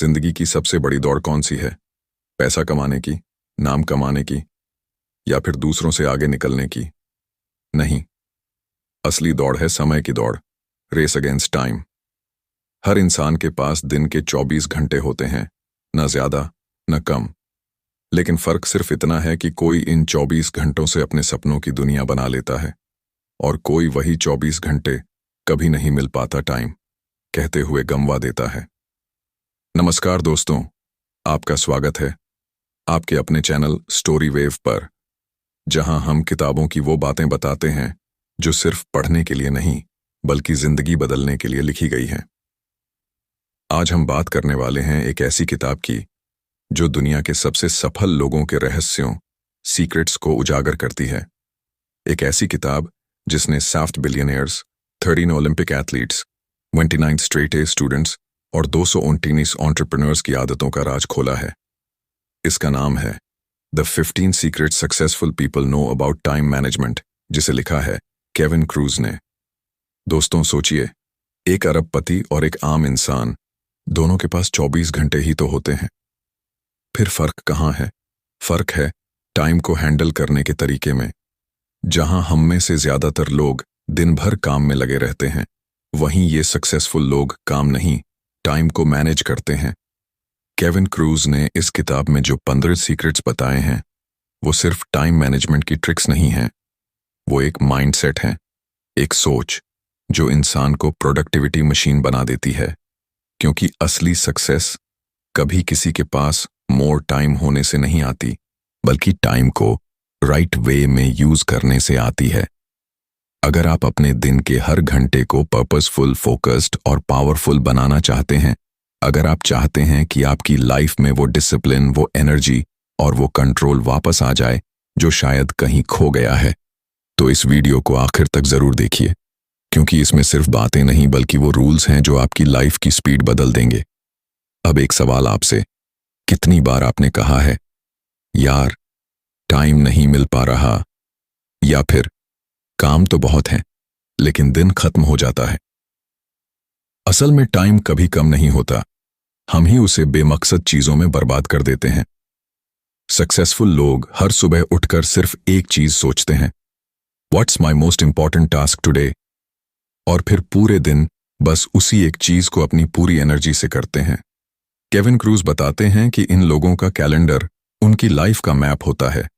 जिंदगी की सबसे बड़ी दौड़ कौन सी है? पैसा कमाने की, नाम कमाने की, या फिर दूसरों से आगे निकलने की? नहीं, असली दौड़ है समय की दौड़, रेस अगेंस्ट टाइम। हर इंसान के पास दिन के 24 घंटे होते हैं, न ज्यादा न कम। लेकिन फर्क सिर्फ इतना है कि कोई इन 24 घंटों से अपने सपनों की दुनिया बना लेता है और कोई वही 24 घंटे कभी नहीं मिल पाता टाइम कहते हुए गंवा देता है। नमस्कार दोस्तों, आपका स्वागत है आपके अपने चैनल स्टोरी वेव पर, जहां हम किताबों की वो बातें बताते हैं जो सिर्फ पढ़ने के लिए नहीं बल्कि जिंदगी बदलने के लिए लिखी गई हैं। आज हम बात करने वाले हैं एक ऐसी किताब की जो दुनिया के सबसे सफल लोगों के रहस्यों, सीक्रेट्स को उजागर करती है। एक ऐसी किताब जिसने 7 billionaires, 13 Olympic athletes, 29 straight A students और 219 एंटरप्रेन्योर्स की आदतों का राज खोला है। इसका नाम है the 15 secret successful people know about time management, जिसे लिखा है केविन क्रूज ने। दोस्तों सोचिए, एक अरबपति और एक आम इंसान, दोनों के पास 24 घंटे ही तो होते हैं। फिर फर्क कहाँ है? फर्क है टाइम को हैंडल करने के तरीके में। जहां हम में से ज्यादातर लोग दिन भर काम में लगे रहते हैं, वहीं ये सक्सेसफुल लोग काम नहीं, टाइम को मैनेज करते हैं। केविन क्रूज ने इस किताब में जो 15 सीक्रेट्स बताए हैं, वो सिर्फ टाइम मैनेजमेंट की ट्रिक्स नहीं हैं। वो एक माइंडसेट है, एक सोच जो इंसान को प्रोडक्टिविटी मशीन बना देती है। क्योंकि असली सक्सेस कभी किसी के पास मोर टाइम होने से नहीं आती, बल्कि टाइम को राइट वे में यूज करने से आती है। अगर आप अपने दिन के हर घंटे को पर्पसफुल, फोकस्ड और पावरफुल बनाना चाहते हैं, अगर आप चाहते हैं कि आपकी लाइफ में वो डिसिप्लिन, वो एनर्जी और वो कंट्रोल वापस आ जाए जो शायद कहीं खो गया है, तो इस वीडियो को आखिर तक जरूर देखिए, क्योंकि इसमें सिर्फ बातें नहीं बल्कि वो रूल्स हैं जो आपकी लाइफ की स्पीड बदल देंगे। अब एक सवाल आपसे, कितनी बार आपने कहा है, यार टाइम नहीं मिल पा रहा, या फिर काम तो बहुत है लेकिन दिन खत्म हो जाता है? असल में टाइम कभी कम नहीं होता, हम ही उसे बेमकसद चीजों में बर्बाद कर देते हैं। सक्सेसफुल लोग हर सुबह उठकर सिर्फ एक चीज सोचते हैं, what's my most important task today, और फिर पूरे दिन बस उसी एक चीज को अपनी पूरी एनर्जी से करते हैं। केविन क्रूज बताते हैं कि इन लोगों का कैलेंडर उनकी लाइफ का मैप होता है।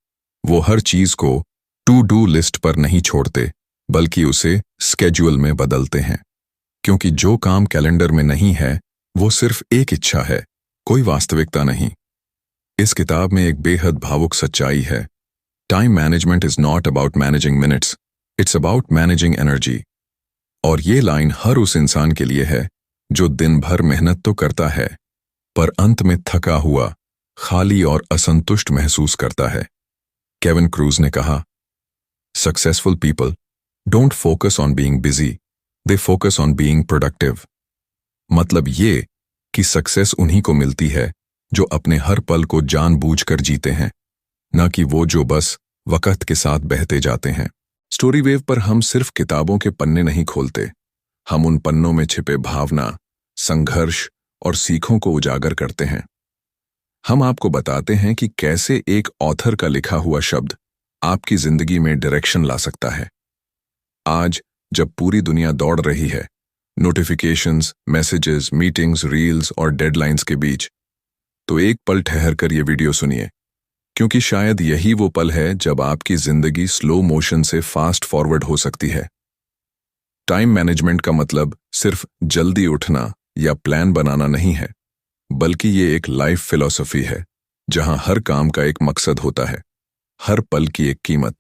वो हर चीज को टू डू लिस्ट पर नहीं छोड़ते, बल्कि उसे स्केड्यूल में बदलते हैं। क्योंकि जो काम कैलेंडर में नहीं है वो सिर्फ एक इच्छा है, कोई वास्तविकता नहीं। इस किताब में एक बेहद भावुक सच्चाई है, time management is not about managing minutes, it's about managing energy. और ये लाइन हर उस इंसान के लिए है जो दिन भर मेहनत तो करता है, पर अंत में थका हुआ, खाली और असंतुष्ट महसूस करता है। केविन क्रूज ने कहा, successful people don't focus on being busy, they focus on being productive. मतलब ये कि सक्सेस उन्हीं को मिलती है जो अपने हर पल को जानबूझकर जीते हैं, न कि वो जो बस वक्त के साथ बहते जाते हैं। स्टोरी वेव पर हम सिर्फ किताबों के पन्ने नहीं खोलते, हम उन पन्नों में छिपे भावना, संघर्ष और सीखों को उजागर करते हैं। हम आपको बताते हैं कि कैसे एक ऑथर का लिखा हुआ शब्द आपकी जिंदगी में डायरेक्शन ला सकता है। आज जब पूरी दुनिया दौड़ रही है, नोटिफिकेशंस, मैसेजेस, मीटिंग्स, रील्स और डेडलाइंस के बीच, तो एक पल ठहर कर ये वीडियो सुनिए, क्योंकि शायद यही वो पल है जब आपकी जिंदगी स्लो मोशन से फास्ट फॉरवर्ड हो सकती है। टाइम मैनेजमेंट का मतलब सिर्फ जल्दी उठना या प्लान बनाना नहीं है, बल्कि ये एक लाइफ फिलॉसफी है जहां हर काम का एक मकसद होता है, हर पल की एक कीमत।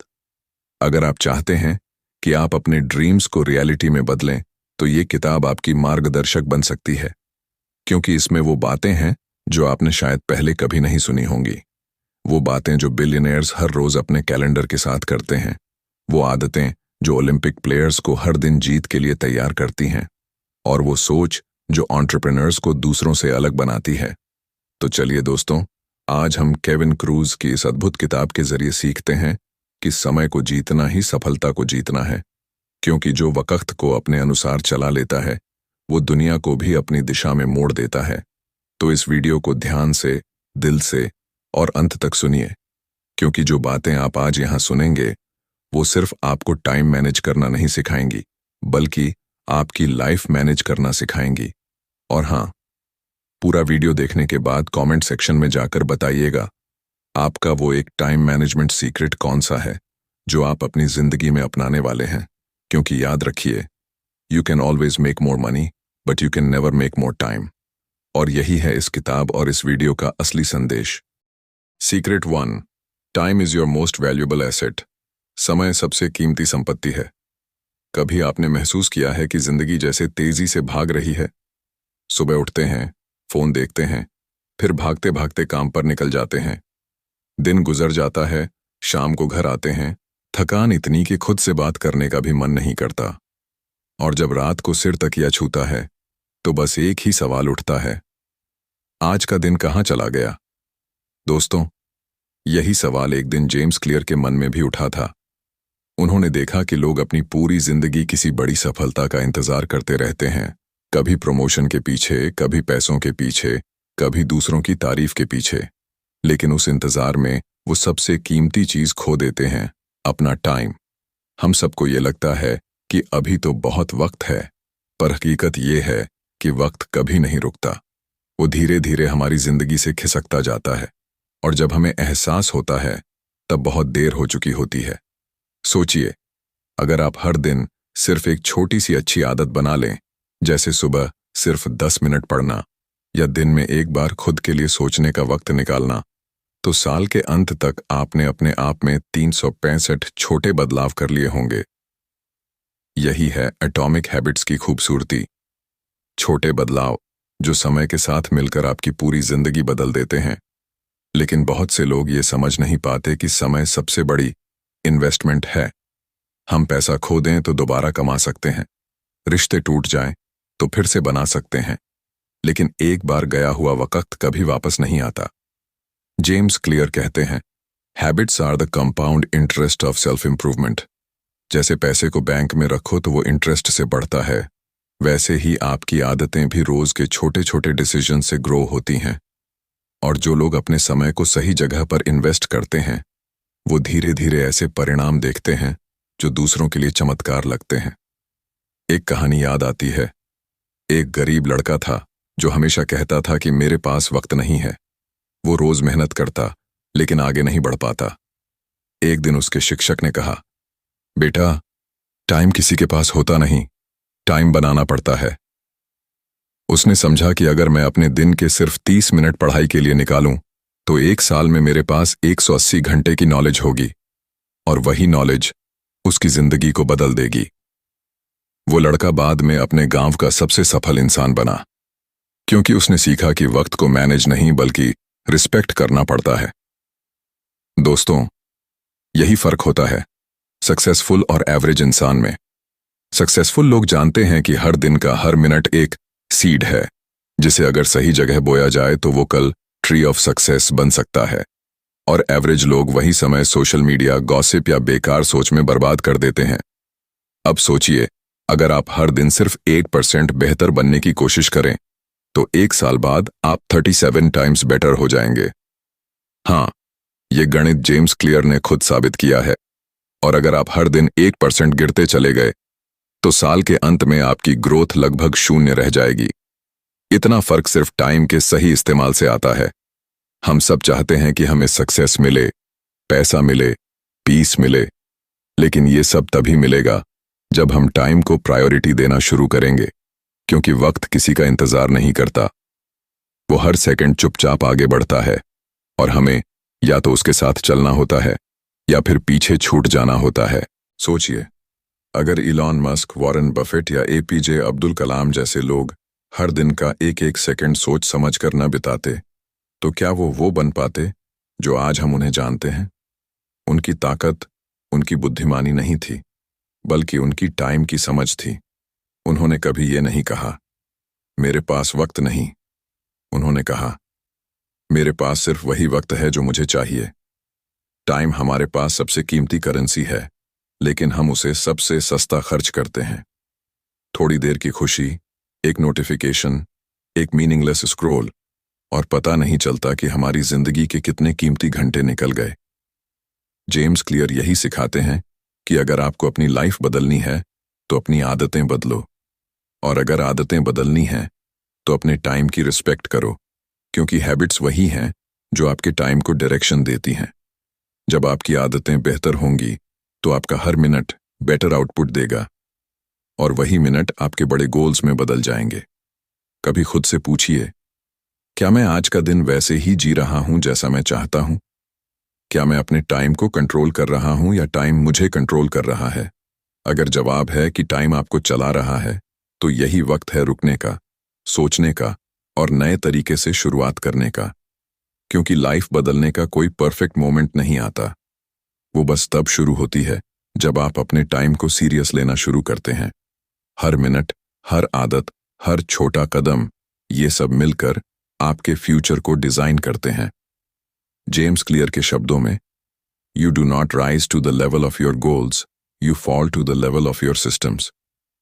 अगर आप चाहते हैं कि आप अपने ड्रीम्स को रियलिटी में बदलें, तो ये किताब आपकी मार्गदर्शक बन सकती है, क्योंकि इसमें वो बातें हैं जो आपने शायद पहले कभी नहीं सुनी होंगी। वो बातें जो बिलियनियर्स हर रोज अपने कैलेंडर के साथ करते हैं, वो आदतें जो ओलंपिक प्लेयर्स को हर दिन जीत के लिए तैयार करती हैं, और वो सोच जो एंटरप्रेन्योर्स को दूसरों से अलग बनाती है। तो चलिए दोस्तों, आज हम केविन क्रूज की इस अद्भुत किताब के जरिए सीखते हैं कि समय को जीतना ही सफलता को जीतना है। क्योंकि जो वक्त को अपने अनुसार चला लेता है, वो दुनिया को भी अपनी दिशा में मोड़ देता है। तो इस वीडियो को ध्यान से, दिल से और अंत तक सुनिए, क्योंकि जो बातें आप आज यहाँ सुनेंगे वो सिर्फ आपको टाइम मैनेज करना नहीं सिखाएंगी, बल्कि आपकी लाइफ मैनेज करना सिखाएंगी। और हाँ, पूरा वीडियो देखने के बाद कमेंट सेक्शन में जाकर बताइएगा आपका वो एक टाइम मैनेजमेंट सीक्रेट कौन सा है जो आप अपनी जिंदगी में अपनाने वाले हैं। क्योंकि याद रखिए, you can always make more money but you can never make more time. और यही है इस किताब और इस वीडियो का असली संदेश। Secret 1, time is your most valuable asset. समय सबसे कीमती संपत्ति है। कभी आपने महसूस किया है कि जिंदगी जैसे तेजी से भाग रही है? सुबह उठते हैं, फोन देखते हैं, फिर भागते भागते काम पर निकल जाते हैं। दिन गुजर जाता है, शाम को घर आते हैं, थकान इतनी कि खुद से बात करने का भी मन नहीं करता। और जब रात को सिर तकिया छूता है तो बस एक ही सवाल उठता है, आज का दिन कहाँ चला गया? दोस्तों, यही सवाल एक दिन जेम्स क्लियर के मन में भी उठा था। उन्होंने देखा कि लोग अपनी पूरी जिंदगी किसी बड़ी सफलता का इंतजार करते रहते हैं, कभी प्रमोशन के पीछे, कभी पैसों के पीछे, कभी दूसरों की तारीफ के पीछे। लेकिन उस इंतजार में वो सबसे कीमती चीज खो देते हैं, अपना टाइम। हम सबको ये लगता है कि अभी तो बहुत वक्त है, पर हकीकत ये है कि वक्त कभी नहीं रुकता। वो धीरे धीरे हमारी जिंदगी से खिसकता जाता है, और जब हमें एहसास होता है तब बहुत देर हो चुकी होती है। सोचिए, अगर आप हर दिन सिर्फ एक छोटी सी अच्छी आदत बना लें, जैसे सुबह सिर्फ 10 मिनट पढ़ना या दिन में एक बार खुद के लिए सोचने का वक्त निकालना, तो साल के अंत तक आपने अपने आप में 365 छोटे बदलाव कर लिए होंगे। यही है एटॉमिक हैबिट्स की खूबसूरती। छोटे बदलाव जो समय के साथ मिलकर आपकी पूरी जिंदगी बदल देते हैं। लेकिन बहुत से लोग ये समझ नहीं पाते कि समय सबसे बड़ी इन्वेस्टमेंट है। हम पैसा खो दें तो दोबारा कमा सकते हैं, रिश्ते टूट जाएं तो फिर से बना सकते हैं, लेकिन एक बार गया हुआ वक्त कभी वापस नहीं आता। जेम्स क्लियर कहते हैं, habits are the compound interest of self improvement. जैसे पैसे को बैंक में रखो तो वो इंटरेस्ट से बढ़ता है, वैसे ही आपकी आदतें भी रोज के छोटे छोटे डिसीजन से ग्रो होती हैं। और जो लोग अपने समय को सही जगह पर इन्वेस्ट करते हैं, वो धीरे धीरे ऐसे परिणाम देखते हैं जो दूसरों के लिए चमत्कार लगते हैं। एक कहानी याद आती है। एक गरीब लड़का था जो हमेशा कहता था कि मेरे पास वक्त नहीं है। वो रोज मेहनत करता लेकिन आगे नहीं बढ़ पाता। एक दिन उसके शिक्षक ने कहा, बेटा, टाइम किसी के पास होता नहीं, टाइम बनाना पड़ता है। उसने समझा कि अगर मैं अपने दिन के सिर्फ 30 मिनट पढ़ाई के लिए निकालूं तो एक साल में मेरे पास 180 घंटे की नॉलेज होगी, और वही नॉलेज उसकी जिंदगी को बदल देगी। वो लड़का बाद में अपने गांव का सबसे सफल इंसान बना, क्योंकि उसने सीखा कि वक्त को मैनेज नहीं बल्कि रिस्पेक्ट करना पड़ता है। दोस्तों, यही फर्क होता है सक्सेसफुल और एवरेज इंसान में। सक्सेसफुल लोग जानते हैं कि हर दिन का हर मिनट एक सीड है, जिसे अगर सही जगह बोया जाए तो वो कल ट्री ऑफ सक्सेस बन सकता है। और एवरेज लोग वही समय सोशल मीडिया, गॉसिप या बेकार सोच में बर्बाद कर देते हैं। अब सोचिए, अगर आप हर दिन सिर्फ 8% बेहतर बनने की कोशिश करें तो एक साल बाद आप 37 टाइम्स बेटर हो जाएंगे। हाँ, ये गणित जेम्स क्लियर ने खुद साबित किया है। और अगर आप हर दिन 1% गिरते चले गए तो साल के अंत में आपकी ग्रोथ लगभग 0 रह जाएगी। इतना फर्क सिर्फ टाइम के सही इस्तेमाल से आता है। हम सब चाहते हैं कि हमें सक्सेस मिले, पैसा मिले, पीस मिले, लेकिन ये सब तभी मिलेगा जब हम टाइम को प्रायोरिटी देना शुरू करेंगे, क्योंकि वक्त किसी का इंतजार नहीं करता। वो हर सेकंड चुपचाप आगे बढ़ता है, और हमें या तो उसके साथ चलना होता है या फिर पीछे छूट जाना होता है। सोचिए, अगर इलॉन मस्क, वॉरेन बफेट या एपीजे अब्दुल कलाम जैसे लोग हर दिन का एक एक सेकंड सोच समझ कर न बिताते, तो क्या वो बन पाते जो आज हम उन्हें जानते हैं? उनकी ताकत उनकी बुद्धिमानी नहीं थी, बल्कि उनकी टाइम की समझ थी। उन्होंने कभी ये नहीं कहा, मेरे पास वक्त नहीं। उन्होंने कहा, मेरे पास सिर्फ वही वक्त है जो मुझे चाहिए। टाइम हमारे पास सबसे कीमती करेंसी है, लेकिन हम उसे सबसे सस्ता खर्च करते हैं। थोड़ी देर की खुशी, एक नोटिफिकेशन, एक मीनिंगलेस स्क्रॉल, और पता नहीं चलता कि हमारी जिंदगी के कितने कीमती घंटे निकल गए। जेम्स क्लियर यही सिखाते हैं कि अगर आपको अपनी लाइफ बदलनी है तो अपनी आदतें बदलो, और अगर आदतें बदलनी हैं तो अपने टाइम की रिस्पेक्ट करो, क्योंकि हैबिट्स वही हैं जो आपके टाइम को डायरेक्शन देती हैं। जब आपकी आदतें बेहतर होंगी तो आपका हर मिनट बेटर आउटपुट देगा, और वही मिनट आपके बड़े गोल्स में बदल जाएंगे। कभी खुद से पूछिए, क्या मैं आज का दिन वैसे ही जी रहा हूं जैसा मैं चाहता हूं? क्या मैं अपने टाइम को कंट्रोल कर रहा हूं या टाइम मुझे कंट्रोल कर रहा है? अगर जवाब है कि टाइम आपको चला रहा है, तो यही वक्त है रुकने का, सोचने का और नए तरीके से शुरुआत करने का। क्योंकि लाइफ बदलने का कोई परफेक्ट मोमेंट नहीं आता, वो बस तब शुरू होती है जब आप अपने टाइम को सीरियस लेना शुरू करते हैं। हर मिनट, हर आदत, हर छोटा कदम, ये सब मिलकर आपके फ्यूचर को डिजाइन करते हैं। जेम्स क्लियर के शब्दों में, you do not rise to the level of your goals, you fall to the level of your systems.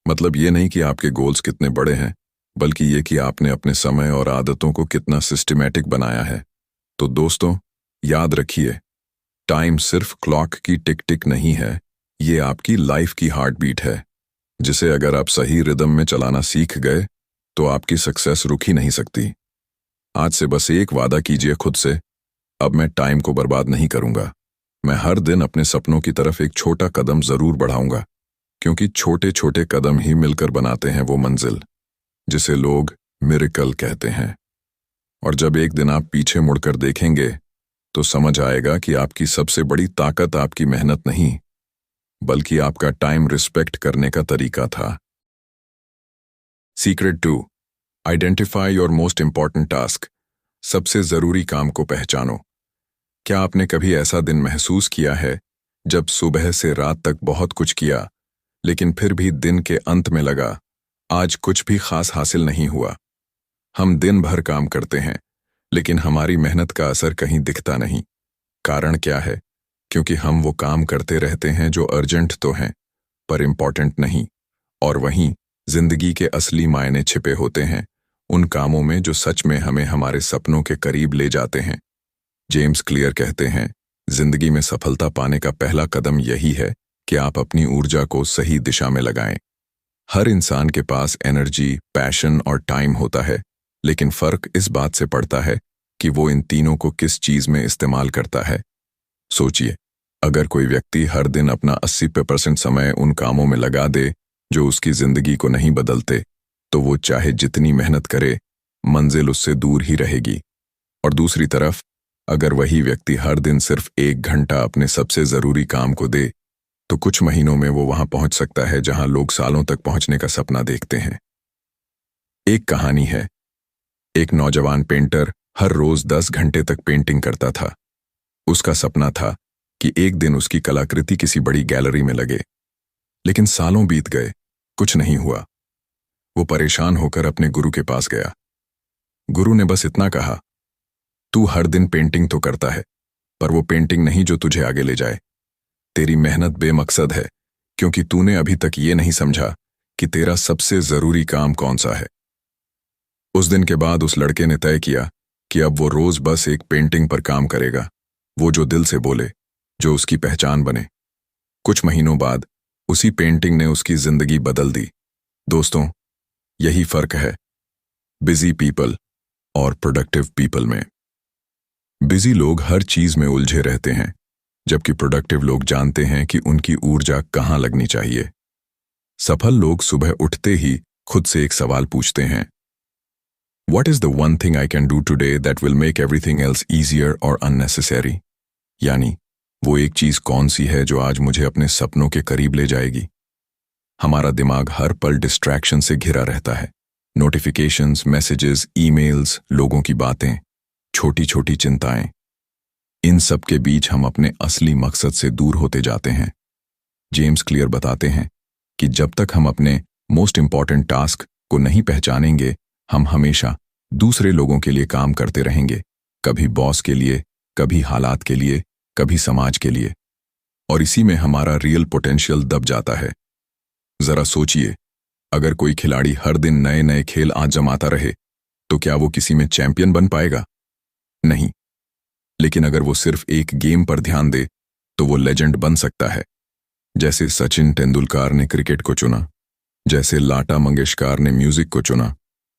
मतलब ये नहीं कि आपके गोल्स कितने बड़े हैं, बल्कि ये कि आपने अपने समय और आदतों को कितना सिस्टमैटिक बनाया है। तो दोस्तों, याद रखिए, टाइम सिर्फ क्लॉक की टिक टिक नहीं है, ये आपकी लाइफ की हार्ट बीट है, जिसे अगर आप सही रिदम में चलाना सीख गए तो आपकी सक्सेस रुक ही नहीं सकती। आज से बस एक वादा कीजिए खुद से, अब मैं टाइम को बर्बाद नहीं करूंगा। मैं हर दिन अपने सपनों की तरफ एक छोटा कदम जरूर बढ़ाऊंगा, क्योंकि छोटे छोटे कदम ही मिलकर बनाते हैं वो मंजिल जिसे लोग मिरेकल कहते हैं। और जब एक दिन आप पीछे मुड़कर देखेंगे तो समझ आएगा कि आपकी सबसे बड़ी ताकत आपकी मेहनत नहीं, बल्कि आपका टाइम रिस्पेक्ट करने का तरीका था। Secret 2, identify your most important task. सबसे जरूरी काम को पहचानो। क्या आपने कभी ऐसा दिन महसूस किया है जब सुबह से रात तक बहुत कुछ किया, लेकिन फिर भी दिन के अंत में लगा आज कुछ भी खास हासिल नहीं हुआ? हम दिन भर काम करते हैं, लेकिन हमारी मेहनत का असर कहीं दिखता नहीं। कारण क्या है? क्योंकि हम वो काम करते रहते हैं जो अर्जेंट तो हैं, पर इम्पॉर्टेंट नहीं। और वहीं जिंदगी के असली मायने छिपे होते हैं, उन कामों में जो सच में हमें हमारे सपनों के करीब ले जाते हैं। जेम्स क्लियर कहते हैं, जिंदगी में सफलता पाने का पहला कदम यही है कि आप अपनी ऊर्जा को सही दिशा में लगाएं। हर इंसान के पास एनर्जी, पैशन और टाइम होता है, लेकिन फर्क इस बात से पड़ता है कि वो इन तीनों को किस चीज में इस्तेमाल करता है। सोचिए, अगर कोई व्यक्ति हर दिन अपना 80% समय उन कामों में लगा दे जो उसकी जिंदगी को नहीं बदलते, तो वो चाहे जितनी मेहनत करे, मंजिल उससे दूर ही रहेगी। और दूसरी तरफ, अगर वही व्यक्ति हर दिन सिर्फ 1 घंटा अपने सबसे जरूरी काम को दे, तो कुछ महीनों में वो वहां पहुंच सकता है जहां लोग सालों तक पहुंचने का सपना देखते हैं। एक कहानी है, एक नौजवान पेंटर हर रोज 10 घंटे तक पेंटिंग करता था। उसका सपना था कि एक दिन उसकी कलाकृति किसी बड़ी गैलरी में लगे। लेकिन सालों बीत गए, कुछ नहीं हुआ। वो परेशान होकर अपने गुरु के पास गया। गुरु ने बस इतना कहा, तू हर दिन पेंटिंग तो करता है, पर वो पेंटिंग नहीं जो तुझे आगे ले जाए। तेरी मेहनत बेमकसद है, क्योंकि तूने अभी तक ये नहीं समझा कि तेरा सबसे जरूरी काम कौन सा है। उस दिन के बाद उस लड़के ने तय किया कि अब वो रोज बस एक पेंटिंग पर काम करेगा, वो जो दिल से बोले, जो उसकी पहचान बने। कुछ महीनों बाद उसी पेंटिंग ने उसकी जिंदगी बदल दी। दोस्तों, यही फर्क है बिजी पीपल और प्रोडक्टिव पीपल में। बिजी लोग हर चीज में उलझे रहते हैं, जबकि प्रोडक्टिव लोग जानते हैं कि उनकी ऊर्जा कहाँ लगनी चाहिए। सफल लोग सुबह उठते ही खुद से एक सवाल पूछते हैं, What is the one thing I can do today that will make everything else easier or unnecessary? यानी, वो एक चीज कौन सी है जो आज मुझे अपने सपनों के करीब ले जाएगी? हमारा दिमाग हर पल डिस्ट्रैक्शन से घिरा रहता है। नोटिफिकेशंस, मैसेजेस, ईमेल्स, लोगों की बातें, छोटी छोटी चिंताएं। इन सब के बीच हम अपने असली मकसद से दूर होते जाते हैं। जेम्स क्लियर बताते हैं कि जब तक हम अपने मोस्ट इंपॉर्टेंट टास्क को नहीं पहचानेंगे, हम हमेशा दूसरे लोगों के लिए काम करते रहेंगे, कभी बॉस के लिए, कभी हालात के लिए, कभी समाज के लिए। और इसी में हमारा रियल पोटेंशियल दब जाता है। जरा सोचिए, अगर कोई खिलाड़ी हर दिन नए नए खेल आजमाता रहे, तो क्या वो किसी में चैंपियन बन पाएगा? नहीं। लेकिन अगर वो सिर्फ एक गेम पर ध्यान दे तो वो लेजेंड बन सकता है। जैसे सचिन तेंदुलकर ने क्रिकेट को चुना, जैसे लता मंगेशकर ने म्यूजिक को चुना,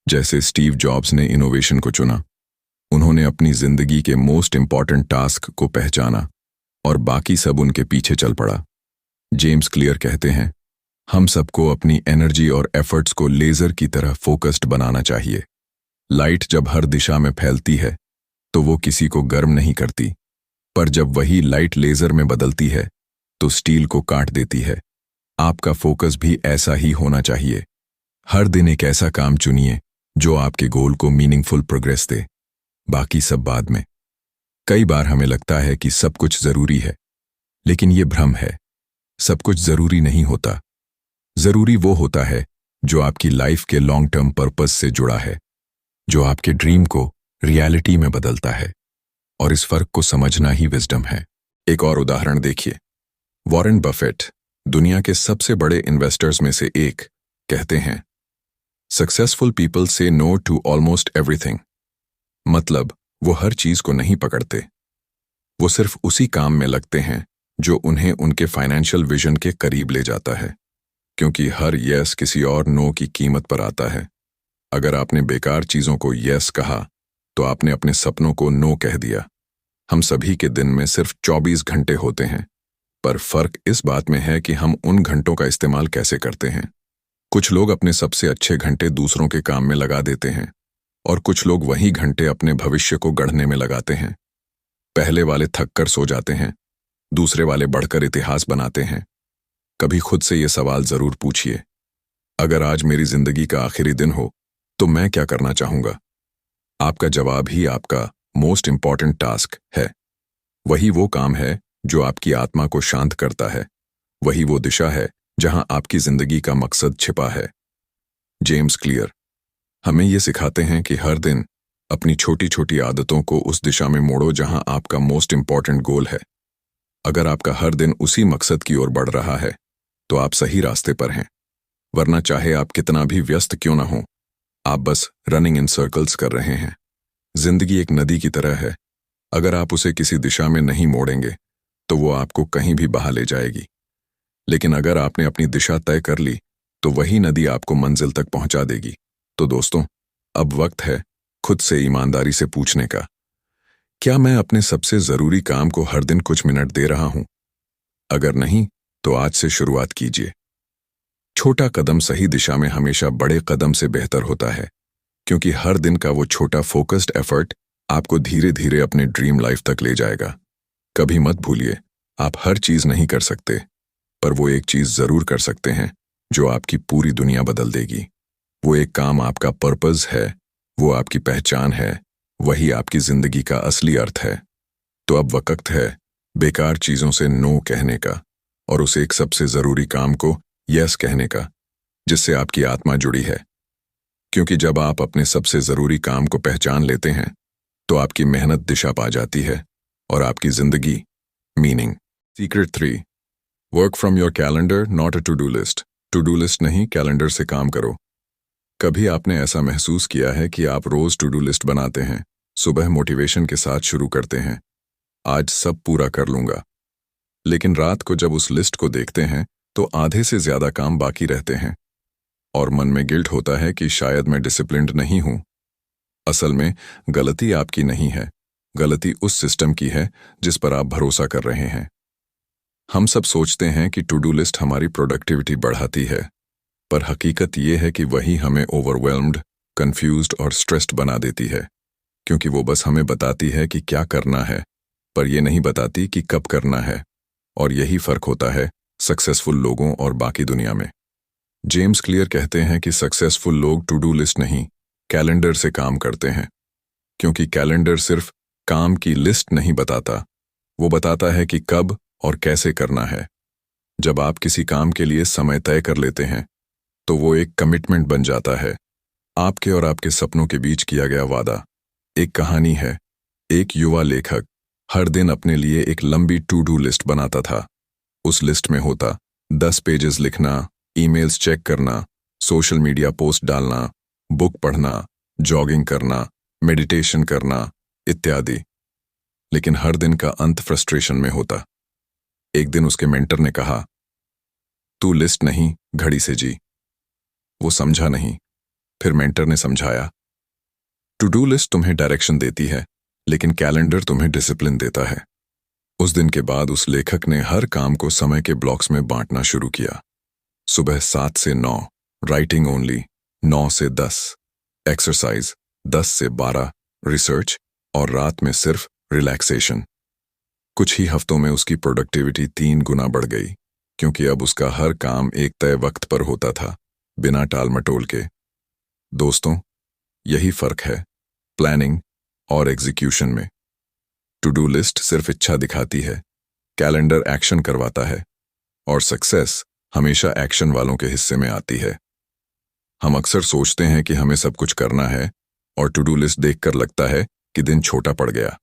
जैसे स्टीव जॉब्स ने इनोवेशन को चुना। उन्होंने अपनी जिंदगी के मोस्ट इंपॉर्टेंट टास्क को पहचाना और बाकी सब उनके पीछे चल पड़ा। जेम्स क्लियर कहते हैं, हम सबको अपनी एनर्जी और एफर्ट्स को लेजर की तरह फोकस्ड बनाना चाहिए। लाइट जब हर दिशा में फैलती है तो वो किसी को गर्म नहीं करती, पर जब वही लाइट लेजर में बदलती है तो स्टील को काट देती है। आपका फोकस भी ऐसा ही होना चाहिए। हर दिन एक ऐसा काम चुनिए जो आपके गोल को मीनिंगफुल प्रोग्रेस दे, बाकी सब बाद में। कई बार हमें लगता है कि सब कुछ जरूरी है, लेकिन ये भ्रम है। सब कुछ जरूरी नहीं होता। जरूरी वो होता है जो आपकी लाइफ के लॉन्ग टर्म पर्पस से जुड़ा है, जो आपके ड्रीम को रियलिटी में बदलता है। और इस फर्क को समझना ही विजडम है। एक और उदाहरण देखिए। वॉरेन बफेट, दुनिया के सबसे बड़े इन्वेस्टर्स में से एक, कहते हैं, सक्सेसफुल पीपल से नो टू ऑलमोस्ट एवरीथिंग। मतलब वो हर चीज को नहीं पकड़ते, वो सिर्फ उसी काम में लगते हैं जो उन्हें उनके फाइनेंशियल विजन के करीब ले जाता है, क्योंकि हर यस किसी और नो की कीमत पर आता है। अगर आपने बेकार चीजों को यस कहा तो आपने अपने सपनों को नो कह दिया। हम सभी के दिन में सिर्फ 24 घंटे होते हैं, पर फर्क इस बात में है कि हम उन घंटों का इस्तेमाल कैसे करते हैं। कुछ लोग अपने सबसे अच्छे घंटे दूसरों के काम में लगा देते हैं और कुछ लोग वही घंटे अपने भविष्य को गढ़ने में लगाते हैं। पहले वाले थक कर सो जाते हैं, दूसरे वाले बढ़कर इतिहास बनाते हैं। कभी खुद से ये सवाल जरूर पूछिए, अगर आज मेरी जिंदगी का आखिरी दिन हो तो मैं क्या करना चाहूंगा? आपका जवाब ही आपका मोस्ट इंपॉर्टेंट टास्क है। वही वो काम है जो आपकी आत्मा को शांत करता है। वही वो दिशा है जहां आपकी जिंदगी का मकसद छिपा है। जेम्स क्लियर हमें ये सिखाते हैं कि हर दिन अपनी छोटी छोटी आदतों को उस दिशा में मोड़ो जहां आपका मोस्ट इंपॉर्टेंट गोल है। अगर आपका हर दिन उसी मकसद की ओर बढ़ रहा है तो आप सही रास्ते पर हैं, वरना चाहे आप कितना भी व्यस्त क्यों ना हो, आप बस रनिंग इन सर्कल्स कर रहे हैं। जिंदगी एक नदी की तरह है, अगर आप उसे किसी दिशा में नहीं मोड़ेंगे तो वो आपको कहीं भी बहा ले जाएगी। लेकिन अगर आपने अपनी दिशा तय कर ली तो वही नदी आपको मंजिल तक पहुंचा देगी। तो दोस्तों, अब वक्त है खुद से ईमानदारी से पूछने का, क्या मैं अपने सबसे जरूरी काम को हर दिन कुछ मिनट दे रहा हूं? अगर नहीं तो आज से शुरुआत कीजिए। छोटा कदम सही दिशा में हमेशा बड़े कदम से बेहतर होता है, क्योंकि हर दिन का वो छोटा फोकस्ड एफर्ट आपको धीरे धीरे अपने ड्रीम लाइफ तक ले जाएगा। कभी मत भूलिए, आप हर चीज नहीं कर सकते, पर वो एक चीज जरूर कर सकते हैं जो आपकी पूरी दुनिया बदल देगी। वो एक काम आपका पर्पस है, वो आपकी पहचान है, वही आपकी जिंदगी का असली अर्थ है। तो अब वक्त है बेकार चीजों से नो कहने का और उस एक सबसे जरूरी काम को यस कहने का जिससे आपकी आत्मा जुड़ी है। क्योंकि जब आप अपने सबसे जरूरी काम को पहचान लेते हैं तो आपकी मेहनत दिशा पा जाती है और आपकी जिंदगी meaning. Secret 3, work from your calendar not a to do list. To do list नहीं, कैलेंडर से काम करो। कभी आपने ऐसा महसूस किया है कि आप रोज टू डू लिस्ट बनाते हैं, सुबह मोटिवेशन के साथ शुरू करते हैं, आज सब पूरा कर लूंगा, लेकिन रात को जब उस लिस्ट को देखते हैं तो आधे से ज्यादा काम बाकी रहते हैं और मन में गिल्ट होता है कि शायद मैं डिसिप्लिन्ड नहीं हूं। असल में गलती आपकी नहीं है, गलती उस सिस्टम की है जिस पर आप भरोसा कर रहे हैं। हम सब सोचते हैं कि टू डू लिस्ट हमारी प्रोडक्टिविटी बढ़ाती है, पर हकीकत यह है कि वही हमें ओवरवेल्म्ड, कंफ्यूज्ड और स्ट्रेस्ड बना देती है, क्योंकि वो बस हमें बताती है कि क्या करना है, पर यह नहीं बताती कि कब करना है। और यही फर्क होता है सक्सेसफुल लोगों और बाकी दुनिया में। जेम्स क्लियर कहते हैं कि सक्सेसफुल लोग टू डू लिस्ट नहीं, कैलेंडर से काम करते हैं, क्योंकि कैलेंडर सिर्फ काम की लिस्ट नहीं बताता, वो बताता है कि कब और कैसे करना है। जब आप किसी काम के लिए समय तय कर लेते हैं तो वो एक कमिटमेंट बन जाता है, आपके और आपके सपनों के बीच किया गया वादा। एक कहानी है, एक युवा लेखक हर दिन अपने लिए एक लंबी टू डू लिस्ट बनाता था। उस लिस्ट में होता 10 पेजेस लिखना, ईमेल्स चेक करना, सोशल मीडिया पोस्ट डालना, बुक पढ़ना, जॉगिंग करना, मेडिटेशन करना इत्यादि। लेकिन हर दिन का अंत फ्रस्ट्रेशन में होता। एक दिन उसके मेंटर ने कहा, तू लिस्ट नहीं, घड़ी से जी। वो समझा नहीं। फिर मेंटर ने समझाया, टू डू लिस्ट तुम्हें डायरेक्शन देती है, लेकिन कैलेंडर तुम्हें डिसिप्लिन देता है। उस दिन के बाद उस लेखक ने हर काम को समय के ब्लॉक्स में बांटना शुरू किया। सुबह 7 से 9 राइटिंग ओनली, 9 से 10 एक्सरसाइज, 10 से 12 रिसर्च और रात में सिर्फ रिलैक्सेशन। कुछ ही हफ्तों में उसकी प्रोडक्टिविटी 3 गुना बढ़ गई, क्योंकि अब उसका हर काम एक तय वक्त पर होता था, बिना टाल मटोल के। दोस्तों, यही फर्क है प्लानिंग और एग्जीक्यूशन में। टू डू लिस्ट सिर्फ इच्छा दिखाती है, कैलेंडर एक्शन करवाता है, और सक्सेस हमेशा एक्शन वालों के हिस्से में आती है। हम अक्सर सोचते हैं कि हमें सब कुछ करना है, और टू डू लिस्ट देखकर लगता है कि दिन छोटा पड़ गया।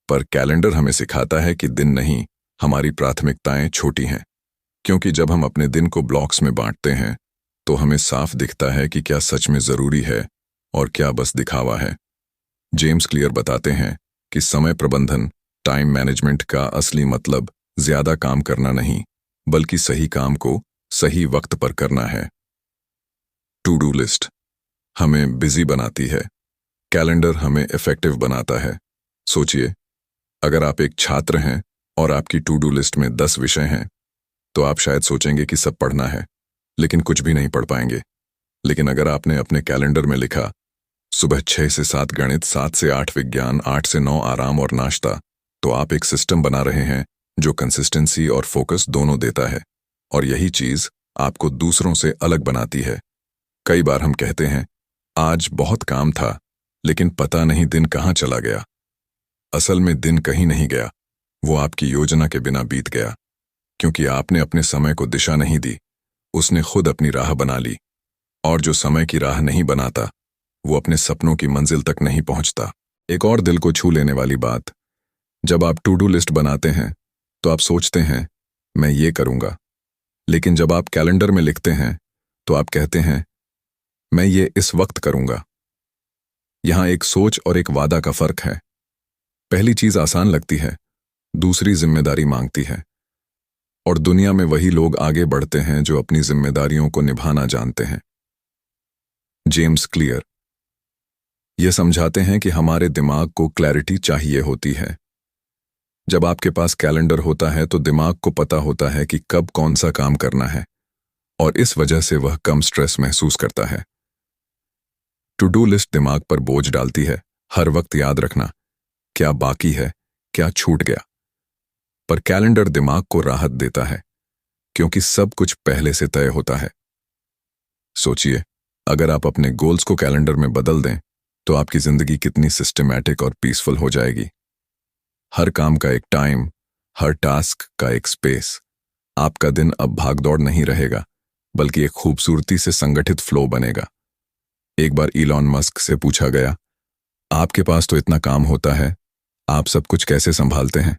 पर कैलेंडर हमें सिखाता है कि दिन नहीं, हमारी प्राथमिकताएं छोटी हैं। क्योंकि जब हम अपने दिन को ब्लॉक्स में बांटते हैं, तो हमें साफ दिखता है कि क्या सच में जरूरी है और क्या बस दिखावा है। जेम्स क्लियर बताते हैं कि समय प्रबंधन, टाइम मैनेजमेंट का असली मतलब ज्यादा काम करना नहीं, बल्कि सही काम को सही वक्त पर करना है। टू डू लिस्ट हमें बिजी बनाती है, कैलेंडर हमें इफेक्टिव बनाता है। सोचिए, अगर आप एक छात्र हैं और आपकी टू डू लिस्ट में 10 विषय हैं, तो आप शायद सोचेंगे कि सब पढ़ना है, लेकिन कुछ भी नहीं पढ़ पाएंगे। लेकिन अगर आपने अपने कैलेंडर में लिखा, सुबह 6 से 7 गणित, 7 से 8 विज्ञान, 8 से 9 आराम और नाश्ता, तो आप एक सिस्टम बना रहे हैं जो कंसिस्टेंसी और फोकस दोनों देता है। और यही चीज आपको दूसरों से अलग बनाती है। कई बार हम कहते हैं, आज बहुत काम था, लेकिन पता नहीं दिन कहाँ चला गया। असल में दिन कहीं नहीं गया, वो आपकी योजना के बिना बीत गया, क्योंकि आपने अपने समय को दिशा नहीं दी, उसने खुद अपनी राह बना ली। और जो समय की राह नहीं बनाता, वो अपने सपनों की मंजिल तक नहीं पहुंचता। एक और दिल को छू लेने वाली बात, जब आप टू डू लिस्ट बनाते हैं तो आप सोचते हैं, मैं ये करूंगा। लेकिन जब आप कैलेंडर में लिखते हैं तो आप कहते हैं, मैं ये इस वक्त करूंगा। यहां एक सोच और एक वादा का फर्क है। पहली चीज आसान लगती है, दूसरी जिम्मेदारी मांगती है। और दुनिया में वही लोग आगे बढ़ते हैं जो अपनी जिम्मेदारियों को निभाना जानते हैं। जेम्स क्लियर ये समझाते हैं कि हमारे दिमाग को क्लैरिटी चाहिए होती है। जब आपके पास कैलेंडर होता है तो दिमाग को पता होता है कि कब कौन सा काम करना है, और इस वजह से वह कम स्ट्रेस महसूस करता है। टू डू लिस्ट दिमाग पर बोझ डालती है, हर वक्त याद रखना क्या बाकी है, क्या छूट गया। पर कैलेंडर दिमाग को राहत देता है, क्योंकि सब कुछ पहले से तय होता है। सोचिए, अगर आप अपने गोल्स को कैलेंडर में बदल दें, तो आपकी जिंदगी कितनी सिस्टमैटिक और पीसफुल हो जाएगी। हर काम का एक टाइम, हर टास्क का एक स्पेस। आपका दिन अब भागदौड़ नहीं रहेगा, बल्कि एक खूबसूरती से संगठित फ्लो बनेगा। एक बार इलॉन मस्क से पूछा गया, आपके पास तो इतना काम होता है, आप सब कुछ कैसे संभालते हैं?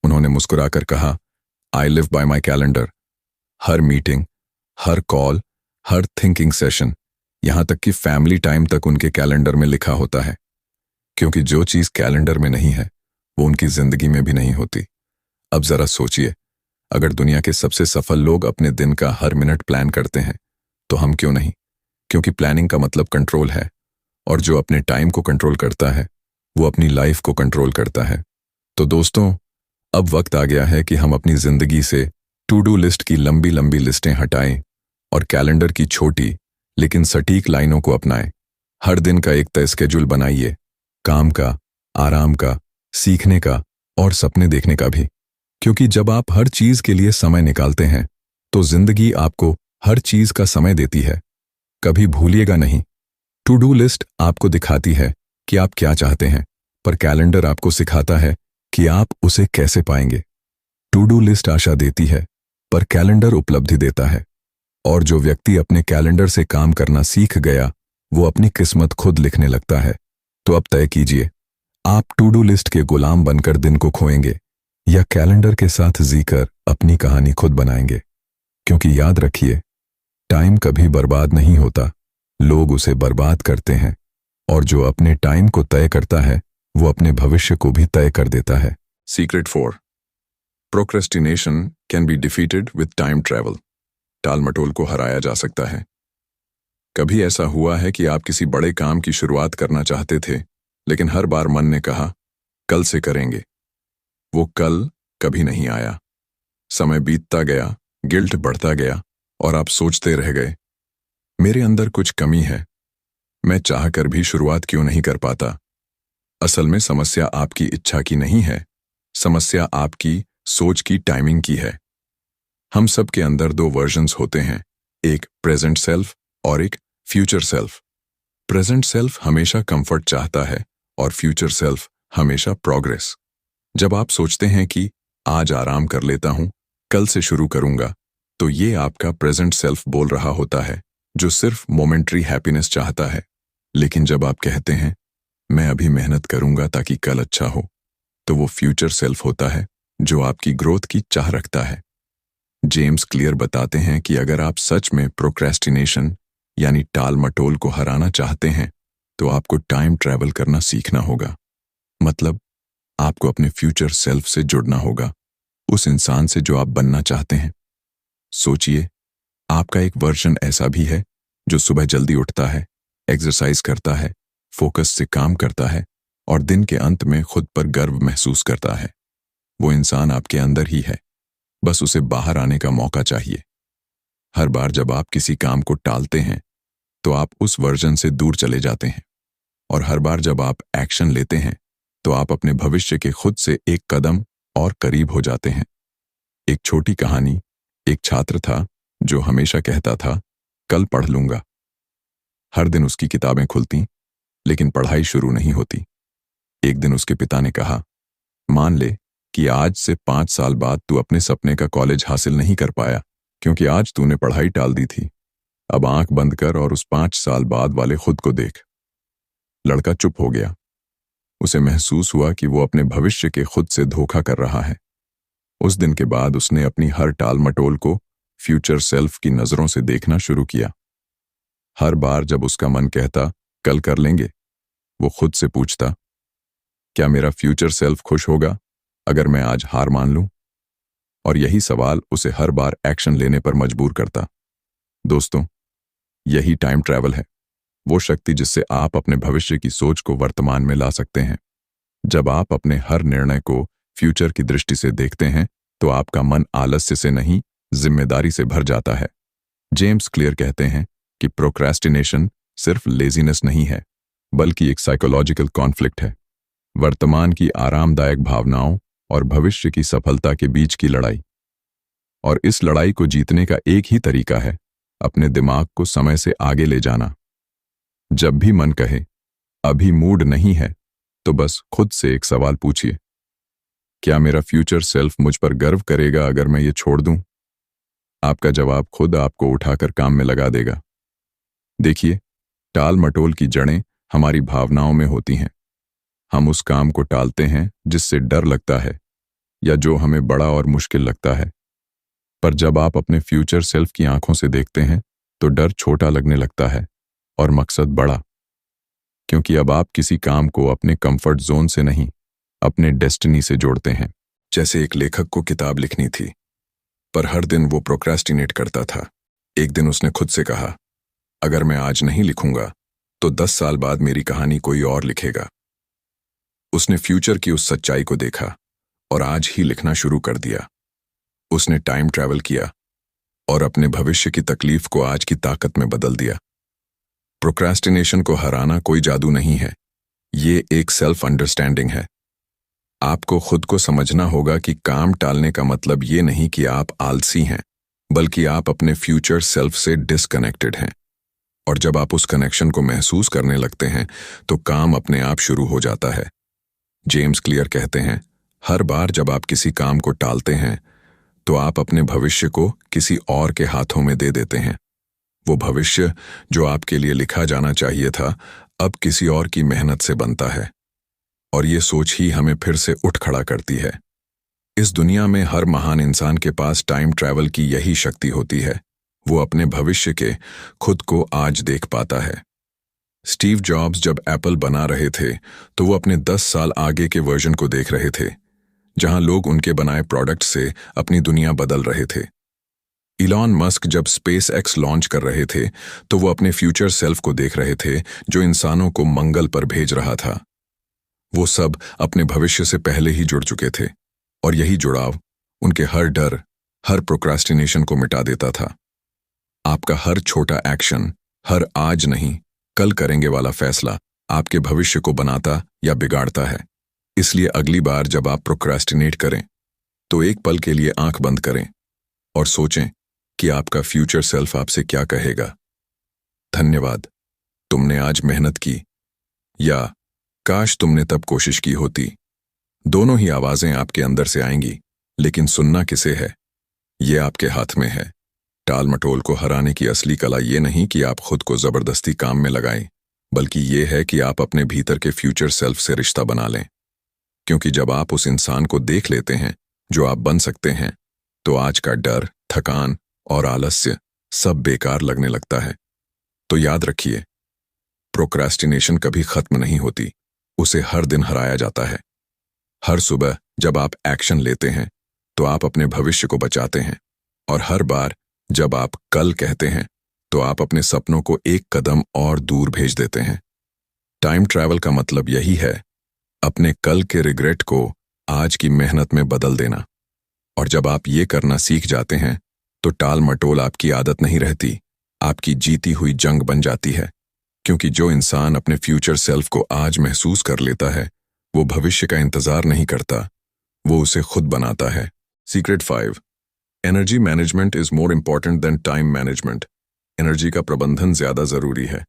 उन्होंने मुस्कुराकर कहा, I live by my calendar. Her meeting, her call, her thinking session, यहां तक कि फैमिली टाइम तक उनके कैलेंडर में लिखा होता है। क्योंकि जो चीज कैलेंडर में नहीं है, वो उनकी जिंदगी में भी नहीं होती। अब जरा सोचिए, अगर दुनिया के सबसे सफल लोग अपने दिन का हर मिनट प्लान करते हैं, तो हम क्यों नहीं? क्योंकि प्लानिंग का मतलब कंट्रोल है, और जो अपने टाइम को कंट्रोल करता है, वो अपनी लाइफ को कंट्रोल करता है। तो दोस्तों, अब वक्त आ गया है कि हम अपनी जिंदगी से टू डू लिस्ट की लंबी लंबी लिस्टें हटाएं और कैलेंडर की छोटी लेकिन सटीक लाइनों को अपनाएं। हर दिन का एक तय स्केड्यूल बनाइए, काम का, आराम का, सीखने का और सपने देखने का भी। क्योंकि जब आप हर चीज के लिए समय निकालते हैं, तो जिंदगी आपको हर चीज का समय देती है। कभी भूलिएगा नहीं, टू डू लिस्ट आपको दिखाती है कि आप क्या चाहते हैं, पर कैलेंडर आपको सिखाता है कि आप उसे कैसे पाएंगे। टू डू लिस्ट आशा देती है, पर कैलेंडर उपलब्धि देता है। और जो व्यक्ति अपने कैलेंडर से काम करना सीख गया, वो अपनी किस्मत खुद लिखने लगता है। तो अब तय कीजिए, आप टू डू लिस्ट के गुलाम बनकर दिन को खोएंगे, या कैलेंडर के साथ जीकर अपनी कहानी खुद बनाएंगे। क्योंकि याद रखिए, टाइम कभी बर्बाद नहीं होता, लोग उसे बर्बाद करते हैं। और जो अपने टाइम को तय करता है वो अपने भविष्य को भी तय कर देता है। Secret 4। Procrastination can be defeated with time travel. टाल मटोल को हराया जा सकता है। कभी ऐसा हुआ है कि आप किसी बड़े काम की शुरुआत करना चाहते थे, लेकिन हर बार मन ने कहा कल से करेंगे। वो कल कभी नहीं आया। समय बीतता गया, गिल्ट बढ़ता गया और आप सोचते रह गए, मेरे अंदर कुछ कमी है, मैं चाहकर भी शुरुआत क्यों नहीं कर पाता। असल में समस्या आपकी इच्छा की नहीं है, समस्या आपकी सोच की टाइमिंग की है। हम सब के अंदर दो वर्जन्स होते हैं, एक प्रेजेंट सेल्फ और एक फ्यूचर सेल्फ। प्रेजेंट सेल्फ हमेशा कंफर्ट चाहता है और फ्यूचर सेल्फ हमेशा प्रोग्रेस। जब आप सोचते हैं कि आज आराम कर लेता हूं, कल से शुरू करूंगा, तो ये आपका प्रेजेंट सेल्फ बोल रहा होता है, जो सिर्फ मोमेंट्री हैप्पीनेस चाहता है। लेकिन जब आप कहते हैं मैं अभी मेहनत करूंगा ताकि कल अच्छा हो, तो वो फ्यूचर सेल्फ होता है जो आपकी ग्रोथ की चाह रखता है। जेम्स क्लियर बताते हैं कि अगर आप सच में प्रोक्रेस्टिनेशन यानी टाल मटोल को हराना चाहते हैं, तो आपको टाइम ट्रैवल करना सीखना होगा। मतलब आपको अपने फ्यूचर सेल्फ से जुड़ना होगा, उस इंसान से जो आप बनना चाहते हैं। सोचिए, आपका एक वर्जन ऐसा भी है जो सुबह जल्दी उठता है, एक्सरसाइज करता है, फोकस से काम करता है और दिन के अंत में खुद पर गर्व महसूस करता है। वो इंसान आपके अंदर ही है, बस उसे बाहर आने का मौका चाहिए। हर बार जब आप किसी काम को टालते हैं, तो आप उस वर्जन से दूर चले जाते हैं, और हर बार जब आप एक्शन लेते हैं, तो आप अपने भविष्य के खुद से एक कदम और करीब हो जाते हैं। एक छोटी कहानी। एक छात्र था जो हमेशा कहता था कल पढ़ लूंगा। हर दिन उसकी किताबें खुलती, लेकिन पढ़ाई शुरू नहीं होती। एक दिन उसके पिता ने कहा, मान ले कि आज से 5 साल बाद तू अपने सपने का कॉलेज हासिल नहीं कर पाया, क्योंकि आज तूने पढ़ाई टाल दी थी। अब आंख बंद कर और उस 5 साल बाद वाले खुद को देख। लड़का चुप हो गया। उसे महसूस हुआ कि वो अपने भविष्य के खुद से धोखा कर रहा है। उस दिन के बाद उसने अपनी हर टाल मटोल को फ्यूचर सेल्फ की नजरों से देखना शुरू किया। हर बार जब उसका मन कहता कल कर लेंगे, वो खुद से पूछता, क्या मेरा फ्यूचर सेल्फ खुश होगा अगर मैं आज हार मान लूं? और यही सवाल उसे हर बार एक्शन लेने पर मजबूर करता। दोस्तों, यही टाइम ट्रैवल है, वो शक्ति जिससे आप अपने भविष्य की सोच को वर्तमान में ला सकते हैं। जब आप अपने हर निर्णय को फ्यूचर की दृष्टि से देखते हैं, तो आपका मन आलस्य से नहीं, जिम्मेदारी से भर जाता है। जेम्स क्लियर कहते हैं कि प्रोक्रेस्टिनेशन सिर्फ लेजीनेस नहीं है, बल्कि एक साइकोलॉजिकल कॉन्फ्लिक्ट है। वर्तमान की आरामदायक भावनाओं और भविष्य की सफलता के बीच की लड़ाई। और इस लड़ाई को जीतने का एक ही तरीका है, अपने दिमाग को समय से आगे ले जाना। जब भी मन कहे अभी मूड नहीं है, तो बस खुद से एक सवाल पूछिए, क्या मेरा फ्यूचर सेल्फ मुझ पर गर्व करेगा अगर मैं ये छोड़ दूं? आपका जवाब खुद आपको उठाकर काम में लगा देगा। देखिए, टाल मटोल की जड़ें हमारी भावनाओं में होती हैं। हम उस काम को टालते हैं जिससे डर लगता है या जो हमें बड़ा और मुश्किल लगता है। पर जब आप अपने फ्यूचर सेल्फ की आंखों से देखते हैं, तो डर छोटा लगने लगता है और मकसद बड़ा। क्योंकि अब आप किसी काम को अपने कंफर्ट जोन से नहीं, अपने डेस्टिनी से जोड़ते हैं। जैसे एक लेखक को किताब लिखनी थी, पर हर दिन वो प्रोक्रेस्टिनेट करता था। एक दिन उसने खुद से कहा, अगर मैं आज नहीं लिखूंगा, तो 10 साल बाद मेरी कहानी कोई और लिखेगा। उसने फ्यूचर की उस सच्चाई को देखा और आज ही लिखना शुरू कर दिया। उसने टाइम ट्रैवल किया और अपने भविष्य की तकलीफ को आज की ताकत में बदल दिया। प्रोक्रेस्टिनेशन को हराना कोई जादू नहीं है, ये एक सेल्फ अंडरस्टैंडिंग है। आपको खुद को समझना होगा कि काम टालने का मतलब ये नहीं कि आप आलसी हैं, बल्कि आप अपने फ्यूचर सेल्फ से डिस्कनेक्टेड हैं। और जब आप उस कनेक्शन को महसूस करने लगते हैं, तो काम अपने आप शुरू हो जाता है। जेम्स क्लियर कहते हैं, हर बार जब आप किसी काम को टालते हैं, तो आप अपने भविष्य को किसी और के हाथों में दे देते हैं। वो भविष्य जो आपके लिए लिखा जाना चाहिए था, अब किसी और की मेहनत से बनता है। और ये सोच ही हमें फिर से उठ खड़ा करती है। इस दुनिया में हर महान इंसान के पास टाइम ट्रैवल की यही शक्ति होती है। वो अपने भविष्य के खुद को आज देख पाता है। स्टीव जॉब्स जब एप्पल बना रहे थे तो वो अपने 10 साल आगे के वर्जन को देख रहे थे, जहां लोग उनके बनाए प्रोडक्ट से अपनी दुनिया बदल रहे थे। इलॉन मस्क जब स्पेस एक्स लॉन्च कर रहे थे तो वो अपने फ्यूचर सेल्फ को देख रहे थे, जो इंसानों को मंगल पर भेज रहा था। वो सब अपने भविष्य से पहले ही जुड़ चुके थे, और यही जुड़ाव उनके हर डर, हर प्रोक्रास्टिनेशन को मिटा देता था। आपका हर छोटा एक्शन, हर आज नहीं कल करेंगे वाला फैसला आपके भविष्य को बनाता या बिगाड़ता है। इसलिए अगली बार जब आप प्रोक्रास्टिनेट करें तो एक पल के लिए आंख बंद करें और सोचें कि आपका फ्यूचर सेल्फ आपसे क्या कहेगा। धन्यवाद, तुमने आज मेहनत की, या काश तुमने तब कोशिश की होती। दोनों ही आवाजें आपके अंदर से आएंगी, लेकिन सुनना किसे है, ये आपके हाथ में है। टाल मटोल को हराने की असली कला ये नहीं कि आप खुद को जबरदस्ती काम में लगाएं, बल्कि ये है कि आप अपने भीतर के फ्यूचर सेल्फ से रिश्ता बना लें। क्योंकि जब आप उस इंसान को देख लेते हैं जो आप बन सकते हैं, तो आज का डर, थकान और आलस्य सब बेकार लगने लगता है। तो याद रखिए, प्रोक्रास्टिनेशन कभी खत्म नहीं होती, उसे हर दिन हराया जाता है। हर सुबह जब आप एक्शन लेते हैं तो आप अपने भविष्य को बचाते हैं, और हर बार जब आप कल कहते हैं तो आप अपने सपनों को एक कदम और दूर भेज देते हैं। टाइम ट्रैवल का मतलब यही है, अपने कल के रिग्रेट को आज की मेहनत में बदल देना। और जब आप ये करना सीख जाते हैं तो टाल मटोल आपकी आदत नहीं रहती, आपकी जीती हुई जंग बन जाती है। क्योंकि जो इंसान अपने फ्यूचर सेल्फ को आज महसूस कर लेता है, वो भविष्य का इंतजार नहीं करता, वो उसे खुद बनाता है। Secret 5, energy management is more important than time management. Energy का प्रबंधन ज्यादा जरूरी है।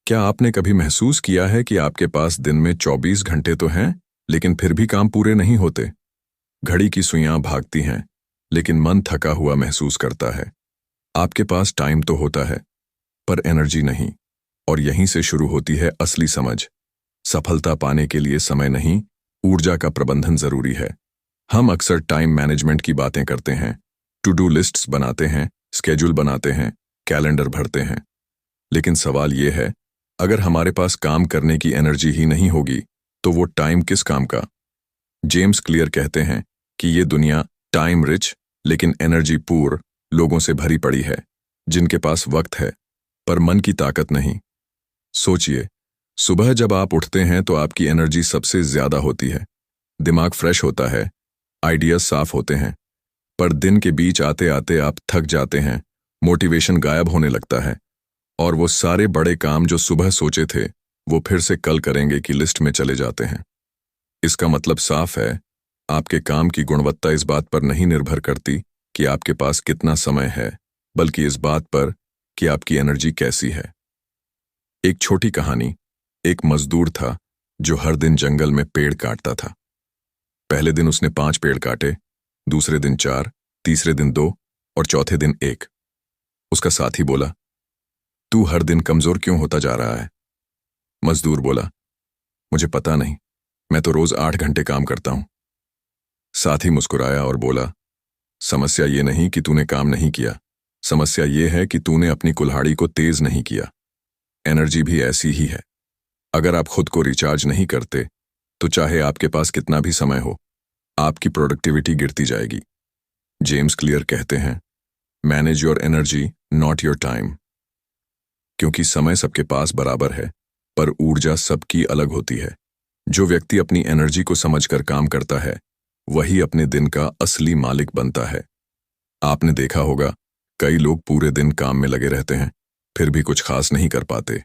क्या आपने कभी महसूस किया है कि आपके पास दिन में 24 घंटे तो हैं, लेकिन फिर भी काम पूरे नहीं होते? घड़ी की सुइयां भागती हैं, लेकिन मन थका हुआ महसूस करता है। आपके पास टाइम तो होता है, पर एनर्जी नहीं। और यहीं से शुरू होती है असली समझ। सफलता पाने के लिए समय नहीं, ऊर्जा का प्रबंधन जरूरी है। हम अक्सर टाइम मैनेजमेंट की बातें करते हैं, टू डू लिस्ट्स बनाते हैं, स्केड्यूल बनाते हैं, कैलेंडर भरते हैं। लेकिन सवाल यह है, अगर हमारे पास काम करने की एनर्जी ही नहीं होगी तो वो टाइम किस काम का? जेम्स क्लियर कहते हैं कि ये दुनिया टाइम रिच लेकिन एनर्जी पूर लोगों से भरी पड़ी है, जिनके पास वक्त है पर मन की ताकत नहीं। सोचिए, सुबह जब आप उठते हैं तो आपकी एनर्जी सबसे ज्यादा होती है, दिमाग फ्रेश होता है, आइडियाज साफ होते हैं। पर दिन के बीच आते आते आप थक जाते हैं, मोटिवेशन गायब होने लगता है, और वो सारे बड़े काम जो सुबह सोचे थे वो फिर से कल करेंगे की लिस्ट में चले जाते हैं। इसका मतलब साफ है, आपके काम की गुणवत्ता इस बात पर नहीं निर्भर करती कि आपके पास कितना समय है, बल्कि इस बात पर कि आपकी एनर्जी कैसी है। एक छोटी कहानी। एक मजदूर था जो हर दिन जंगल में पेड़ काटता था। पहले दिन उसने 5 पेड़ काटे, दूसरे दिन 4, तीसरे दिन 2 और चौथे दिन 1। उसका साथी बोला, तू हर दिन कमजोर क्यों होता जा रहा है? मजदूर बोला, मुझे पता नहीं, मैं तो रोज 8 घंटे काम करता हूं। साथी मुस्कुराया और बोला, समस्या ये नहीं कि तूने काम नहीं किया, समस्या ये है कि तूने अपनी कुल्हाड़ी को तेज नहीं किया। एनर्जी भी ऐसी ही है। अगर आप खुद को रिचार्ज नहीं करते तो चाहे आपके पास कितना भी समय हो, आपकी प्रोडक्टिविटी गिरती जाएगी। जेम्स क्लियर कहते हैं, manage your energy not your time. क्योंकि समय सबके पास बराबर है, पर ऊर्जा सबकी अलग होती है। जो व्यक्ति अपनी एनर्जी को समझकर काम करता है, वही अपने दिन का असली मालिक बनता है। आपने देखा होगा, कई लोग पूरे दिन काम में लगे रहते हैं, फिर भी कुछ खास नहीं कर पाते।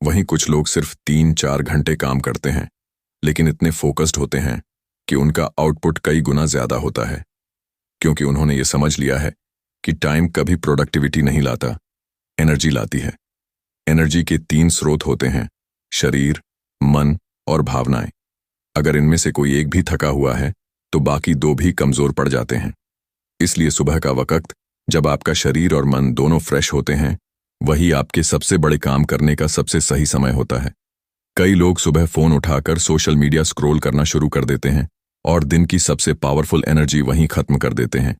वहीं कुछ लोग सिर्फ 3-4 घंटे काम करते हैं, लेकिन इतने फोकस्ड होते हैं कि उनका आउटपुट कई गुना ज्यादा होता है। क्योंकि उन्होंने ये समझ लिया है कि टाइम कभी प्रोडक्टिविटी नहीं लाता, एनर्जी लाती है। एनर्जी के 3 स्रोत होते हैं, शरीर, मन और भावनाएं। अगर इनमें से कोई एक भी थका हुआ है तो बाकी 2 भी कमजोर पड़ जाते हैं। इसलिए सुबह का वक्त, जब आपका शरीर और मन दोनों फ्रेश होते हैं, वही आपके सबसे बड़े काम करने का सबसे सही समय होता है। कई लोग सुबह फोन उठाकर सोशल मीडिया स्क्रॉल करना शुरू कर देते हैं और दिन की सबसे पावरफुल एनर्जी वहीं खत्म कर देते हैं,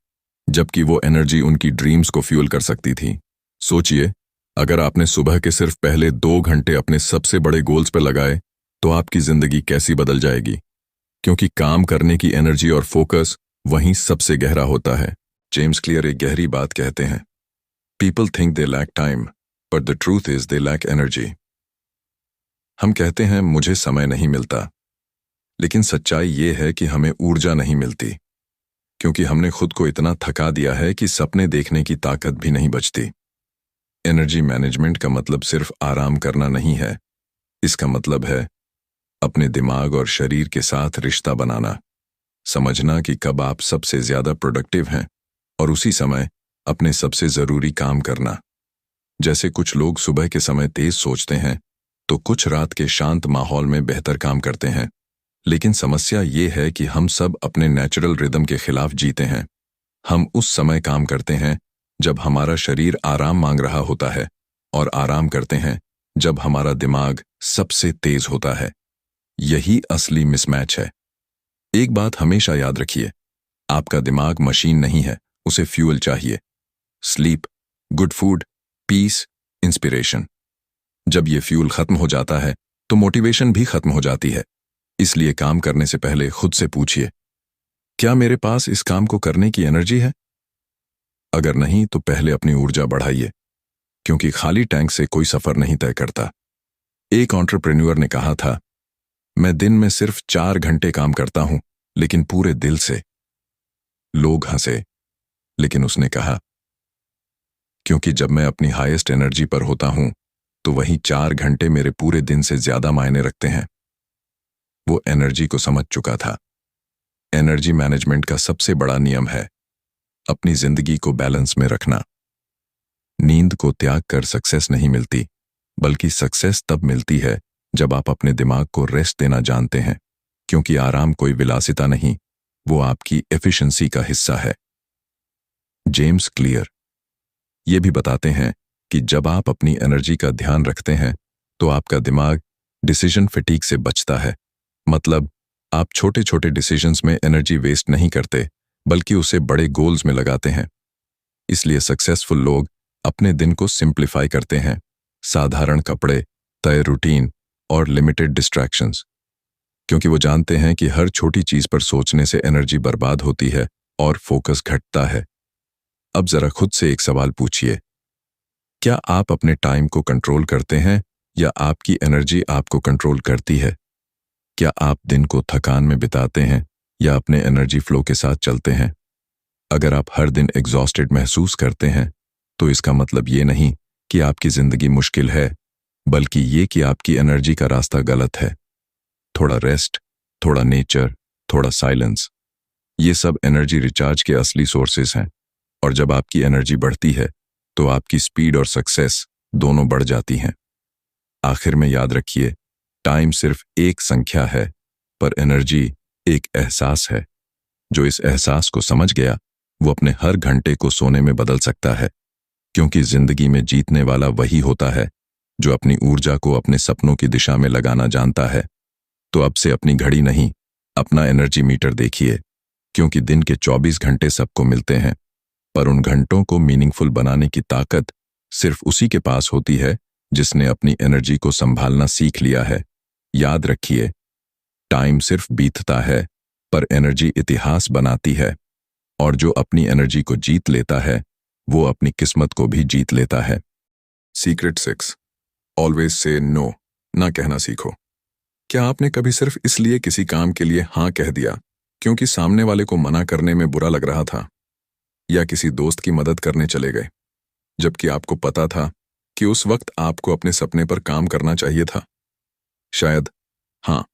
जबकि वो एनर्जी उनकी ड्रीम्स को फ्यूल कर सकती थी। सोचिए, अगर आपने सुबह के सिर्फ पहले 2 घंटे अपने सबसे बड़े गोल्स पर लगाए तो आपकी जिंदगी कैसी बदल जाएगी, क्योंकि काम करने की एनर्जी और फोकस वहीं सबसे गहरा होता है। जेम्स क्लियर एक गहरी बात कहते हैं, people think they lack time but the truth is they lack energy. हम कहते हैं मुझे समय नहीं मिलता, लेकिन सच्चाई ये है कि हमें ऊर्जा नहीं मिलती, क्योंकि हमने खुद को इतना थका दिया है कि सपने देखने की ताकत भी नहीं बचती। एनर्जी मैनेजमेंट का मतलब सिर्फ आराम करना नहीं है, इसका मतलब है अपने दिमाग और शरीर के साथ रिश्ता बनाना, समझना कि कब आप सबसे ज्यादा प्रोडक्टिव हैं और उसी समय अपने सबसे जरूरी काम करना। जैसे कुछ लोग सुबह के समय तेज सोचते हैं तो कुछ रात के शांत माहौल में बेहतर काम करते हैं, लेकिन समस्या ये है कि हम सब अपने नेचुरल रिदम के खिलाफ जीते हैं। हम उस समय काम करते हैं जब हमारा शरीर आराम मांग रहा होता है और आराम करते हैं जब हमारा दिमाग सबसे तेज होता है। यही असली मिसमैच है। एक बात हमेशा याद रखिए, आपका दिमाग मशीन नहीं है, उसे फ्यूल चाहिए। Sleep, good food, peace, inspiration. जब ये फ्यूल खत्म हो जाता है तो मोटिवेशन भी खत्म हो जाती है। इसलिए काम करने से पहले खुद से पूछिए, क्या मेरे पास इस काम को करने की एनर्जी है? अगर नहीं तो पहले अपनी ऊर्जा बढ़ाइए, क्योंकि खाली टैंक से कोई सफर नहीं तय करता। एक एंटरप्रेन्योर ने कहा था, मैं दिन में सिर्फ 4 घंटे काम करता हूं, लेकिन पूरे दिल से। लोग हंसे, लेकिन उसने कहा, क्योंकि जब मैं अपनी हाईएस्ट एनर्जी पर होता हूं तो वही 4 घंटे मेरे पूरे दिन से ज्यादा मायने रखते हैं। वो एनर्जी को समझ चुका था। एनर्जी मैनेजमेंट का सबसे बड़ा नियम है अपनी जिंदगी को बैलेंस में रखना। नींद को त्याग कर सक्सेस नहीं मिलती, बल्कि सक्सेस तब मिलती है जब आप अपने दिमाग को रेस्ट देना जानते हैं, क्योंकि आराम कोई विलासिता नहीं, वो आपकी एफिशिएंसी का हिस्सा है। जेम्स क्लियर ये भी बताते हैं कि जब आप अपनी एनर्जी का ध्यान रखते हैं तो आपका दिमाग डिसीजन फटीग से बचता है। मतलब आप छोटे छोटे डिसीजंस में एनर्जी वेस्ट नहीं करते, बल्कि उसे बड़े गोल्स में लगाते हैं। इसलिए सक्सेसफुल लोग अपने दिन को सिंप्लीफाई करते हैं, साधारण कपड़े, तय रूटीन और लिमिटेड डिस्ट्रैक्शंस, क्योंकि वो जानते हैं कि हर छोटी चीज पर सोचने से एनर्जी बर्बाद होती है और फोकस घटता है। अब जरा खुद से एक सवाल पूछिए, क्या आप अपने टाइम को कंट्रोल करते हैं या आपकी एनर्जी आपको कंट्रोल करती है? क्या आप दिन को थकान में बिताते हैं या अपने एनर्जी फ्लो के साथ चलते हैं? अगर आप हर दिन एग्जॉस्टेड महसूस करते हैं तो इसका मतलब ये नहीं कि आपकी जिंदगी मुश्किल है, बल्कि ये कि आपकी एनर्जी का रास्ता गलत है। थोड़ा रेस्ट, थोड़ा नेचर, थोड़ा साइलेंस, ये सब एनर्जी रिचार्ज के असली सोर्सेस हैं। और जब आपकी एनर्जी बढ़ती है तो आपकी स्पीड और सक्सेस दोनों बढ़ जाती हैं। आखिर में याद रखिए, टाइम सिर्फ एक संख्या है, पर एनर्जी एक एहसास है। जो इस एहसास को समझ गया वो अपने हर घंटे को सोने में बदल सकता है, क्योंकि जिंदगी में जीतने वाला वही होता है जो अपनी ऊर्जा को अपने सपनों की दिशा में लगाना जानता है। तो अब से अपनी घड़ी नहीं, अपना एनर्जी मीटर देखिए, क्योंकि दिन के 24 घंटे सबको मिलते हैं, पर उन घंटों को मीनिंगफुल बनाने की ताकत सिर्फ उसी के पास होती है जिसने अपनी एनर्जी को संभालना सीख लिया है। याद रखिए, टाइम सिर्फ बीतता है, पर एनर्जी इतिहास बनाती है, और जो अपनी एनर्जी को जीत लेता है वो अपनी किस्मत को भी जीत लेता है। सीक्रेट 6, ऑलवेज से नो ना कहना सीखो। क्या आपने कभी सिर्फ इसलिए किसी काम के लिए हाँ कह दिया क्योंकि सामने वाले को मना करने में बुरा लग रहा था, या किसी दोस्त की मदद करने चले गए जबकि आपको पता था कि उस वक्त आपको अपने सपने पर काम करना चाहिए था? शायद हाँ,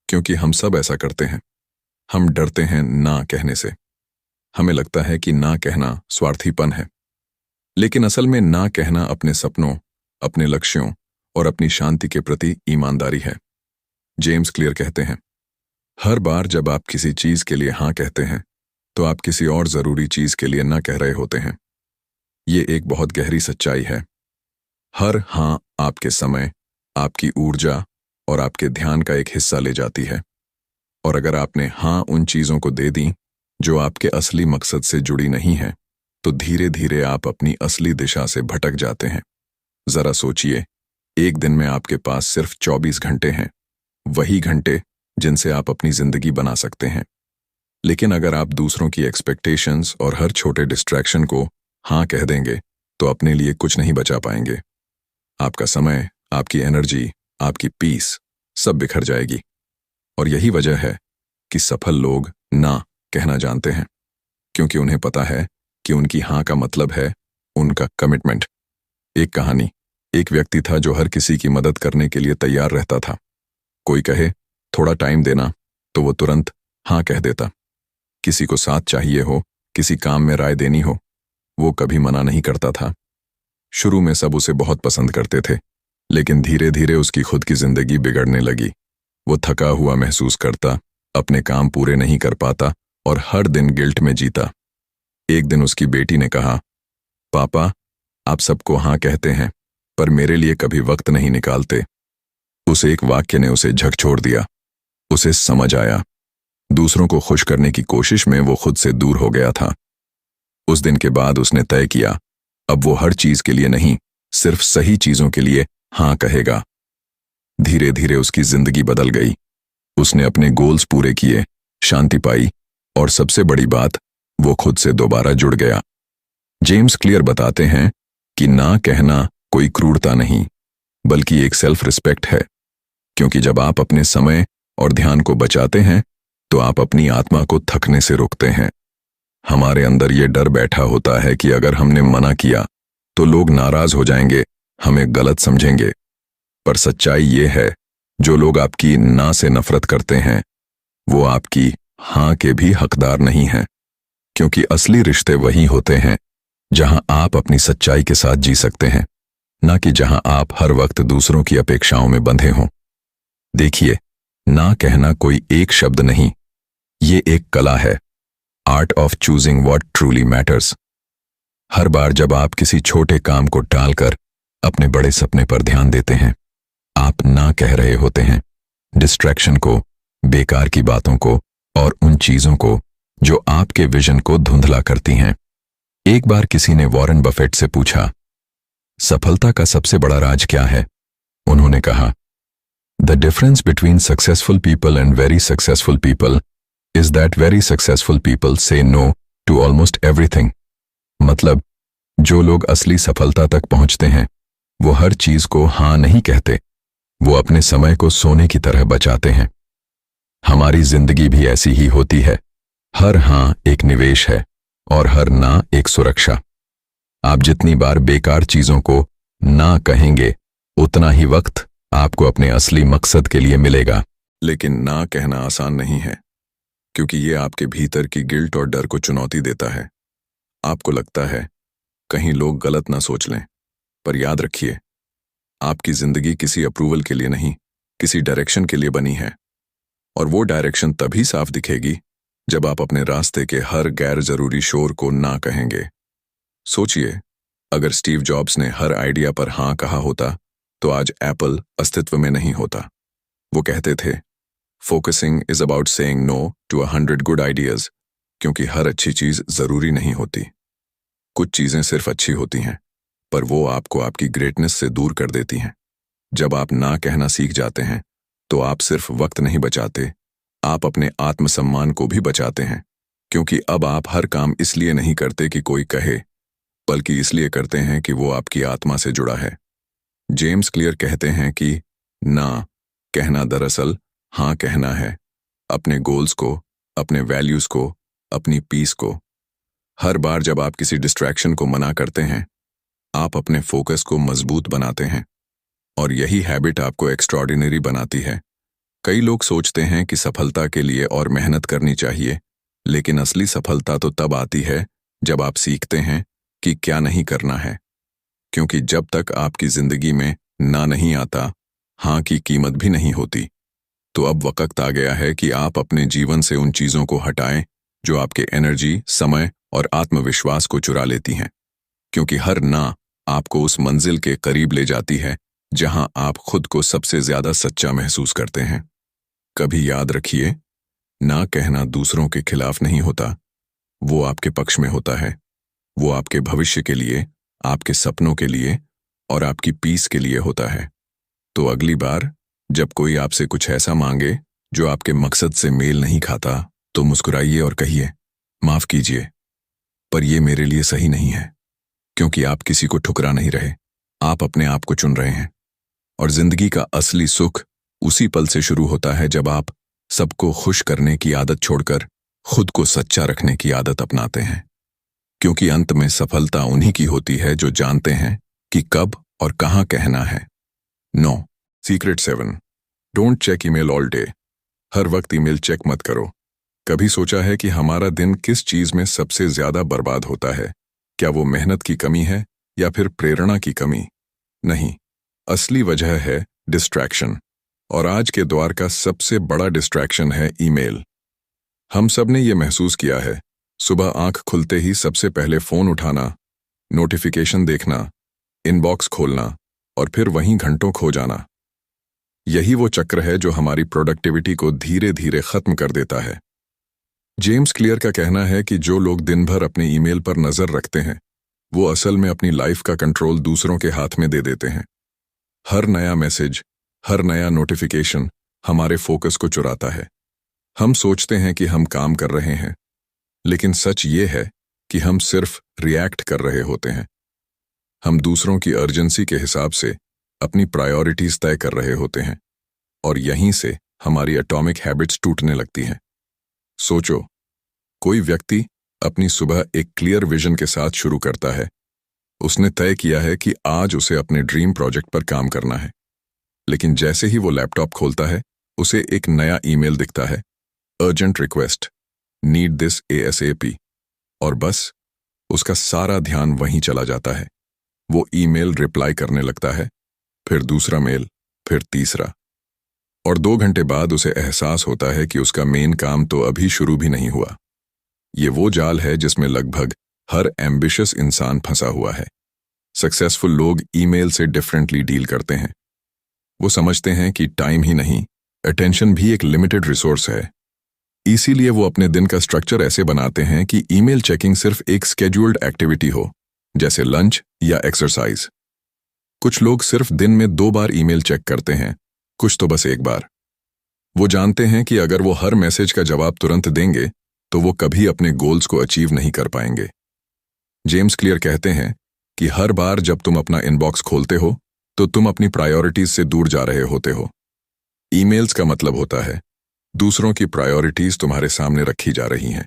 क्योंकि हम सब ऐसा करते हैं। हम डरते हैं ना कहने से। हमें लगता है कि ना कहना स्वार्थीपन है, लेकिन असल में ना कहना अपने सपनों, अपने लक्ष्यों और अपनी शांति के प्रति ईमानदारी है। जेम्स क्लियर कहते हैं, हर बार जब आप किसी चीज के लिए हाँ कहते हैं तो आप किसी और जरूरी चीज के लिए ना कह रहे होते हैं। ये एक बहुत गहरी सच्चाई है। हर हाँ आपके समय, आपकी ऊर्जा और आपके ध्यान का एक हिस्सा ले जाती है, और अगर आपने हाँ उन चीजों को दे दी जो आपके असली मकसद से जुड़ी नहीं है, तो धीरे धीरे आप अपनी असली दिशा से भटक जाते हैं। जरा सोचिए, एक दिन में आपके पास सिर्फ 24 घंटे हैं, वही घंटे जिनसे आप अपनी जिंदगी बना सकते हैं। लेकिन अगर आप दूसरों की एक्सपेक्टेशंस और हर छोटे डिस्ट्रैक्शन को हाँ कह देंगे, तो अपने लिए कुछ नहीं बचा पाएंगे। आपका समय, आपकी एनर्जी, आपकी पीस सब बिखर जाएगी। और यही वजह है कि सफल लोग ना कहना जानते हैं, क्योंकि उन्हें पता है कि उनकी हाँ का मतलब है उनका कमिटमेंट। एक कहानी, एक व्यक्ति था जो हर किसी की मदद करने के लिए तैयार रहता था। कोई कहे थोड़ा टाइम देना तो वो तुरंत हाँ कह देता। किसी को साथ चाहिए हो, किसी काम में राय देनी हो, वो कभी मना नहीं करता था। शुरू में सब उसे बहुत पसंद करते थे, लेकिन धीरे धीरे उसकी खुद की जिंदगी बिगड़ने लगी। वो थका हुआ महसूस करता, अपने काम पूरे नहीं कर पाता और हर दिन गिल्ट में जीता। एक दिन उसकी बेटी ने कहा, पापा, आप सबको हाँ कहते हैं, पर मेरे लिए कभी वक्त नहीं निकालते। उस एक वाक्य ने उसे झकझोर दिया। उसे समझ आया, दूसरों को खुश करने की कोशिश में वो खुद से दूर हो गया था। उस दिन के बाद उसने तय किया, अब वो हर चीज के लिए नहीं, सिर्फ सही चीजों के लिए हाँ कहेगा। धीरे धीरे उसकी जिंदगी बदल गई। उसने अपने गोल्स पूरे किए, शांति पाई और सबसे बड़ी बात, वो खुद से दोबारा जुड़ गया। जेम्स क्लियर बताते हैं कि ना कहना कोई क्रूरता नहीं, बल्कि एक सेल्फ रिस्पेक्ट है। क्योंकि जब आप अपने समय और ध्यान को बचाते हैं, तो आप अपनी आत्मा को थकने से रोकते हैं। हमारे अंदर ये डर बैठा होता है कि अगर हमने मना किया तो लोग नाराज हो जाएंगे, हमें गलत समझेंगे। पर सच्चाई ये है, जो लोग आपकी ना से नफरत करते हैं, वो आपकी हाँ के भी हकदार नहीं हैं। क्योंकि असली रिश्ते वही होते हैं जहां आप अपनी सच्चाई के साथ जी सकते हैं, ना कि जहां आप हर वक्त दूसरों की अपेक्षाओं में बंधे हों। देखिए, ना कहना कोई एक शब्द नहीं, ये एक कला है, art of choosing what truly matters. हर बार जब आप किसी छोटे काम को टालकर अपने बड़े सपने पर ध्यान देते हैं, आप ना कह रहे होते हैं डिस्ट्रैक्शन को, बेकार की बातों को और उन चीजों को जो आपके विजन को धुंधला करती हैं। एक बार किसी ने वॉरेन बफेट से पूछा, सफलता का सबसे बड़ा राज क्या है? उन्होंने कहा, the difference between successful people and very successful people is that very successful people से नो टू ऑलमोस्ट एवरीथिंग। मतलब, जो लोग असली सफलता तक पहुंचते हैं, वो हर चीज को हाँ नहीं कहते, वो अपने समय को सोने की तरह बचाते हैं। हमारी जिंदगी भी ऐसी ही होती है, हर हाँ एक निवेश है और हर ना एक सुरक्षा। आप जितनी बार बेकार चीजों को ना कहेंगे, उतना ही वक्त आपको अपने असली मकसद के लिए मिलेगा। लेकिन ना कहना आसान नहीं है, क्योंकि ये आपके भीतर की गिल्ट और डर को चुनौती देता है। आपको लगता है कहीं लोग गलत ना सोच लें, पर याद रखिए, आपकी जिंदगी किसी अप्रूवल के लिए नहीं, किसी डायरेक्शन के लिए बनी है। और वो डायरेक्शन तभी साफ दिखेगी जब आप अपने रास्ते के हर गैर जरूरी शोर को ना कहेंगे। सोचिए, अगर स्टीव जॉब्स ने हर आइडिया पर हाँ कहा होता, तो आज एप्पल अस्तित्व में नहीं होता। वो कहते थे, focusing is about saying no to 100 good ideas, क्योंकि हर अच्छी चीज जरूरी नहीं होती। कुछ चीजें सिर्फ अच्छी होती हैं, पर वो आपको आपकी ग्रेटनेस से दूर कर देती हैं। जब आप ना कहना सीख जाते हैं, तो आप सिर्फ वक्त नहीं बचाते, आप अपने आत्मसम्मान को भी बचाते हैं। क्योंकि अब आप हर काम इसलिए नहीं करते कि कोई कहे, बल्कि इसलिए करते हैं कि वो आपकी आत्मा से जुड़ा है। जेम्स क्लियर कहते हैं कि ना कहना दरअसल हाँ कहना है, अपने गोल्स को, अपने वैल्यूज को, अपनी पीस को। हर बार जब आप किसी डिस्ट्रैक्शन को मना करते हैं, आप अपने फोकस को मजबूत बनाते हैं, और यही हैबिट आपको एक्स्ट्रॉर्डिनरी बनाती है। कई लोग सोचते हैं कि सफलता के लिए और मेहनत करनी चाहिए, लेकिन असली सफलता तो तब आती है जब आप सीखते हैं कि क्या नहीं करना है। क्योंकि जब तक आपकी जिंदगी में ना नहीं आता, हाँ की कीमत भी नहीं होती। तो अब वक्त आ गया है कि आप अपने जीवन से उन चीजों को हटाएं जो आपके एनर्जी, समय और आत्मविश्वास को चुरा लेती हैं। क्योंकि हर ना आपको उस मंजिल के करीब ले जाती है जहां आप खुद को सबसे ज्यादा सच्चा महसूस करते हैं। कभी याद रखिए, ना कहना दूसरों के खिलाफ नहीं होता, वो आपके पक्ष में होता है। वो आपके भविष्य के लिए, आपके सपनों के लिए और आपकी पीस के लिए होता है। तो अगली बार जब कोई आपसे कुछ ऐसा मांगे जो आपके मकसद से मेल नहीं खाता, तो मुस्कुराइए और कहिए, माफ कीजिए, पर यह मेरे लिए सही नहीं है। क्योंकि आप किसी को ठुकरा नहीं रहे, आप अपने आप को चुन रहे हैं। और जिंदगी का असली सुख उसी पल से शुरू होता है जब आप सबको खुश करने की आदत छोड़कर खुद को सच्चा रखने की आदत अपनाते हैं। क्योंकि अंत में सफलता उन्हीं की होती है जो जानते हैं कि कब और कहां कहना है। 9 secret 7 don't check email all day. हर वक्त ईमेल चेक मत करो। कभी सोचा है कि हमारा दिन किस चीज में सबसे ज्यादा बर्बाद होता है? क्या वो मेहनत की कमी है या फिर प्रेरणा की कमी? नहीं, असली वजह है डिस्ट्रैक्शन। और आज के दौर का सबसे बड़ा डिस्ट्रैक्शन है ईमेल। हम सब ने ये महसूस किया है, सुबह आंख खुलते ही सबसे पहले फोन उठाना, नोटिफिकेशन देखना, इनबॉक्स खोलना और फिर वहीं घंटों खो जाना। यही वो चक्र है जो हमारी प्रोडक्टिविटी को धीरे धीरे खत्म कर देता है। जेम्स क्लियर का कहना है कि जो लोग दिन भर अपने ईमेल पर नजर रखते हैं, वो असल में अपनी लाइफ का कंट्रोल दूसरों के हाथ में दे देते हैं। हर नया मैसेज, हर नया नोटिफिकेशन हमारे फोकस को चुराता है। हम सोचते हैं कि हम काम कर रहे हैं, लेकिन सच ये है कि हम सिर्फ रिएक्ट कर रहे होते हैं। हम दूसरों की अर्जेंसी के हिसाब से अपनी प्रायोरिटीज तय कर रहे होते हैं और यहीं से हमारी एटॉमिक हैबिट्स टूटने लगती हैं। सोचो, कोई व्यक्ति अपनी सुबह एक क्लियर विजन के साथ शुरू करता है। उसने तय किया है कि आज उसे अपने ड्रीम प्रोजेक्ट पर काम करना है। लेकिन जैसे ही वो लैपटॉप खोलता है, उसे एक नया ईमेल दिखता है, urgent request, need this ASAP, और बस उसका सारा ध्यान वहीं चला जाता है। वो ईमेल रिप्लाई करने लगता है, फिर दूसरा मेल, फिर तीसरा, और 2 घंटे बाद उसे एहसास होता है कि उसका मेन काम तो अभी शुरू भी नहीं हुआ। ये वो जाल है जिसमें लगभग हर एम्बिशियस इंसान फंसा हुआ है। सक्सेसफुल लोग ईमेल से डिफरेंटली डील करते हैं। वो समझते हैं कि टाइम ही नहीं, अटेंशन भी एक लिमिटेड रिसोर्स है। इसीलिए वो अपने दिन का स्ट्रक्चर ऐसे बनाते हैं कि ईमेल चेकिंग सिर्फ एक स्केड्यूल्ड एक्टिविटी हो, जैसे लंच या एक्सरसाइज। कुछ लोग सिर्फ दिन में 2 बार ईमेल चेक करते हैं, कुछ तो बस 1 बार। वो जानते हैं कि अगर वो हर मैसेज का जवाब तुरंत देंगे तो वो कभी अपने गोल्स को अचीव नहीं कर पाएंगे। जेम्स क्लियर कहते हैं कि हर बार जब तुम अपना इनबॉक्स खोलते हो तो तुम अपनी प्रायोरिटीज से दूर जा रहे होते हो। ईमेल्स का मतलब होता है दूसरों की प्रायोरिटीज तुम्हारे सामने रखी जा रही हैं,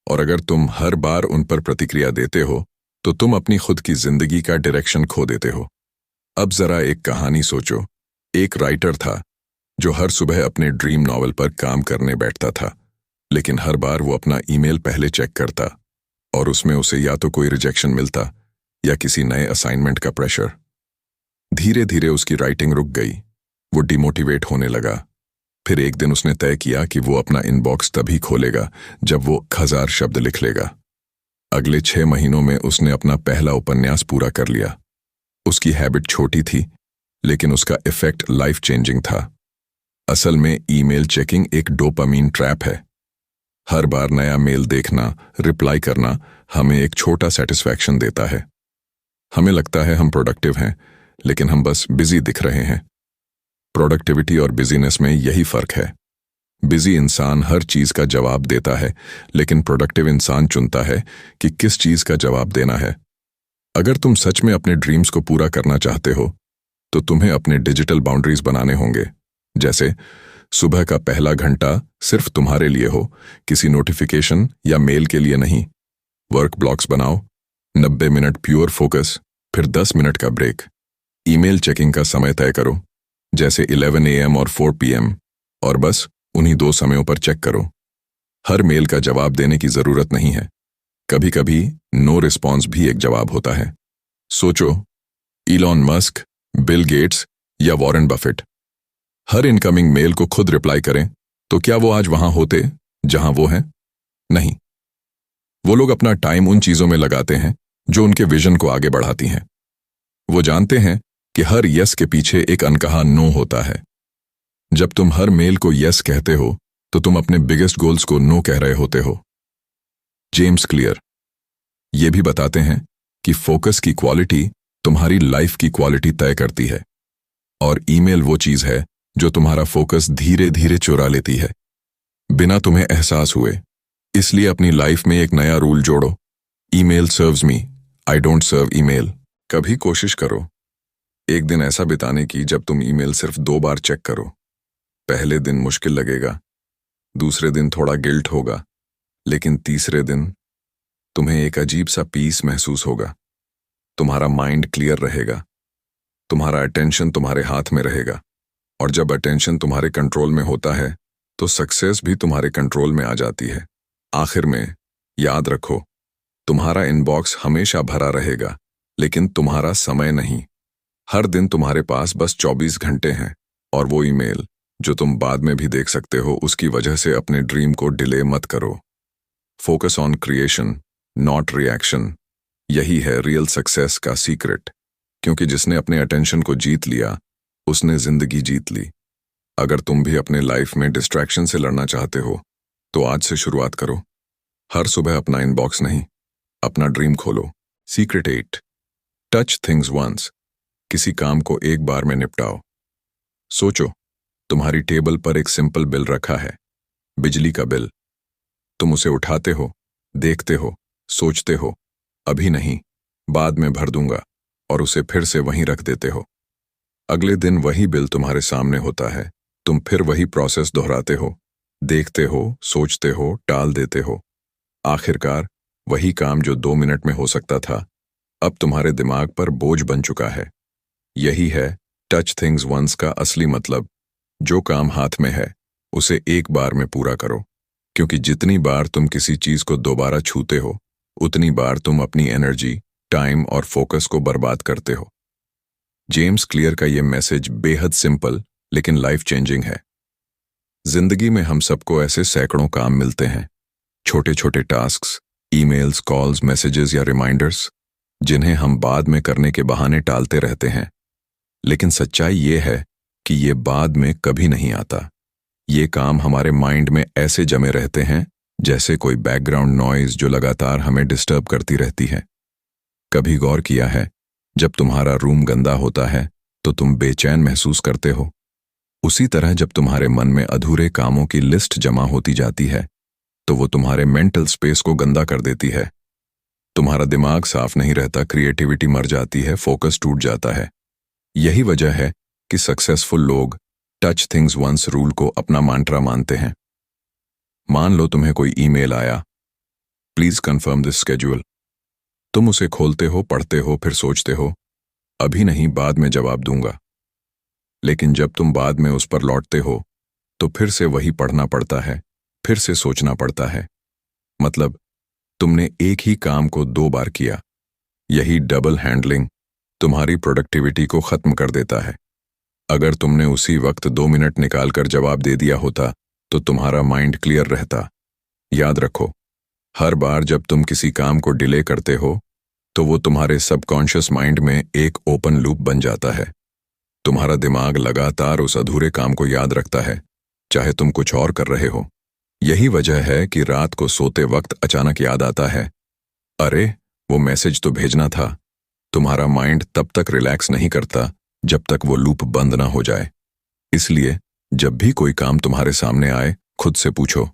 और अगर तुम हर बार उन पर प्रतिक्रिया देते हो तो तुम अपनी खुद की जिंदगी का डायरेक्शन खो देते हो। अब जरा एक कहानी सोचो। एक राइटर था जो हर सुबह अपने ड्रीम नॉवल पर काम करने बैठता था, लेकिन हर बार वो अपना ईमेल पहले चेक करता और उसमें उसे या तो कोई रिजेक्शन मिलता या किसी नए असाइनमेंट का प्रेशर। धीरे धीरे उसकी राइटिंग रुक गई, वो डिमोटिवेट होने लगा। फिर एक दिन उसने तय किया कि वो अपना इनबॉक्स तभी खोलेगा जब वो 1000 शब्द लिख लेगा। अगले 6 महीनों में उसने अपना पहला उपन्यास पूरा कर लिया। उसकी हैबिट छोटी थी, लेकिन उसका इफेक्ट लाइफ चेंजिंग था। असल में ईमेल चेकिंग एक डोपामीन ट्रैप है। हर बार नया मेल देखना, रिप्लाई करना हमें एक छोटा सेटिस्फैक्शन देता है। हमें लगता है हम प्रोडक्टिव हैं, लेकिन हम बस बिजी दिख रहे हैं। प्रोडक्टिविटी और बिजीनेस में यही फर्क है। बिजी इंसान हर चीज का जवाब देता है, लेकिन प्रोडक्टिव इंसान चुनता है कि किस चीज का जवाब देना है। अगर तुम सच में अपने ड्रीम्स को पूरा करना चाहते हो तो तुम्हें अपने डिजिटल बाउंड्रीज बनाने होंगे। जैसे सुबह का पहला घंटा सिर्फ तुम्हारे लिए हो, किसी नोटिफिकेशन या मेल के लिए नहीं। वर्क ब्लॉक्स बनाओ, 90 मिनट प्योर फोकस, फिर 10 मिनट का ब्रेक। ईमेल चेकिंग का समय तय करो, जैसे 11 AM और 4 PM, और बस उन्हीं 2 समयों पर चेक करो। हर मेल का जवाब देने की जरूरत नहीं है। कभी कभी नो रिस्पॉन्स भी एक जवाब होता है। सोचो, इलॉन मस्क, बिल गेट्स या वॉरेन बफेट हर इनकमिंग मेल को खुद रिप्लाई करें तो क्या वो आज वहां होते जहां वो हैं? नहीं। वो लोग अपना टाइम उन चीजों में लगाते हैं जो उनके विजन को आगे बढ़ाती हैं। वो जानते हैं कि हर यस के पीछे एक अनकहा नो होता है। जब तुम हर मेल को यस कहते हो तो तुम अपने बिगेस्ट गोल्स को नो कह रहे होते हो। जेम्स क्लियर ये भी बताते हैं कि फोकस की क्वालिटी तुम्हारी लाइफ की क्वालिटी तय करती है। और ईमेल वो चीज है जो तुम्हारा फोकस धीरे धीरे चुरा लेती है, बिना तुम्हें एहसास हुए। इसलिए अपनी लाइफ में एक नया रूल जोड़ो। Email serves me, I don't serve email. कभी कोशिश करो एक दिन ऐसा बिताने की जब तुम ईमेल सिर्फ 2 बार चेक करो। पहले दिन मुश्किल लगेगा, दूसरे दिन थोड़ा गिल्ट होगा, लेकिन तीसरे दिन तुम्हें एक अजीब सा पीस महसूस होगा। तुम्हारा माइंड क्लियर रहेगा, तुम्हारा अटेंशन तुम्हारे हाथ में रहेगा। और जब अटेंशन तुम्हारे कंट्रोल में होता है तो सक्सेस भी तुम्हारे कंट्रोल में आ जाती है। आखिर में याद रखो, तुम्हारा इनबॉक्स हमेशा भरा रहेगा, लेकिन तुम्हारा समय नहीं। हर दिन तुम्हारे पास बस 24 घंटे हैं, और वो ईमेल जो तुम बाद में भी देख सकते हो, उसकी वजह से अपने ड्रीम को डिले मत करो। Focus on creation, not reaction. यही है रियल सक्सेस का सीक्रेट, क्योंकि जिसने अपने अटेंशन को जीत लिया उसने जिंदगी जीत ली। अगर तुम भी अपने लाइफ में डिस्ट्रैक्शन से लड़ना चाहते हो तो आज से शुरुआत करो। हर सुबह अपना इनबॉक्स नहीं, अपना ड्रीम खोलो। Secret 8, touch things once. किसी काम को एक बार में निपटाओ। सोचो, तुम्हारी टेबल पर एक सिंपल बिल रखा है, बिजली का बिल। तुम उसे उठाते हो, देखते हो, सोचते हो, अभी नहीं, बाद में भर दूंगा, और उसे फिर से वहीं रख देते हो। अगले दिन वही बिल तुम्हारे सामने होता है, तुम फिर वही प्रोसेस दोहराते हो, देखते हो, सोचते हो, टाल देते हो। आखिरकार वही काम जो 2 मिनट में हो सकता था, अब तुम्हारे दिमाग पर बोझ बन चुका है। यही है टच थिंग्स वंस का असली मतलब। जो काम हाथ में है उसे एक बार में पूरा करो, क्योंकि जितनी बार तुम किसी चीज को दोबारा छूते हो उतनी बार तुम अपनी एनर्जी, टाइम और फोकस को बर्बाद करते हो। जेम्स क्लियर का ये मैसेज बेहद सिंपल लेकिन लाइफ चेंजिंग है। जिंदगी में हम सबको ऐसे सैकड़ों काम मिलते हैं, छोटे छोटे टास्क्स, ईमेल्स, कॉल्स, मैसेजेस या रिमाइंडर्स, जिन्हें हम बाद में करने के बहाने टालते रहते हैं। लेकिन सच्चाई ये है कि ये बाद में कभी नहीं आता। ये काम हमारे माइंड में ऐसे जमे रहते हैं जैसे कोई बैकग्राउंड नॉइज जो लगातार हमें डिस्टर्ब करती रहती है। कभी गौर किया है, जब तुम्हारा रूम गंदा होता है तो तुम बेचैन महसूस करते हो? उसी तरह जब तुम्हारे मन में अधूरे कामों की लिस्ट जमा होती जाती है तो वो तुम्हारे मेंटल स्पेस को गंदा कर देती है। तुम्हारा दिमाग साफ नहीं रहता, क्रिएटिविटी मर जाती है, फोकस टूट जाता है। यही वजह है कि सक्सेसफुल लोग टच थिंग्स वंस रूल को अपना मंत्र मानते हैं। मान लो तुम्हें कोई ईमेल आया, प्लीज कंफर्म दिस स्केड्यूल। तुम उसे खोलते हो, पढ़ते हो, फिर सोचते हो, अभी नहीं, बाद में जवाब दूंगा। लेकिन जब तुम बाद में उस पर लौटते हो तो फिर से वही पढ़ना पड़ता है, फिर से सोचना पड़ता है। मतलब तुमने एक ही काम को 2 बार किया। यही डबल हैंडलिंग तुम्हारी प्रोडक्टिविटी को खत्म कर देता है। अगर तुमने उसी वक्त 2 मिनट निकालकर जवाब दे दिया होता तो तुम्हारा माइंड क्लियर रहता। याद रखो, हर बार जब तुम किसी काम को डिले करते हो तो वो तुम्हारे सबकॉन्शियस माइंड में एक ओपन लूप बन जाता है। तुम्हारा दिमाग लगातार उस अधूरे काम को याद रखता है, चाहे तुम कुछ और कर रहे हो। यही वजह है कि रात को सोते वक्त अचानक याद आता है, अरे वो मैसेज तो भेजना था। तुम्हारा माइंड तब तक रिलैक्स नहीं करता जब तक वो लूप बंद ना हो जाए। इसलिए जब भी कोई काम तुम्हारे सामने आए, खुद से पूछो,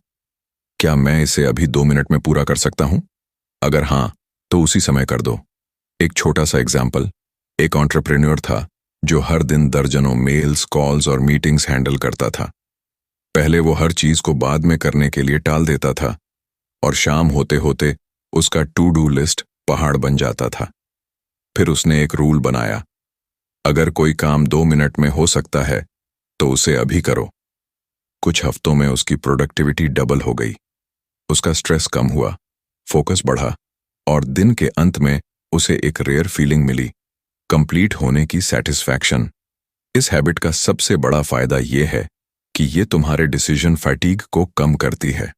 क्या मैं इसे अभी 2 मिनट में पूरा कर सकता हूं? अगर हां, तो उसी समय कर दो। एक छोटा सा एग्जाम्पल, एक एंटरप्रेन्योर था जो हर दिन दर्जनों मेल्स, कॉल्स और मीटिंग्स हैंडल करता था। पहले वो हर चीज को बाद में करने के लिए टाल देता था, और शाम होते होते उसका टू डू लिस्ट पहाड़ बन जाता था। फिर उसने एक रूल बनाया, अगर कोई काम 2 मिनट में हो सकता है तो उसे अभी करो। कुछ हफ्तों में उसकी प्रोडक्टिविटी डबल हो गई, उसका स्ट्रेस कम हुआ, फोकस बढ़ा, और दिन के अंत में उसे एक रेयर फीलिंग मिली, कंप्लीट होने की सैटिस्फैक्शन। इस हैबिट का सबसे बड़ा फायदा यह है कि ये तुम्हारे डिसीजन फैटीग को कम करती है।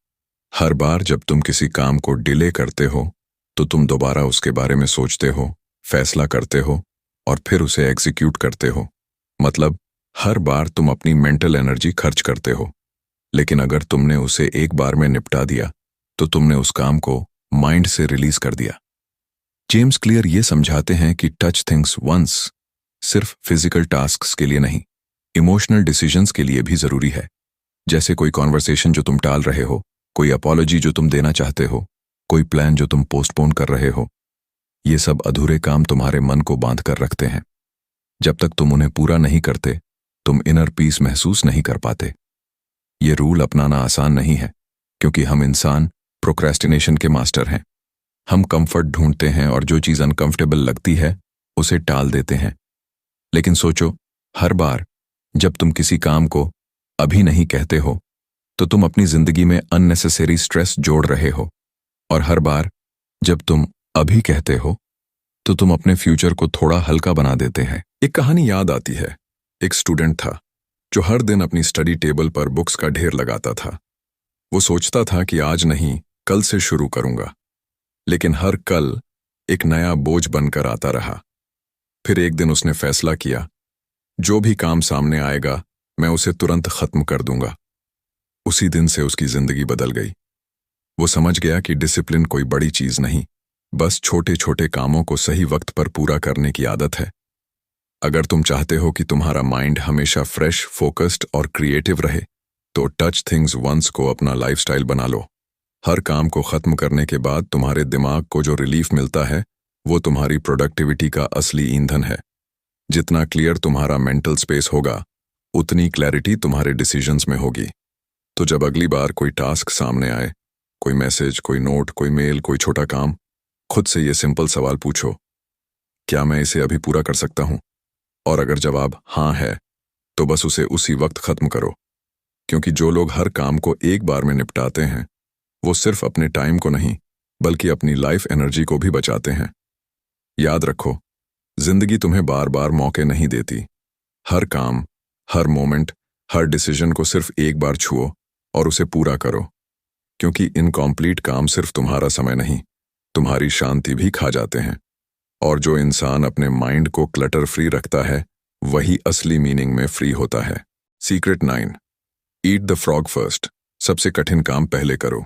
हर बार जब तुम किसी काम को डिले करते हो तो तुम दोबारा उसके बारे में सोचते हो, फैसला करते हो और फिर उसे एग्जीक्यूट करते हो। मतलब हर बार तुम अपनी मेंटल एनर्जी खर्च करते हो। लेकिन अगर तुमने उसे एक बार में निपटा दिया तो तुमने उस काम को माइंड से रिलीज कर दिया। जेम्स क्लियर ये समझाते हैं कि टच थिंग्स वंस सिर्फ फिजिकल टास्क्स के लिए नहीं, इमोशनल डिसीजंस के लिए भी जरूरी है। जैसे कोई कॉन्वर्सेशन जो तुम टाल रहे हो, कोई अपॉलॉजी जो तुम देना चाहते हो, कोई प्लान जो तुम पोस्टपोन कर रहे हो। ये सब अधूरे काम तुम्हारे मन को बांध कर रखते हैं। जब तक तुम उन्हें पूरा नहीं करते, तुम इनर पीस महसूस नहीं कर पाते। ये रूल अपनाना आसान नहीं है, क्योंकि हम इंसान प्रोक्रेस्टिनेशन के मास्टर हैं। हम कंफर्ट ढूंढते हैं और जो चीज अनकंफर्टेबल लगती है उसे टाल देते हैं। लेकिन सोचो, हर बार जब तुम किसी काम को अभी नहीं कहते हो, तो तुम अपनी जिंदगी में अननेसेसरी स्ट्रेस जोड़ रहे हो। और हर बार जब तुम अभी कहते हो, तो तुम अपने फ्यूचर को थोड़ा हल्का बना देते हैं। एक कहानी याद आती है। एक स्टूडेंट था जो हर दिन अपनी स्टडी टेबल पर बुक्स का ढेर लगाता था। वो सोचता था कि आज नहीं, कल से शुरू करूंगा। लेकिन हर कल एक नया बोझ बनकर आता रहा। फिर एक दिन उसने फैसला किया, जो भी काम सामने आएगा मैं उसे तुरंत खत्म कर दूंगा। उसी दिन से उसकी जिंदगी बदल गई। वो समझ गया कि डिसिप्लिन कोई बड़ी चीज नहीं, बस छोटे छोटे कामों को सही वक्त पर पूरा करने की आदत है। अगर तुम चाहते हो कि तुम्हारा माइंड हमेशा फ्रेश, फोकस्ड और क्रिएटिव रहे, तो टच थिंग्स वंस को अपना लाइफस्टाइल बना लो। हर काम को खत्म करने के बाद तुम्हारे दिमाग को जो रिलीफ मिलता है, वो तुम्हारी प्रोडक्टिविटी का असली ईंधन है। जितना क्लियर तुम्हारा मेंटल स्पेस होगा, उतनी क्लैरिटी तुम्हारे डिसीजंस में होगी। तो जब अगली बार कोई टास्क सामने आए, कोई मैसेज, कोई नोट, कोई मेल, कोई छोटा काम, खुद से ये सिंपल सवाल पूछो, क्या मैं इसे अभी पूरा कर सकता हूं? और अगर जवाब हाँ है, तो बस उसे उसी वक्त खत्म करो। क्योंकि जो लोग हर काम को एक बार में निपटाते हैं, वो सिर्फ अपने टाइम को नहीं, बल्कि अपनी लाइफ एनर्जी को भी बचाते हैं। याद रखो, जिंदगी तुम्हें बार बार मौके नहीं देती। हर काम, हर मोमेंट, हर डिसीजन को सिर्फ एक बार छुओ और उसे पूरा करो। क्योंकि इनकम्प्लीट काम सिर्फ तुम्हारा समय नहीं, तुम्हारी शांति भी खा जाते हैं। और जो इंसान अपने माइंड को क्लटर फ्री रखता है, वही असली मीनिंग में फ्री होता है। Secret 9, eat the frog first. सबसे कठिन काम पहले करो।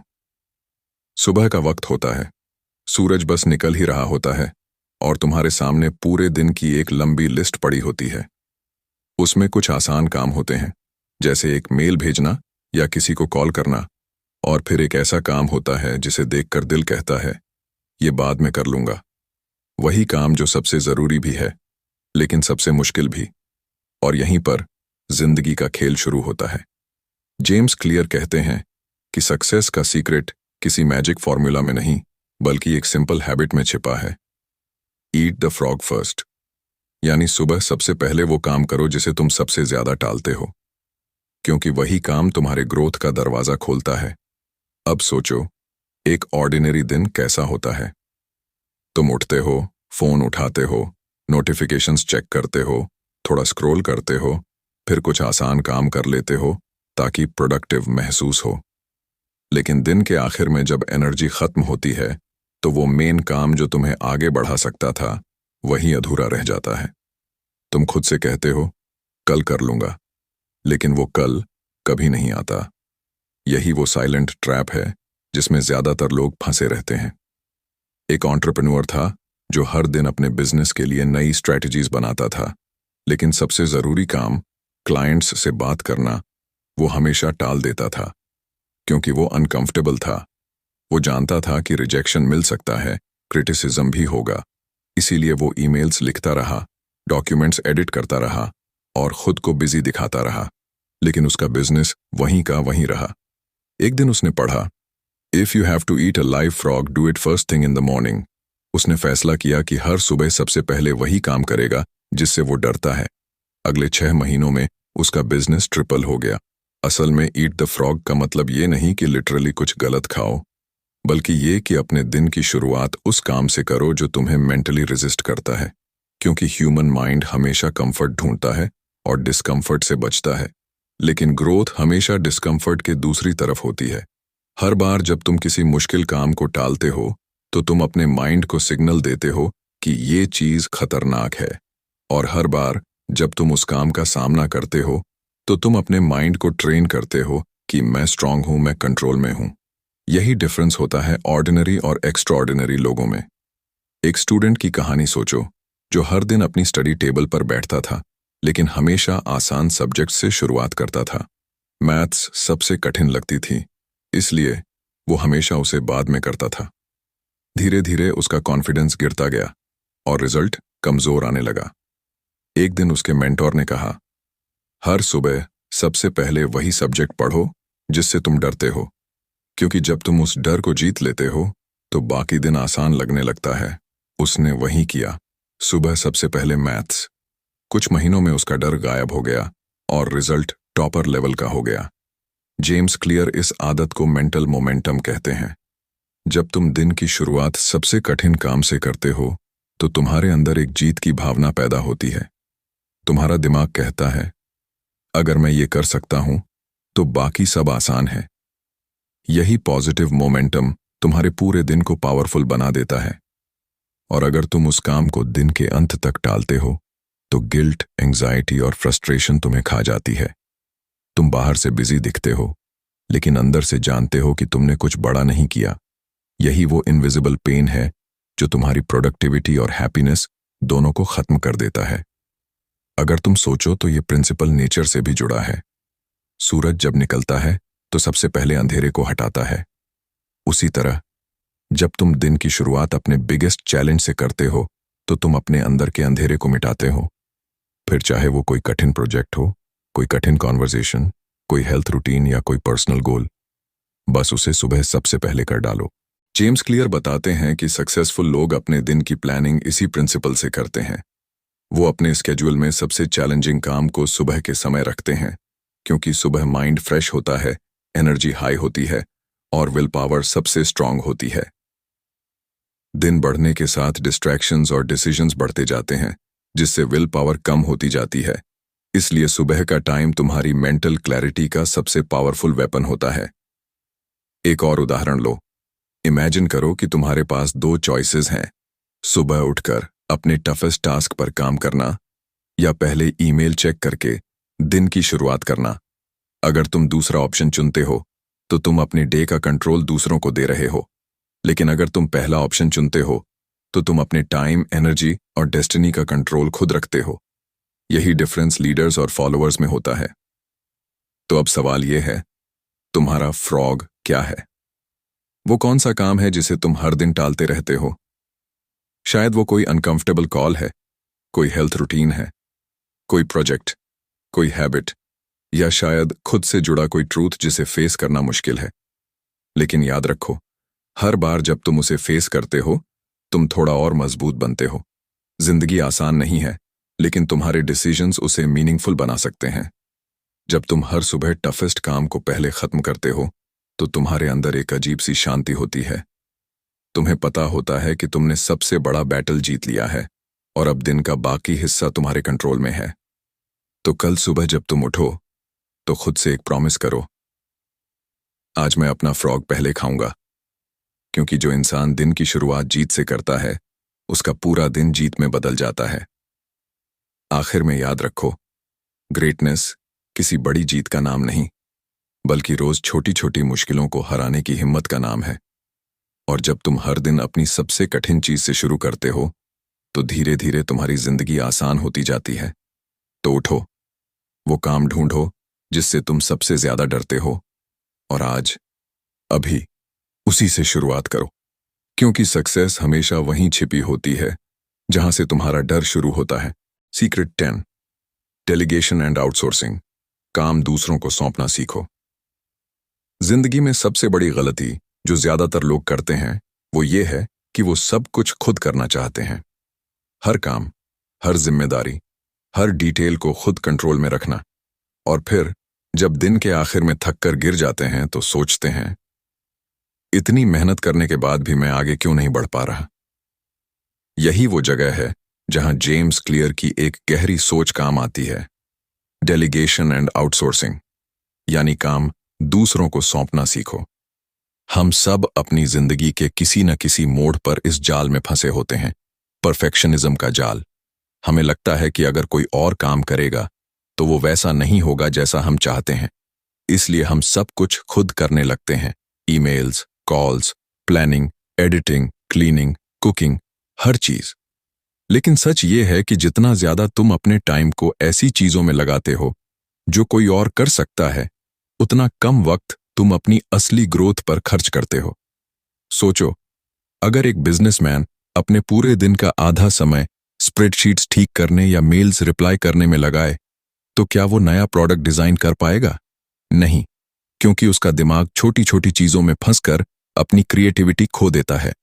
सुबह का वक्त होता है, सूरज बस निकल ही रहा होता है और तुम्हारे सामने पूरे दिन की एक लंबी लिस्ट पड़ी होती है। उसमें कुछ आसान काम होते हैं, जैसे एक मेल भेजना या किसी को कॉल करना। और फिर एक ऐसा काम होता है जिसे देखकर दिल कहता है, ये बाद में कर लूंगा। वही काम जो सबसे जरूरी भी है, लेकिन सबसे मुश्किल भी। और यहीं पर जिंदगी का खेल शुरू होता है। जेम्स क्लियर कहते हैं कि सक्सेस का सीक्रेट किसी मैजिक फॉर्मूला में नहीं, बल्कि एक सिंपल हैबिट में छिपा है। ईट द फ्रॉग फर्स्ट, यानी सुबह सबसे पहले वो काम करो जिसे तुम सबसे ज्यादा टालते हो, क्योंकि वही काम तुम्हारे ग्रोथ का दरवाजा खोलता है। अब सोचो, एक ऑर्डिनरी दिन कैसा होता है। तुम उठते हो, फोन उठाते हो, नोटिफिकेशंस चेक करते हो, थोड़ा स्क्रॉल करते हो, फिर कुछ आसान काम कर लेते हो ताकि प्रोडक्टिव महसूस हो। लेकिन दिन के आखिर में जब एनर्जी खत्म होती है, तो वो मेन काम जो तुम्हें आगे बढ़ा सकता था, वही अधूरा रह जाता है। तुम खुद से कहते हो, कल कर लूंगा, लेकिन वो कल कभी नहीं आता। यही वो साइलेंट ट्रैप है जिसमें ज्यादातर लोग फंसे रहते हैं। एक एंटरप्रेन्योर था जो हर दिन अपने बिजनेस के लिए नई स्ट्रैटेजीज बनाता था, लेकिन सबसे जरूरी काम, क्लाइंट्स से बात करना, वो हमेशा टाल देता था, क्योंकि वो अनकंफर्टेबल था। वो जानता था कि रिजेक्शन मिल सकता है, क्रिटिसिज्म भी होगा। इसीलिए वो ईमेल्स लिखता रहा, डॉक्यूमेंट्स एडिट करता रहा और खुद को बिजी दिखाता रहा। लेकिन उसका बिजनेस वहीं का वहीं रहा। एक दिन उसने पढ़ा, if you have to eat a live frog, do it first thing in the morning. उसने फैसला किया कि हर सुबह सबसे पहले वही काम करेगा जिससे वो डरता है। अगले 6 महीनों में उसका बिजनेस ट्रिपल हो गया। असल में ईट द फ्रॉग का मतलब ये नहीं कि लिटरली कुछ गलत खाओ, बल्कि ये कि अपने दिन की शुरुआत उस काम से करो जो तुम्हें मेंटली रेजिस्ट करता है। क्योंकि ह्यूमन माइंड हमेशा कंफर्ट ढूंढता है और डिस्कम्फर्ट से बचता है, लेकिन ग्रोथ हमेशा डिस्कम्फर्ट के दूसरी तरफ होती है। हर बार जब तुम किसी मुश्किल काम को टालते हो, तो तुम अपने माइंड को सिग्नल देते हो कि ये चीज खतरनाक है। और हर बार जब तुम उस काम का सामना करते हो, तो तुम अपने माइंड को ट्रेन करते हो कि मैं स्ट्रांग हूं, मैं कंट्रोल में हूं। यही डिफरेंस होता है ऑर्डिनरी और एक्स्ट्राऑर्डिनरी लोगों में। एक स्टूडेंट की कहानी सोचो जो हर दिन अपनी स्टडी टेबल पर बैठता था लेकिन हमेशा आसान सब्जेक्ट से शुरुआत करता था। मैथ्स सबसे कठिन लगती थी, इसलिए वो हमेशा उसे बाद में करता था। धीरे धीरे उसका कॉन्फिडेंस गिरता गया और रिजल्ट कमजोर आने लगा। एक दिन उसके मेंटोर ने कहा, हर सुबह सबसे पहले वही सब्जेक्ट पढ़ो जिससे तुम डरते हो, क्योंकि जब तुम उस डर को जीत लेते हो तो बाकी दिन आसान लगने लगता है। उसने वही किया। सुबह सबसे पहले मैथ्स। कुछ महीनों में उसका डर गायब हो गया और रिजल्ट टॉपर लेवल का हो गया। जेम्स क्लियर इस आदत को मेंटल मोमेंटम कहते हैं। जब तुम दिन की शुरुआत सबसे कठिन काम से करते हो तो तुम्हारे अंदर एक जीत की भावना पैदा होती है। तुम्हारा दिमाग कहता है, अगर मैं ये कर सकता हूं तो बाकी सब आसान है। यही पॉजिटिव मोमेंटम तुम्हारे पूरे दिन को पावरफुल बना देता है। और अगर तुम उस काम को दिन के अंत तक टालते हो तो गिल्ट, एंजाइटी और फ्रस्ट्रेशन तुम्हें खा जाती है। तुम बाहर से बिजी दिखते हो लेकिन अंदर से जानते हो कि तुमने कुछ बड़ा नहीं किया। यही वो इनविजिबल पेन है जो तुम्हारी प्रोडक्टिविटी और हैप्पीनेस दोनों को खत्म कर देता है। अगर तुम सोचो तो ये प्रिंसिपल नेचर से भी जुड़ा है। सूरज जब निकलता है तो सबसे पहले अंधेरे को हटाता है। उसी तरह जब तुम दिन की शुरुआत अपने बिगेस्ट चैलेंज से करते हो तो तुम अपने अंदर के अंधेरे को मिटाते हो। फिर चाहे वो कोई कठिन प्रोजेक्ट हो, कोई कठिन कॉन्वर्सेशन, कोई हेल्थ रूटीन या कोई पर्सनल गोल, बस उसे सुबह सबसे पहले कर डालो। जेम्स क्लियर बताते हैं कि सक्सेसफुल लोग अपने दिन की प्लानिंग इसी प्रिंसिपल से करते हैं। वो अपने स्केड्यूल में सबसे चैलेंजिंग काम को सुबह के समय रखते हैं, क्योंकि सुबह माइंड फ्रेश होता है, एनर्जी हाई होती है और विल पावर सबसे स्ट्रांग होती है। दिन बढ़ने के साथ डिस्ट्रैक्शंस और डिसीजंस बढ़ते जाते हैं, जिससे विल पावर कम होती जाती है। इसलिए सुबह का टाइम तुम्हारी मेंटल क्लैरिटी का सबसे पावरफुल वेपन होता है। एक और उदाहरण लो। इमेजिन करो कि तुम्हारे पास 2 चॉइसेस हैं, सुबह उठकर अपने टफेस्ट टास्क पर काम करना या पहले ईमेल चेक करके दिन की शुरुआत करना। अगर तुम दूसरा ऑप्शन चुनते हो तो तुम अपने डे का कंट्रोल दूसरों को दे रहे हो, लेकिन अगर तुम पहला ऑप्शन चुनते हो तो तुम अपने टाइम, एनर्जी और डेस्टिनी का कंट्रोल खुद रखते हो। यही डिफरेंस लीडर्स और फॉलोअर्स में होता है। तो अब सवाल यह है, तुम्हारा फ्रॉग क्या है? वो कौन सा काम है जिसे तुम हर दिन टालते रहते हो? शायद वो कोई अनकंफर्टेबल कॉल है, कोई हेल्थ रूटीन है, कोई प्रोजेक्ट, कोई हैबिट, या शायद खुद से जुड़ा कोई ट्रूथ जिसे फेस करना मुश्किल है। लेकिन याद रखो, हर बार जब तुम उसे फेस करते हो तुम थोड़ा और मजबूत बनते हो। जिंदगी आसान नहीं है, लेकिन तुम्हारे डिसीजंस उसे मीनिंगफुल बना सकते हैं। जब तुम हर सुबह टफेस्ट काम को पहले खत्म करते हो तो तुम्हारे अंदर एक अजीब सी शांति होती है। तुम्हें पता होता है कि तुमने सबसे बड़ा बैटल जीत लिया है और अब दिन का बाकी हिस्सा तुम्हारे कंट्रोल में है। तो कल सुबह जब तुम उठो तो खुद से एक प्रॉमिस करो, आज मैं अपना फ्रॉग पहले खाऊंगा। क्योंकि जो इंसान दिन की शुरुआत जीत से करता है उसका पूरा दिन जीत में बदल जाता है। आखिर में याद रखो, ग्रेटनेस किसी बड़ी जीत का नाम नहीं, बल्कि रोज छोटी छोटी मुश्किलों को हराने की हिम्मत का नाम है। और जब तुम हर दिन अपनी सबसे कठिन चीज से शुरू करते हो तो धीरे धीरे तुम्हारी जिंदगी आसान होती जाती है। तो उठो, वो काम ढूंढो जिससे तुम सबसे ज्यादा डरते हो और आज, अभी उसी से शुरुआत करो। क्योंकि सक्सेस हमेशा वहीं छिपी होती है जहां से तुम्हारा डर शुरू होता है। Secret 10, delegation and outsourcing. काम दूसरों को सौंपना सीखो। जिंदगी में सबसे बड़ी गलती जो ज्यादातर लोग करते हैं वो ये है कि वो सब कुछ खुद करना चाहते हैं। हर काम, हर जिम्मेदारी, हर डिटेल को खुद कंट्रोल में रखना। और फिर जब दिन के आखिर में थक कर गिर जाते हैं तो सोचते हैं, इतनी मेहनत करने के बाद भी मैं आगे क्यों नहीं बढ़ पा रहा। यही वो जगह है जहां जेम्स क्लियर की एक गहरी सोच काम आती है। डेलीगेशन एंड आउटसोर्सिंग, यानी काम दूसरों को सौंपना सीखो। हम सब अपनी जिंदगी के किसी न किसी मोड़ पर इस जाल में फंसे होते हैं, परफेक्शनिज्म का जाल। हमें लगता है कि अगर कोई और काम करेगा तो वो वैसा नहीं होगा जैसा हम चाहते हैं, इसलिए हम सब कुछ खुद करने लगते हैं। Emails, calls, planning, editing, cleaning, cooking, हर चीज। लेकिन सच ये है कि जितना ज्यादा तुम अपने टाइम को ऐसी चीजों में लगाते हो जो कोई और कर सकता है, उतना कम वक्त तुम अपनी असली ग्रोथ पर खर्च करते हो। सोचो, अगर एक बिजनेसमैन अपने पूरे दिन का आधा समय स्प्रेडशीट्स ठीक करने या मेल्स रिप्लाई करने में लगाए, तो क्या वो नया प्रोडक्ट डिजाइन कर पाएगा? नहीं, क्योंकि उसका दिमाग छोटी छोटी चीजों में फंसकर अपनी क्रिएटिविटी खो देता है।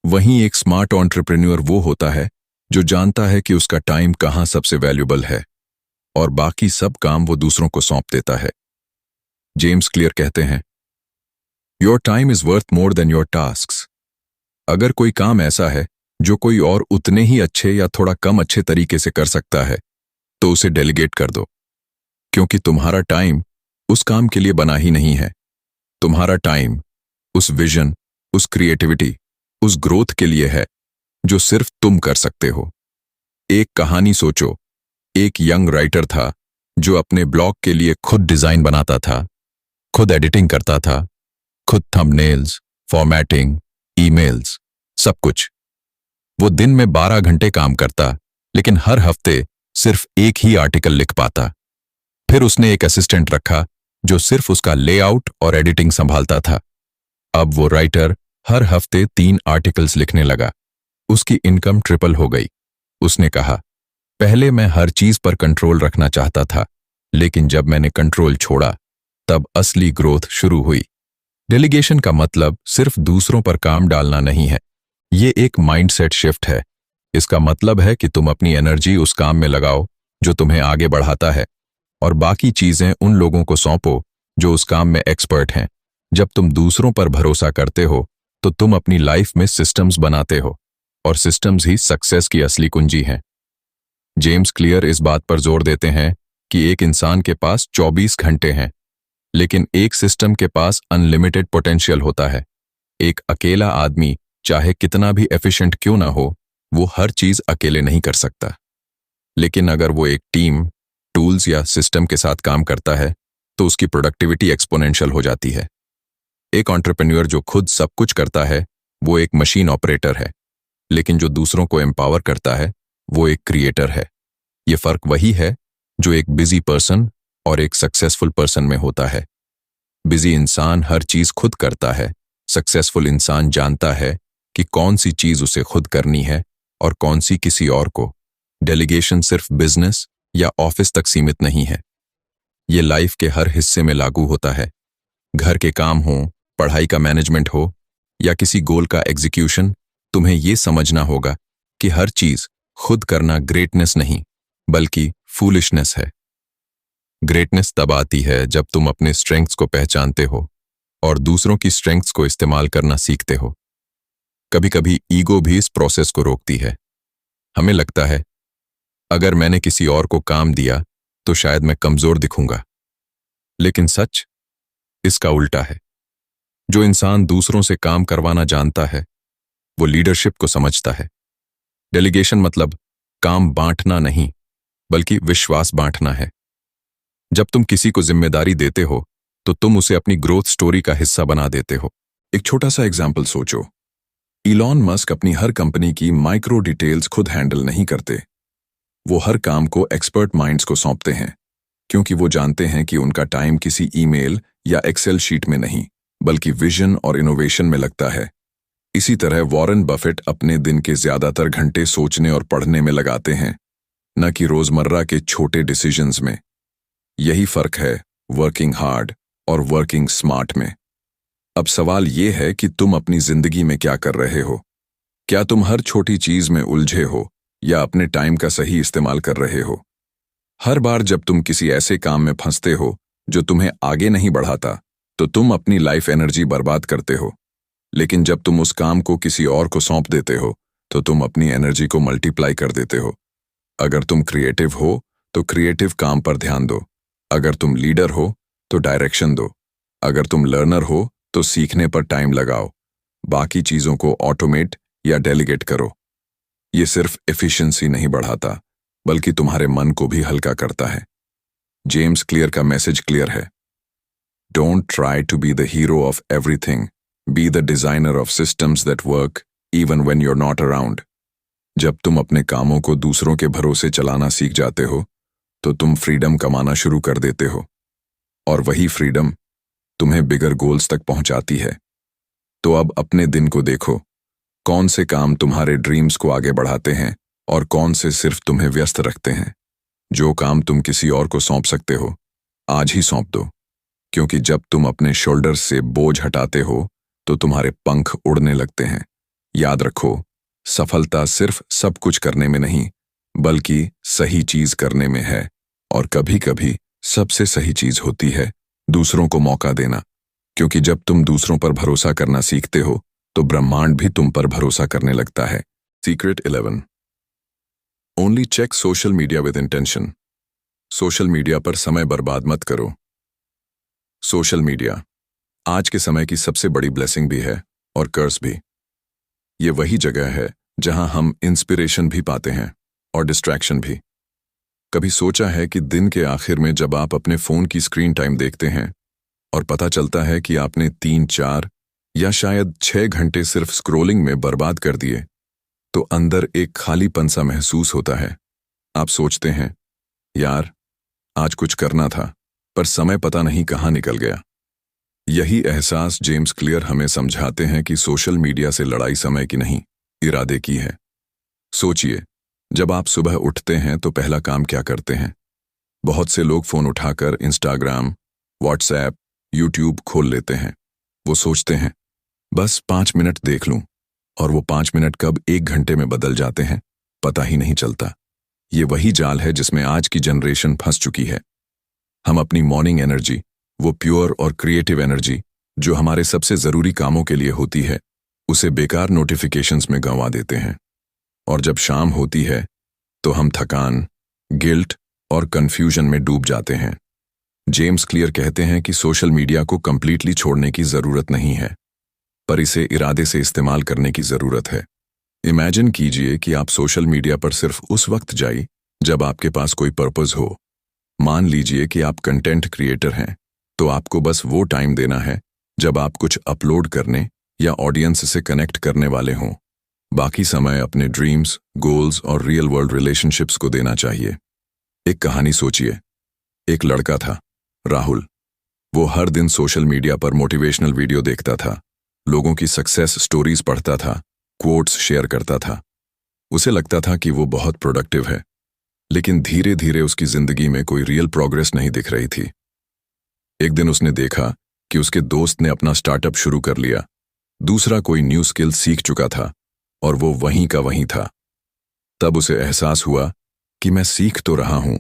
वहीं एक स्मार्ट एंटरप्रेन्योर वो होता है जो जानता है कि उसका टाइम कहाँ सबसे वैल्यूबल है और बाकी सब काम वो दूसरों को सौंप देता है। जेम्स क्लियर कहते हैं, your time is worth more than your tasks. अगर कोई काम ऐसा है जो कोई और उतने ही अच्छे या थोड़ा कम अच्छे तरीके से कर सकता है, तो उसे डेलीगेट कर दो, क्योंकि तुम्हारा टाइम उस काम के लिए बना ही नहीं है। तुम्हारा टाइम उस विजन, उस क्रिएटिविटी, उस ग्रोथ के लिए है जो सिर्फ तुम कर सकते हो। एक कहानी सोचो, एक यंग राइटर था जो अपने ब्लॉग के लिए खुद डिजाइन बनाता था, खुद एडिटिंग करता था, खुद थंबनेल्स, फॉर्मेटिंग, ईमेल्स, सब कुछ। वो दिन में 12 घंटे काम करता, लेकिन हर हफ्ते सिर्फ एक ही आर्टिकल लिख पाता। फिर उसने एक असिस्टेंट रखा जो सिर्फ उसका लेआउट और एडिटिंग संभालता था। अब वो राइटर हर हफ्ते 3 आर्टिकल्स लिखने लगा। उसकी इनकम ट्रिपल हो गई। उसने कहा, पहले मैं हर चीज पर कंट्रोल रखना चाहता था, लेकिन जब मैंने कंट्रोल छोड़ा, तब असली ग्रोथ शुरू हुई। डेलीगेशन का मतलब सिर्फ दूसरों पर काम डालना नहीं है, ये एक माइंडसेट शिफ्ट है। इसका मतलब है कि तुम अपनी एनर्जी उस काम में लगाओ जो तुम्हें आगे बढ़ाता है, और बाकी चीजें उन लोगों को सौंपो जो उस काम में एक्सपर्ट हैं। जब तुम दूसरों पर भरोसा करते हो, तो तुम अपनी लाइफ में सिस्टम्स बनाते हो, और सिस्टम्स ही सक्सेस की असली कुंजी हैं। जेम्स क्लियर इस बात पर जोर देते हैं कि एक इंसान के पास 24 घंटे हैं, लेकिन एक सिस्टम के पास अनलिमिटेड पोटेंशियल होता है। एक अकेला आदमी चाहे कितना भी एफिशिएंट क्यों ना हो, वो हर चीज अकेले नहीं कर सकता। लेकिन अगर वो एक टीम, टूल्स या सिस्टम के साथ काम करता है, तो उसकी प्रोडक्टिविटी एक्सपोनेंशियल हो जाती है। एक एंटरप्रेन्योर जो खुद सब कुछ करता है, वो एक मशीन ऑपरेटर है, लेकिन जो दूसरों को एम्पावर करता है, वो एक क्रिएटर है। ये फर्क वही है जो एक बिजी पर्सन और एक सक्सेसफुल पर्सन में होता है। बिजी इंसान हर चीज खुद करता है, सक्सेसफुल इंसान जानता है कि कौन सी चीज उसे खुद करनी है और कौन सी किसी और को। डेलीगेशन सिर्फ बिजनेस या ऑफिस तक सीमित नहीं है, ये लाइफ के हर हिस्से में लागू होता है। घर के काम हो, पढ़ाई का मैनेजमेंट हो या किसी गोल का एग्जीक्यूशन, तुम्हें ये समझना होगा कि हर चीज खुद करना ग्रेटनेस नहीं, बल्कि फूलिशनेस है। ग्रेटनेस तब आती है जब तुम अपने स्ट्रेंथ्स को पहचानते हो और दूसरों की स्ट्रेंथ्स को इस्तेमाल करना सीखते हो। कभी कभी ईगो भी इस प्रोसेस को रोकती है। हमें लगता है, अगर मैंने किसी और को काम दिया तो शायद मैं कमजोर दिखूंगा। लेकिन सच इसका उल्टा है। जो इंसान दूसरों से काम करवाना जानता है, वो लीडरशिप को समझता है। डेलीगेशन मतलब काम बांटना नहीं, बल्कि विश्वास बांटना है। जब तुम किसी को जिम्मेदारी देते हो, तो तुम उसे अपनी ग्रोथ स्टोरी का हिस्सा बना देते हो। एक छोटा सा एग्जाम्पल सोचो, इलॉन मस्क अपनी हर कंपनी की माइक्रो डिटेल्स खुद हैंडल नहीं करते। वो हर काम को एक्सपर्ट माइंड्स को सौंपते हैं, क्योंकि वो जानते हैं कि उनका टाइम किसी ईमेल या एक्सेल शीट में नहीं, बल्कि विजन और इनोवेशन में लगता है। इसी तरह वॉरेन बफेट अपने दिन के ज्यादातर घंटे सोचने और पढ़ने में लगाते हैं, न कि रोजमर्रा के छोटे डिसीजंस में। यही फर्क है वर्किंग हार्ड और वर्किंग स्मार्ट में। अब सवाल ये है कि तुम अपनी जिंदगी में क्या कर रहे हो? क्या तुम हर छोटी चीज में उलझे हो या अपने टाइम का सही इस्तेमाल कर रहे हो? हर बार जब तुम किसी ऐसे काम में फंसते हो जो तुम्हें आगे नहीं बढ़ाता, तो तुम अपनी लाइफ एनर्जी बर्बाद करते हो। लेकिन जब तुम उस काम को किसी और को सौंप देते हो, तो तुम अपनी एनर्जी को मल्टीप्लाई कर देते हो। अगर तुम क्रिएटिव हो, तो क्रिएटिव काम पर ध्यान दो। अगर तुम लीडर हो, तो डायरेक्शन दो। अगर तुम लर्नर हो, तो सीखने पर टाइम लगाओ। बाकी चीजों को ऑटोमेट या डेलीगेट करो। ये सिर्फ एफिशिएंसी नहीं बढ़ाता, बल्कि तुम्हारे मन को भी हल्का करता है। जेम्स क्लियर का मैसेज क्लियर है, don't try to be the hero of everything, be the designer of systems that work even when you are not around. जब तुम अपने कामों को दूसरों के भरोसे चलाना सीख जाते हो तो तुम फ्रीडम कमाना शुरू कर देते हो, और वही फ्रीडम तुम्हें बिगर गोल्स तक पहुंचाती है। तो अब अपने दिन को देखो, कौन से काम तुम्हारे ड्रीम्स को आगे बढ़ाते हैं और कौन से सिर्फ तुम्हें व्यस्त रखते हैं। जो काम तुम किसी और को सौंप सकते हो, आज ही सौंप दो, क्योंकि जब तुम अपने शोल्डर्स से बोझ हटाते हो तो तुम्हारे पंख उड़ने लगते हैं। याद रखो, सफलता सिर्फ सब कुछ करने में नहीं, बल्कि सही चीज करने में है, और कभी कभी सबसे सही चीज होती है दूसरों को मौका देना, क्योंकि जब तुम दूसरों पर भरोसा करना सीखते हो तो ब्रह्मांड भी तुम पर भरोसा करने लगता है। Secret 11, only check social media with intention. Social media पर समय बर्बाद मत करो। सोशल मीडिया आज के समय की सबसे बड़ी ब्लेसिंग भी है और कर्स भी। ये वही जगह है जहां हम इंस्पिरेशन भी पाते हैं और डिस्ट्रैक्शन भी। कभी सोचा है कि दिन के आखिर में जब आप अपने फोन की स्क्रीन टाइम देखते हैं और पता चलता है कि आपने 3-4 या शायद 6 घंटे सिर्फ स्क्रोलिंग में बर्बाद कर दिए, तो अंदर एक खालीपन सा महसूस होता है। आप सोचते हैं, यार आज कुछ करना था, पर समय पता नहीं कहाँ निकल गया। यही एहसास जेम्स क्लियर हमें समझाते हैं कि सोशल मीडिया से लड़ाई समय की नहीं, इरादे की है। सोचिए, जब आप सुबह उठते हैं तो पहला काम क्या करते हैं? बहुत से लोग फोन उठाकर इंस्टाग्राम, व्हाट्सएप, यूट्यूब खोल लेते हैं। वो सोचते हैं बस 5 मिनट देख लूं, और वो 5 मिनट कब 1 घंटे में बदल जाते हैं पता ही नहीं चलता। ये वही जाल है जिसमें आज की जनरेशन फंस चुकी है। हम अपनी मॉर्निंग एनर्जी, वो प्योर और क्रिएटिव एनर्जी जो हमारे सबसे जरूरी कामों के लिए होती है, उसे बेकार नोटिफिकेशंस में गंवा देते हैं। और जब शाम होती है तो हम थकान, गिल्ट और कंफ्यूजन में डूब जाते हैं। जेम्स क्लियर कहते हैं कि सोशल मीडिया को कंप्लीटली छोड़ने की जरूरत नहीं है, पर इसे इरादे से इस्तेमाल करने की जरूरत है। इमेजिन कीजिए कि आप सोशल मीडिया पर सिर्फ उस वक्त जाइए जब आपके पास कोई पर्पस हो। मान लीजिए कि आप कंटेंट क्रिएटर हैं, तो आपको बस वो टाइम देना है जब आप कुछ अपलोड करने या ऑडियंस से कनेक्ट करने वाले हों। बाकी समय अपने ड्रीम्स, गोल्स और रियल वर्ल्ड रिलेशनशिप्स को देना चाहिए। एक कहानी सोचिए। एक लड़का था, राहुल। वो हर दिन सोशल मीडिया पर मोटिवेशनल वीडियो देखता था, लोगों की सक्सेस स्टोरीज पढ़ता था, कोट्स शेयर करता था। उसे लगता था कि वो बहुत प्रोडक्टिव है, लेकिन धीरे धीरे उसकी जिंदगी में कोई रियल प्रोग्रेस नहीं दिख रही थी। एक दिन उसने देखा कि उसके दोस्त ने अपना स्टार्टअप शुरू कर लिया, दूसरा कोई न्यू स्किल सीख चुका था, और वो वहीं का वहीं था। तब उसे एहसास हुआ कि मैं सीख तो रहा हूं,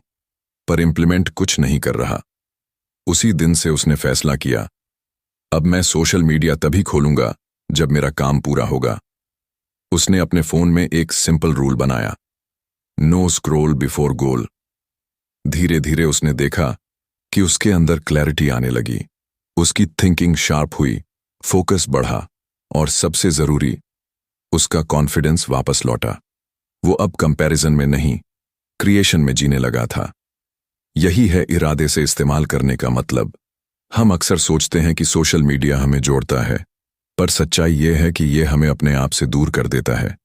पर इंप्लीमेंट कुछ नहीं कर रहा। उसी दिन से उसने फैसला किया, अब मैं सोशल मीडिया तभी खोलूंगा जब मेरा काम पूरा होगा। उसने अपने फोन में एक सिंपल रूल बनाया, नो स्क्रॉल बिफोर गोल। धीरे धीरे उसने देखा कि उसके अंदर क्लैरिटी आने लगी, उसकी थिंकिंग शार्प हुई, फोकस बढ़ा, और सबसे जरूरी, उसका कॉन्फिडेंस वापस लौटा। वो अब कंपैरिजन में नहीं, क्रिएशन में जीने लगा था। यही है इरादे से इस्तेमाल करने का मतलब। हम अक्सर सोचते हैं कि सोशल मीडिया हमें जोड़ता है, पर सच्चाई ये है कि ये हमें अपने आप से दूर कर देता है।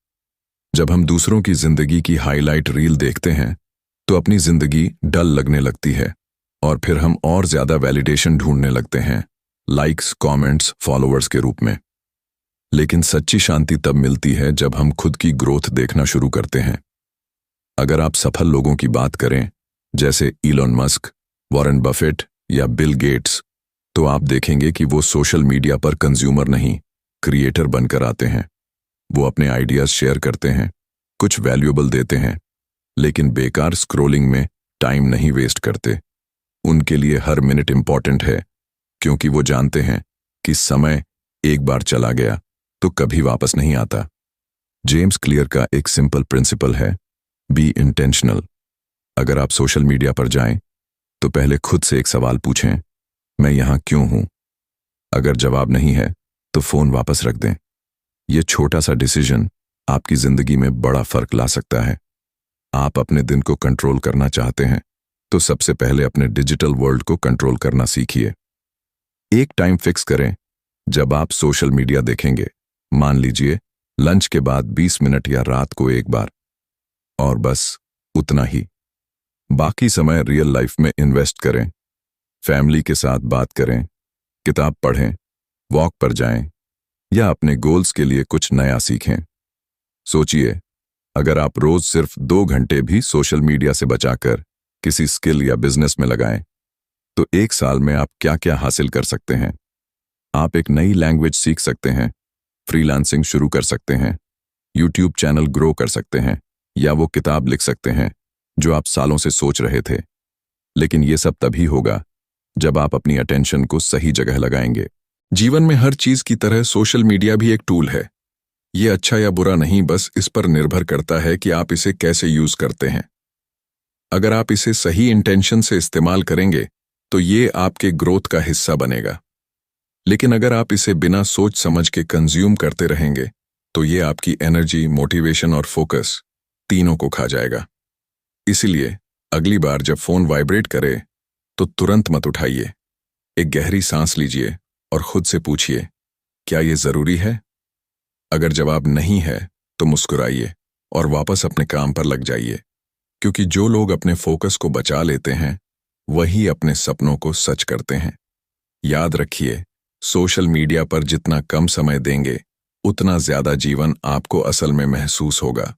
जब हम दूसरों की जिंदगी की हाईलाइट रील देखते हैं तो अपनी जिंदगी डल लगने लगती है, और फिर हम और ज्यादा वैलिडेशन ढूंढने लगते हैं, लाइक्स, कमेंट्स, फॉलोअर्स के रूप में। लेकिन सच्ची शांति तब मिलती है जब हम खुद की ग्रोथ देखना शुरू करते हैं। अगर आप सफल लोगों की बात करें, जैसे इलॉन मस्क, वॉरेन बफेट या बिल गेट्स, तो आप देखेंगे कि वो सोशल मीडिया पर कंज्यूमर नहीं, क्रिएटर बनकर आते हैं। वो अपने आइडियाज शेयर करते हैं, कुछ वैल्यूएबल देते हैं, लेकिन बेकार स्क्रोलिंग में टाइम नहीं वेस्ट करते। उनके लिए हर मिनट इंपॉर्टेंट है, क्योंकि वो जानते हैं कि समय एक बार चला गया तो कभी वापस नहीं आता। जेम्स क्लियर का एक सिंपल प्रिंसिपल है, बी इंटेंशनल। अगर आप सोशल मीडिया पर जाएं तो पहले खुद से एक सवाल पूछें, मैं यहां क्यों हूं? अगर जवाब नहीं है तो फोन वापस रख दें। यह छोटा सा डिसीजन आपकी जिंदगी में बड़ा फर्क ला सकता है। आप अपने दिन को कंट्रोल करना चाहते हैं तो सबसे पहले अपने डिजिटल वर्ल्ड को कंट्रोल करना सीखिए। एक टाइम फिक्स करें जब आप सोशल मीडिया देखेंगे। मान लीजिए लंच के बाद 20 मिनट या रात को एक बार, और बस उतना ही। बाकी समय रियल लाइफ में इन्वेस्ट करें, फैमिली के साथ बात करें, किताब पढ़ें, वॉक पर जाएं या अपने गोल्स के लिए कुछ नया सीखें। सोचिए, अगर आप रोज सिर्फ 2 घंटे भी सोशल मीडिया से बचाकर किसी स्किल या बिजनेस में लगाएं, तो 1 साल में आप क्या क्या हासिल कर सकते हैं। आप एक नई लैंग्वेज सीख सकते हैं, फ्रीलांसिंग शुरू कर सकते हैं, यूट्यूब चैनल ग्रो कर सकते हैं या वो किताब लिख सकते हैं जो आप सालों से सोच रहे थे। लेकिन ये सब तभी होगा जब आप अपनी अटेंशन को सही जगह लगाएंगे। जीवन में हर चीज की तरह सोशल मीडिया भी एक टूल है। ये अच्छा या बुरा नहीं, बस इस पर निर्भर करता है कि आप इसे कैसे यूज करते हैं। अगर आप इसे सही इंटेंशन से इस्तेमाल करेंगे तो ये आपके ग्रोथ का हिस्सा बनेगा। लेकिन अगर आप इसे बिना सोच समझ के कंज्यूम करते रहेंगे तो ये आपकी एनर्जी, मोटिवेशन और फोकस तीनों को खा जाएगा। इसीलिए अगली बार जब फोन वाइब्रेट करे तो तुरंत मत उठाइए। एक गहरी सांस लीजिए और खुद से पूछिए, क्या ये जरूरी है? अगर जवाब नहीं है तो मुस्कुराइए और वापस अपने काम पर लग जाइए, क्योंकि जो लोग अपने फोकस को बचा लेते हैं वही अपने सपनों को सच करते हैं। याद रखिए, सोशल मीडिया पर जितना कम समय देंगे उतना ज्यादा जीवन आपको असल में महसूस होगा,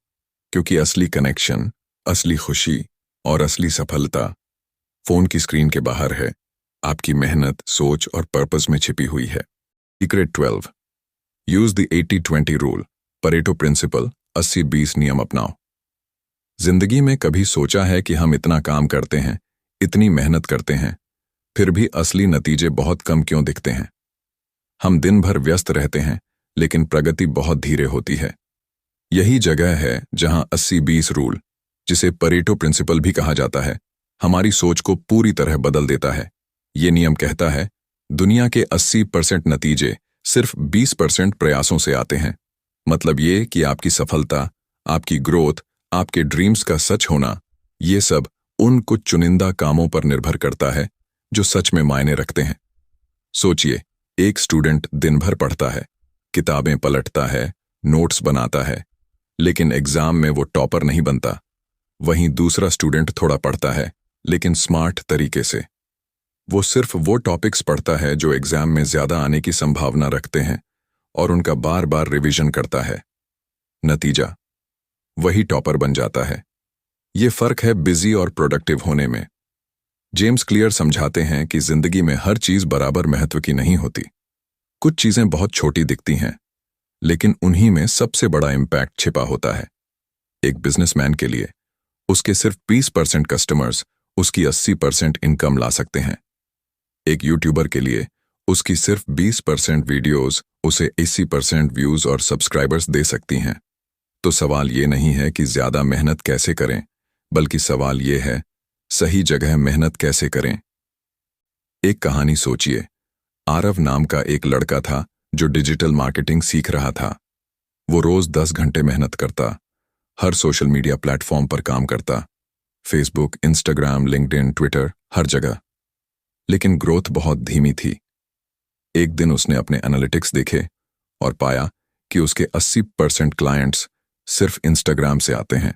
क्योंकि असली कनेक्शन, असली खुशी और असली सफलता फोन की स्क्रीन के बाहर है, आपकी मेहनत, सोच और पर्पस में छिपी हुई है। Secret 12, use the 80-20 rule, Pareto principle, 80-20 नियम अपनाओ। जिंदगी में कभी सोचा है कि हम इतना काम करते हैं, इतनी मेहनत करते हैं, फिर भी असली नतीजे बहुत कम क्यों दिखते हैं? हम दिन भर व्यस्त रहते हैं लेकिन प्रगति बहुत धीरे होती है। यही जगह है जहां 80-20 रूल, जिसे परेटो प्रिंसिपल भी कहा जाता है, हमारी सोच को पूरी तरह बदल देता है। ये नियम कहता है, दुनिया के 80% नतीजे सिर्फ 20% प्रयासों से आते हैं। मतलब ये कि आपकी सफलता, आपकी ग्रोथ, आपके ड्रीम्स का सच होना, ये सब उन कुछ चुनिंदा कामों पर निर्भर करता है जो सच में मायने रखते हैं। सोचिए, एक स्टूडेंट दिन भर पढ़ता है, किताबें पलटता है, नोट्स बनाता है, लेकिन एग्जाम में वो टॉपर नहीं बनता। वहीं दूसरा स्टूडेंट थोड़ा पढ़ता है लेकिन स्मार्ट तरीके से। वो सिर्फ वो टॉपिक्स पढ़ता है जो एग्जाम में ज्यादा आने की संभावना रखते हैं और उनका बार बार रिवीजन करता है। नतीजा, वही टॉपर बन जाता है। ये फर्क है बिजी और प्रोडक्टिव होने में। जेम्स क्लियर समझाते हैं कि जिंदगी में हर चीज बराबर महत्व की नहीं होती। कुछ चीजें बहुत छोटी दिखती हैं, लेकिन उन्हीं में सबसे बड़ा इम्पैक्ट छिपा होता है। एक बिजनेसमैन के लिए उसके सिर्फ 20% कस्टमर्स उसकी 80% इनकम ला सकते हैं। एक यूट्यूबर के लिए उसकी सिर्फ 20% वीडियोस उसे 80% व्यूज और सब्सक्राइबर्स दे सकती हैं। तो सवाल ये नहीं है कि ज्यादा मेहनत कैसे करें, बल्कि सवाल ये है, सही जगह मेहनत कैसे करें। एक कहानी सोचिए, आरव नाम का एक लड़का था जो डिजिटल मार्केटिंग सीख रहा था। वो रोज 10 घंटे मेहनत करता, हर सोशल मीडिया प्लेटफॉर्म पर काम करता, फेसबुक, इंस्टाग्राम, लिंक्डइन, ट्विटर, हर जगह। लेकिन ग्रोथ बहुत धीमी थी। एक दिन उसने अपने एनालिटिक्स देखे और पाया कि उसके 80% क्लाइंट्स सिर्फ इंस्टाग्राम से आते हैं।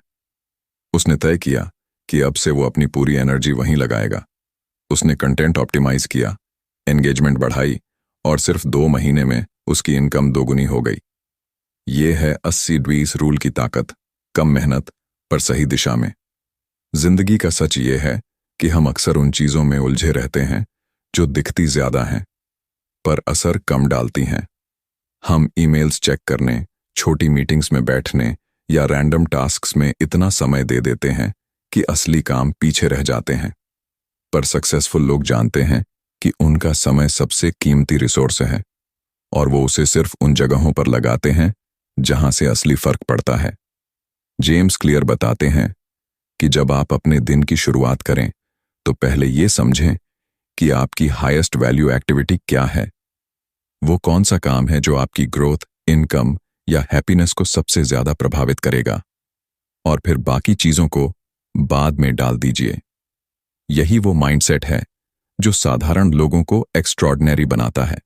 उसने तय किया कि अब से वो अपनी पूरी एनर्जी वहीं लगाएगा। उसने कंटेंट ऑप्टिमाइज किया, एंगेजमेंट बढ़ाई और सिर्फ 2 महीने में उसकी इनकम दोगुनी हो गई। ये है 80-20 रूल की ताकत, कम मेहनत पर सही दिशा में। जिंदगी का सच ये है कि हम अक्सर उन चीजों में उलझे रहते हैं जो दिखती ज्यादा हैं पर असर कम डालती हैं। हम ईमेल्स चेक करने, छोटी मीटिंग्स में बैठने या रैंडम टास्क्स में इतना समय दे देते हैं कि असली काम पीछे रह जाते हैं। पर सक्सेसफुल लोग जानते हैं कि उनका समय सबसे कीमती रिसोर्स है और वो उसे सिर्फ उन जगहों पर लगाते हैं जहां से असली फर्क पड़ता है। जेम्स क्लियर बताते हैं कि जब आप अपने दिन की शुरुआत करें तो पहले ये समझें कि आपकी हाईएस्ट वैल्यू एक्टिविटी क्या है। वो कौन सा काम है जो आपकी ग्रोथ, इनकम या हैप्पीनेस को सबसे ज्यादा प्रभावित करेगा, और फिर बाकी चीजों को बाद में डाल दीजिए। यही वो माइंडसेट है जो साधारण लोगों को एक्स्ट्रॉर्डिनरी बनाता है।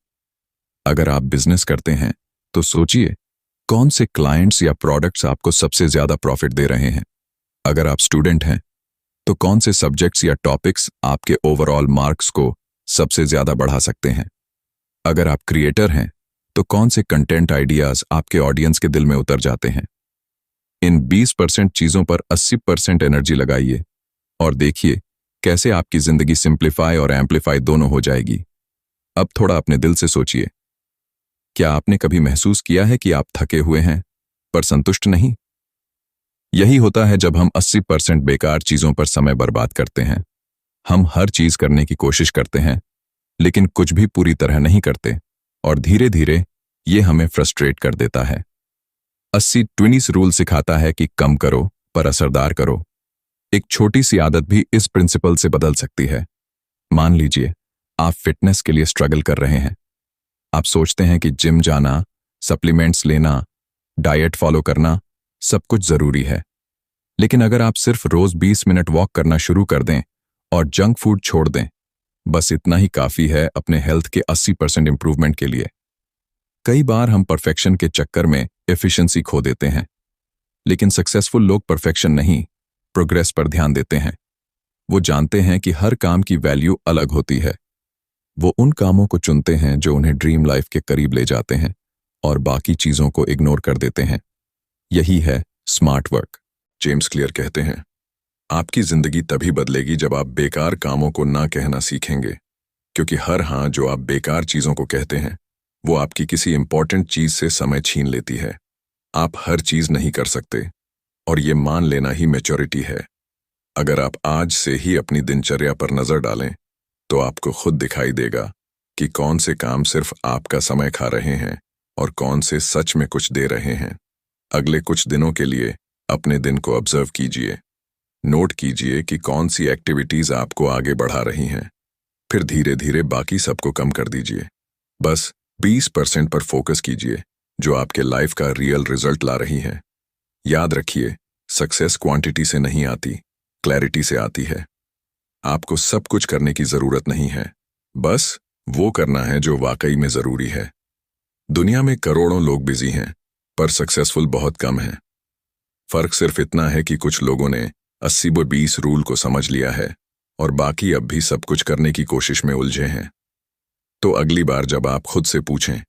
अगर आप बिजनेस करते हैं तो सोचिए, कौन से क्लाइंट्स या प्रोडक्ट्स आपको सबसे ज्यादा प्रॉफिट दे रहे हैं। अगर आप स्टूडेंट हैं तो कौन से सब्जेक्ट्स या टॉपिक्स आपके ओवरऑल मार्क्स को सबसे ज्यादा बढ़ा सकते हैं? अगर आप क्रिएटर हैं तो कौन से कंटेंट आइडियाज आपके ऑडियंस के दिल में उतर जाते हैं? इन 20% चीजों पर 80% एनर्जी लगाइए और देखिए कैसे आपकी जिंदगी सिंप्लीफाई और एम्पलीफाई दोनों हो जाएगी। अब थोड़ा अपने दिल से सोचिए, क्या आपने कभी महसूस किया है कि आप थके हुए हैं पर संतुष्ट नहीं? यही होता है जब हम 80% बेकार चीजों पर समय बर्बाद करते हैं। हम हर चीज करने की कोशिश करते हैं लेकिन कुछ भी पूरी तरह नहीं करते और धीरे धीरे ये हमें फ्रस्ट्रेट कर देता है। 80-20 रूल सिखाता है कि कम करो पर असरदार करो। एक छोटी सी आदत भी इस प्रिंसिपल से बदल सकती है। मान लीजिए आप फिटनेस के लिए स्ट्रगल कर रहे हैं। आप सोचते हैं कि जिम जाना, सप्लीमेंट्स लेना, डाइट फॉलो करना सब कुछ जरूरी है। लेकिन अगर आप सिर्फ रोज 20 मिनट वॉक करना शुरू कर दें और जंक फूड छोड़ दें, बस इतना ही काफी है अपने हेल्थ के 80% इंप्रूवमेंट के लिए। कई बार हम परफेक्शन के चक्कर में एफिशिएंसी खो देते हैं, लेकिन सक्सेसफुल लोग परफेक्शन नहीं, प्रोग्रेस पर ध्यान देते हैं। वो जानते हैं कि हर काम की वैल्यू अलग होती है। वो उन कामों को चुनते हैं जो उन्हें ड्रीम लाइफ के करीब ले जाते हैं और बाकी चीजों को इग्नोर कर देते हैं। यही है स्मार्ट वर्क। जेम्स क्लियर कहते हैं, आपकी जिंदगी तभी बदलेगी जब आप बेकार कामों को ना कहना सीखेंगे, क्योंकि हर हाँ जो आप बेकार चीजों को कहते हैं वो आपकी किसी इंपॉर्टेंट चीज से समय छीन लेती है। आप हर चीज नहीं कर सकते और ये मान लेना ही मैच्योरिटी है। अगर आप आज से ही अपनी दिनचर्या पर नजर डालें तो आपको खुद दिखाई देगा कि कौन से काम सिर्फ आपका समय खा रहे हैं और कौन से सच में कुछ दे रहे हैं। अगले कुछ दिनों के लिए अपने दिन को ऑब्जर्व कीजिए। नोट कीजिए कि कौन सी एक्टिविटीज आपको आगे बढ़ा रही हैं। फिर धीरे धीरे बाकी सबको कम कर दीजिए। बस 20% पर फोकस कीजिए जो आपके लाइफ का रियल रिजल्ट ला रही है। याद रखिए, सक्सेस क्वांटिटी से नहीं आती, क्लैरिटी से आती है। आपको सब कुछ करने की जरूरत नहीं है, बस वो करना है जो वाकई में जरूरी है। दुनिया में करोड़ों लोग बिजी हैं पर सक्सेसफुल बहुत कम हैं। फर्क सिर्फ इतना है कि कुछ लोगों ने 80-20 रूल को समझ लिया है और बाकी अब भी सब कुछ करने की कोशिश में उलझे हैं। तो अगली बार जब आप खुद से पूछें,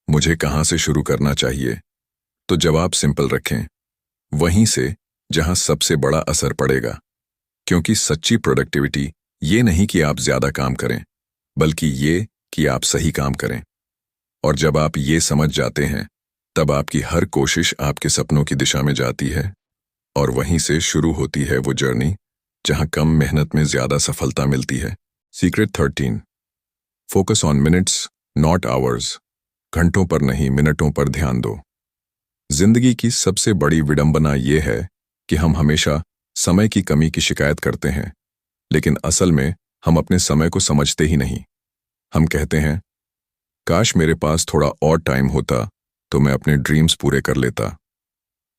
मुझे कहाँ से शुरू करना चाहिए, तो जवाब सिंपल रखें, वहीं से जहां सबसे बड़ा असर पड़ेगा। क्योंकि सच्ची प्रोडक्टिविटी ये नहीं कि आप ज्यादा काम करें, बल्कि ये कि आप सही काम करें। और जब आप ये समझ जाते हैं तब आपकी हर कोशिश आपके सपनों की दिशा में जाती है और वहीं से शुरू होती है वो जर्नी जहां कम मेहनत में ज्यादा सफलता मिलती है। Secret 13, focus on minutes not hours. घंटों पर नहीं, मिनटों पर ध्यान दो। जिंदगी की सबसे बड़ी विडंबना ये है कि हम हमेशा समय की कमी की शिकायत करते हैं, लेकिन असल में हम अपने समय को समझते ही नहीं। हम कहते हैं, काश मेरे पास थोड़ा और टाइम होता तो मैं अपने ड्रीम्स पूरे कर लेता।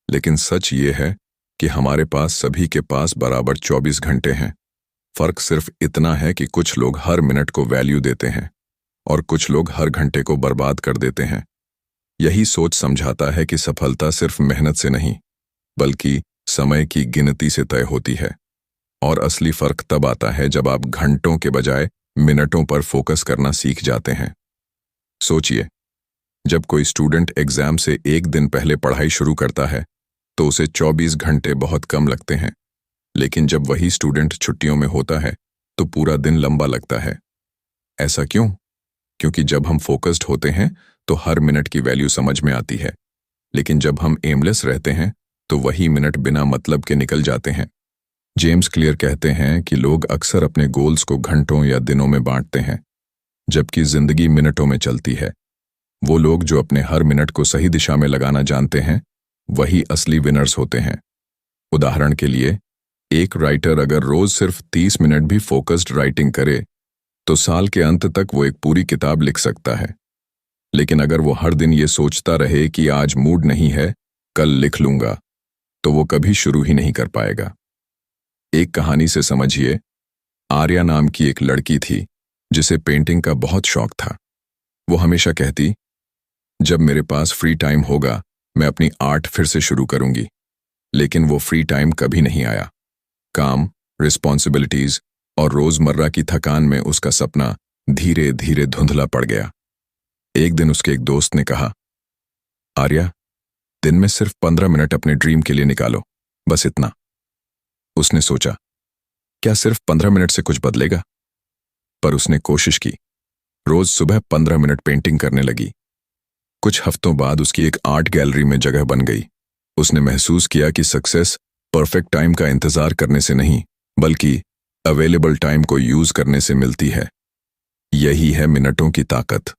लेकिन सच ये है कि हमारे पास सभी के पास बराबर 24 घंटे हैं। फर्क सिर्फ इतना है कि कुछ लोग हर मिनट को वैल्यू देते हैं और कुछ लोग हर घंटे को बर्बाद कर देते हैं। यही सोच समझाता है कि सफलता सिर्फ मेहनत से नहीं, बल्कि समय की गिनती से तय होती है। और असली फर्क तब आता है जब आप घंटों के बजाय मिनटों पर फोकस करना सीख जाते हैं। सोचिए, जब कोई स्टूडेंट एग्जाम से एक दिन पहले पढ़ाई शुरू करता है तो उसे 24 घंटे बहुत कम लगते हैं, लेकिन जब वही स्टूडेंट छुट्टियों में होता है तो पूरा दिन लंबा लगता है। ऐसा क्यों? क्योंकि जब हम फोकस्ड होते हैं तो हर मिनट की वैल्यू समझ में आती है, लेकिन जब हम एमलेस रहते हैं तो वही मिनट बिना मतलब के निकल जाते हैं। जेम्स क्लियर कहते हैं कि लोग अक्सर अपने गोल्स को घंटों या दिनों में बांटते हैं, जबकि जिंदगी मिनटों में चलती है। वो लोग जो अपने हर मिनट को सही दिशा में लगाना जानते हैं, वही असली विनर्स होते हैं। उदाहरण के लिए, एक राइटर अगर रोज सिर्फ 30 मिनट भी फोकस्ड राइटिंग करे तो साल के अंत तक वो एक पूरी किताब लिख सकता है। लेकिन अगर वो हर दिन ये सोचता रहे कि आज मूड नहीं है, कल लिख लूंगा, तो वो कभी शुरू ही नहीं कर पाएगा। एक कहानी से समझिए, आर्या नाम की एक लड़की थी जिसे पेंटिंग का बहुत शौक था। वो हमेशा कहती, जब मेरे पास फ्री टाइम होगा मैं अपनी आर्ट फिर से शुरू करूंगी। लेकिन वो फ्री टाइम कभी नहीं आया। काम, रिस्पॉन्सिबिलिटीज और रोजमर्रा की थकान में उसका सपना धीरे धीरे धुंधला पड़ गया। एक दिन उसके एक दोस्त ने कहा, आर्या, दिन में सिर्फ 15 मिनट अपने ड्रीम के लिए निकालो, बस इतना। उसने सोचा, क्या सिर्फ 15 मिनट से कुछ बदलेगा? पर उसने कोशिश की। रोज सुबह 15 मिनट पेंटिंग करने लगी। कुछ हफ्तों बाद उसकी एक आर्ट गैलरी में जगह बन गई। उसने महसूस किया कि सक्सेस परफेक्ट टाइम का इंतजार करने से नहीं, बल्कि अवेलेबल टाइम को यूज करने से मिलती है। यही है मिनटों की ताकत।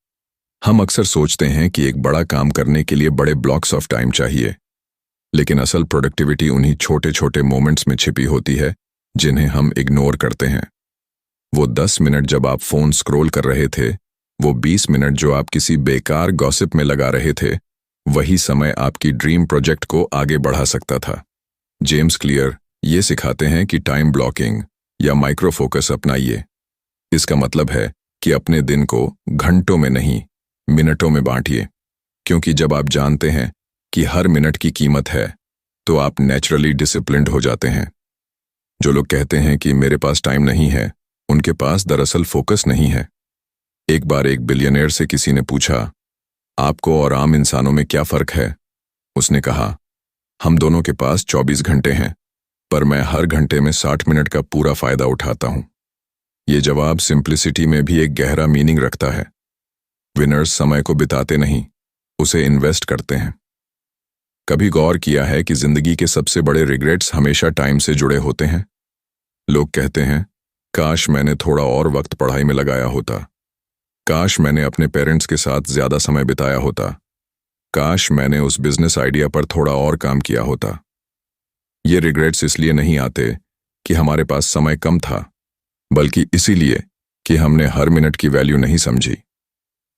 हम अक्सर सोचते हैं कि एक बड़ा काम करने के लिए बड़े ब्लॉक्स ऑफ टाइम चाहिए, लेकिन असल प्रोडक्टिविटी उन्हीं छोटे छोटे मोमेंट्स में छिपी होती है जिन्हें हम इग्नोर करते हैं। वो 10 मिनट जब आप फोन स्क्रॉल कर रहे थे, वो 20 मिनट जो आप किसी बेकार गॉसिप में लगा रहे थे, वही समय आपकी ड्रीम प्रोजेक्ट को आगे बढ़ा सकता था। जेम्स क्लियर ये सिखाते हैं कि टाइम ब्लॉकिंग या माइक्रो फोकस अपनाइए। इसका मतलब है कि अपने दिन को घंटों में नहीं, मिनटों में बांटिए, क्योंकि जब आप जानते हैं कि हर मिनट की कीमत है, तो आप नेचुरली डिसिप्लिन्ड हो जाते हैं। जो लोग कहते हैं कि मेरे पास टाइम नहीं है, उनके पास दरअसल फोकस नहीं है। एक बार एक बिलियनियर से किसी ने पूछा, आपको और आम इंसानों में क्या फर्क है? उसने कहा, हम दोनों के पास 24 घंटे हैं, पर मैं हर घंटे में 60 मिनट का पूरा फायदा उठाता हूं। ये जवाब सिंप्लिसिटी में भी एक गहरा मीनिंग रखता है। विनर्स समय को बिताते नहीं, उसे इन्वेस्ट करते हैं। कभी गौर किया है कि जिंदगी के सबसे बड़े रिग्रेट्स हमेशा टाइम से जुड़े होते हैं? लोग कहते हैं, काश मैंने थोड़ा और वक्त पढ़ाई में लगाया होता, काश मैंने अपने पेरेंट्स के साथ ज्यादा समय बिताया होता, काश मैंने उस बिजनेस आइडिया पर थोड़ा और काम किया होता। ये रिग्रेट्स इसलिए नहीं आते कि हमारे पास समय कम था, बल्कि इसीलिए कि हमने हर मिनट की वैल्यू नहीं समझी।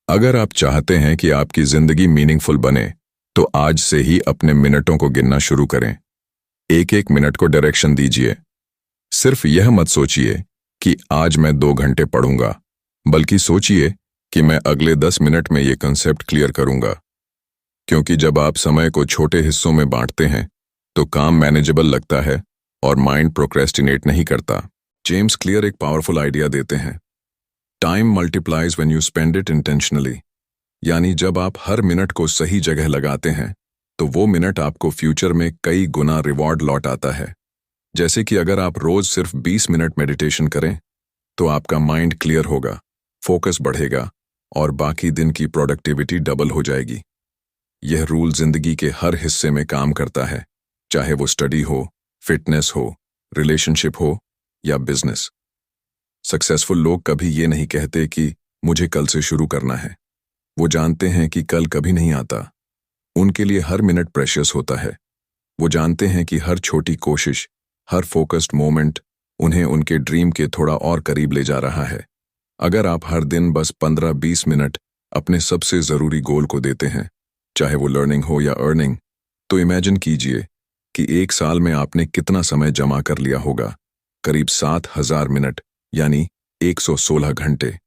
अगर आप चाहते हैं कि आपकी जिंदगी मीनिंगफुल बने, तो आज से ही अपने मिनटों को गिनना शुरू करें। एक एक मिनट को डायरेक्शन दीजिए। सिर्फ यह मत सोचिए कि आज मैं 2 घंटे पढ़ूंगा, बल्कि सोचिए कि मैं अगले 10 मिनट में ये कंसेप्ट क्लियर करूंगा। क्योंकि जब आप समय को छोटे हिस्सों में बांटते हैं, तो काम मैनेजेबल लगता है और माइंड प्रोक्रेस्टिनेट नहीं करता। जेम्स क्लियर एक पावरफुल आइडिया देते हैं, time multiplies when you spend it intentionally. यानी जब आप हर मिनट को सही जगह लगाते हैं, तो वो मिनट आपको फ्यूचर में कई गुना रिवॉर्ड लौट आता है। जैसे कि अगर आप रोज सिर्फ 20 मिनट मेडिटेशन करें, तो आपका माइंड क्लियर होगा, फोकस बढ़ेगा और बाकी दिन की प्रोडक्टिविटी डबल हो जाएगी। यह रूल जिंदगी के हर हिस्से में काम करता है, चाहे वो स्टडी हो, फिटनेस हो, रिलेशनशिप हो या बिजनेस। सक्सेसफुल लोग कभी ये नहीं कहते कि मुझे कल से शुरू करना है। वो जानते हैं कि कल कभी नहीं आता। उनके लिए हर मिनट प्रेशियस होता है। वो जानते हैं कि हर छोटी कोशिश, हर फोकस्ड मोमेंट उन्हें उनके ड्रीम के थोड़ा और करीब ले जा रहा है। अगर आप हर दिन बस 15-20 मिनट अपने सबसे ज़रूरी गोल को देते हैं, चाहे वो लर्निंग हो या अर्निंग, तो इमेजिन कीजिए कि 1 साल में आपने कितना समय जमा कर लिया होगा। करीब 7,000 मिनट, यानी 116 घंटे।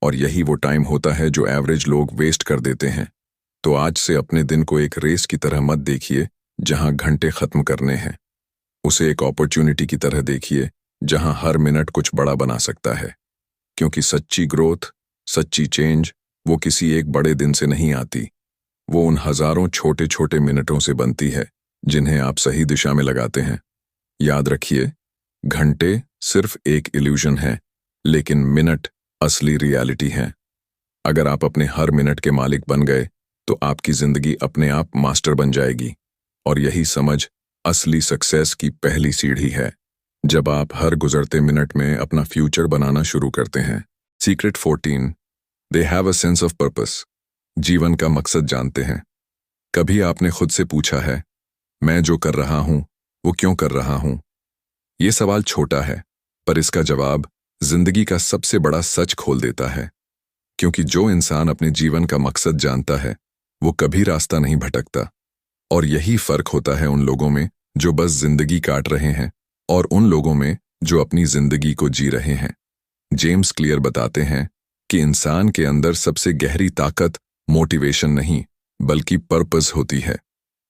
और यही वो टाइम होता है जो एवरेज लोग वेस्ट कर देते हैं। तो आज से अपने दिन को एक रेस की तरह मत देखिए जहां घंटे खत्म करने हैं। उसे एक अपॉर्चुनिटी की तरह देखिए जहां हर मिनट कुछ बड़ा बना सकता है। क्योंकि सच्ची ग्रोथ, सच्ची चेंज वो किसी एक बड़े दिन से नहीं आती। वो उन हजारों छोटे छोटे मिनटों से बनती है जिन्हें आप सही दिशा में लगाते हैं। याद रखिए, घंटे सिर्फ एक इल्यूजन है, लेकिन मिनट असली रियलिटी है। अगर आप अपने हर मिनट के मालिक बन गए, तो आपकी जिंदगी अपने आप मास्टर बन जाएगी। और यही समझ असली सक्सेस की पहली सीढ़ी है, जब आप हर गुजरते मिनट में अपना फ्यूचर बनाना शुरू करते हैं। Secret 14, they have a sense of purpose. जीवन का मकसद जानते हैं। कभी आपने खुद से पूछा है, मैं जो कर रहा हूं वो क्यों कर रहा हूं? ये सवाल छोटा है, पर इसका जवाब जिंदगी का सबसे बड़ा सच खोल देता है। क्योंकि जो इंसान अपने जीवन का मकसद जानता है, वो कभी रास्ता नहीं भटकता। और यही फर्क होता है उन लोगों में जो बस जिंदगी काट रहे हैं और उन लोगों में जो अपनी जिंदगी को जी रहे हैं। जेम्स क्लियर बताते हैं कि इंसान के अंदर सबसे गहरी ताकत मोटिवेशन नहीं, बल्कि पर्पस होती है।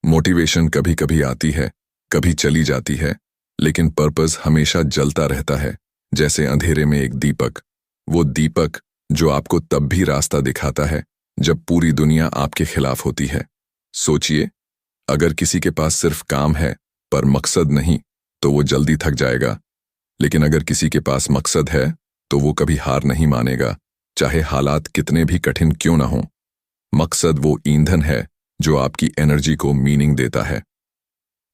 मोटिवेशन कभी कभी आती है, कभी चली जाती है, लेकिन पर्पस हमेशा जलता रहता है, जैसे अंधेरे में एक दीपक। वो दीपक जो आपको तब भी रास्ता दिखाता है जब पूरी दुनिया आपके खिलाफ होती है। सोचिए, अगर किसी के पास सिर्फ काम है पर मकसद नहीं, तो वो जल्दी थक जाएगा। लेकिन अगर किसी के पास मकसद है तो वो कभी हार नहीं मानेगा, चाहे हालात कितने भी कठिन क्यों ना हों। मकसद वो ईंधन है जो आपकी एनर्जी को मीनिंग देता है।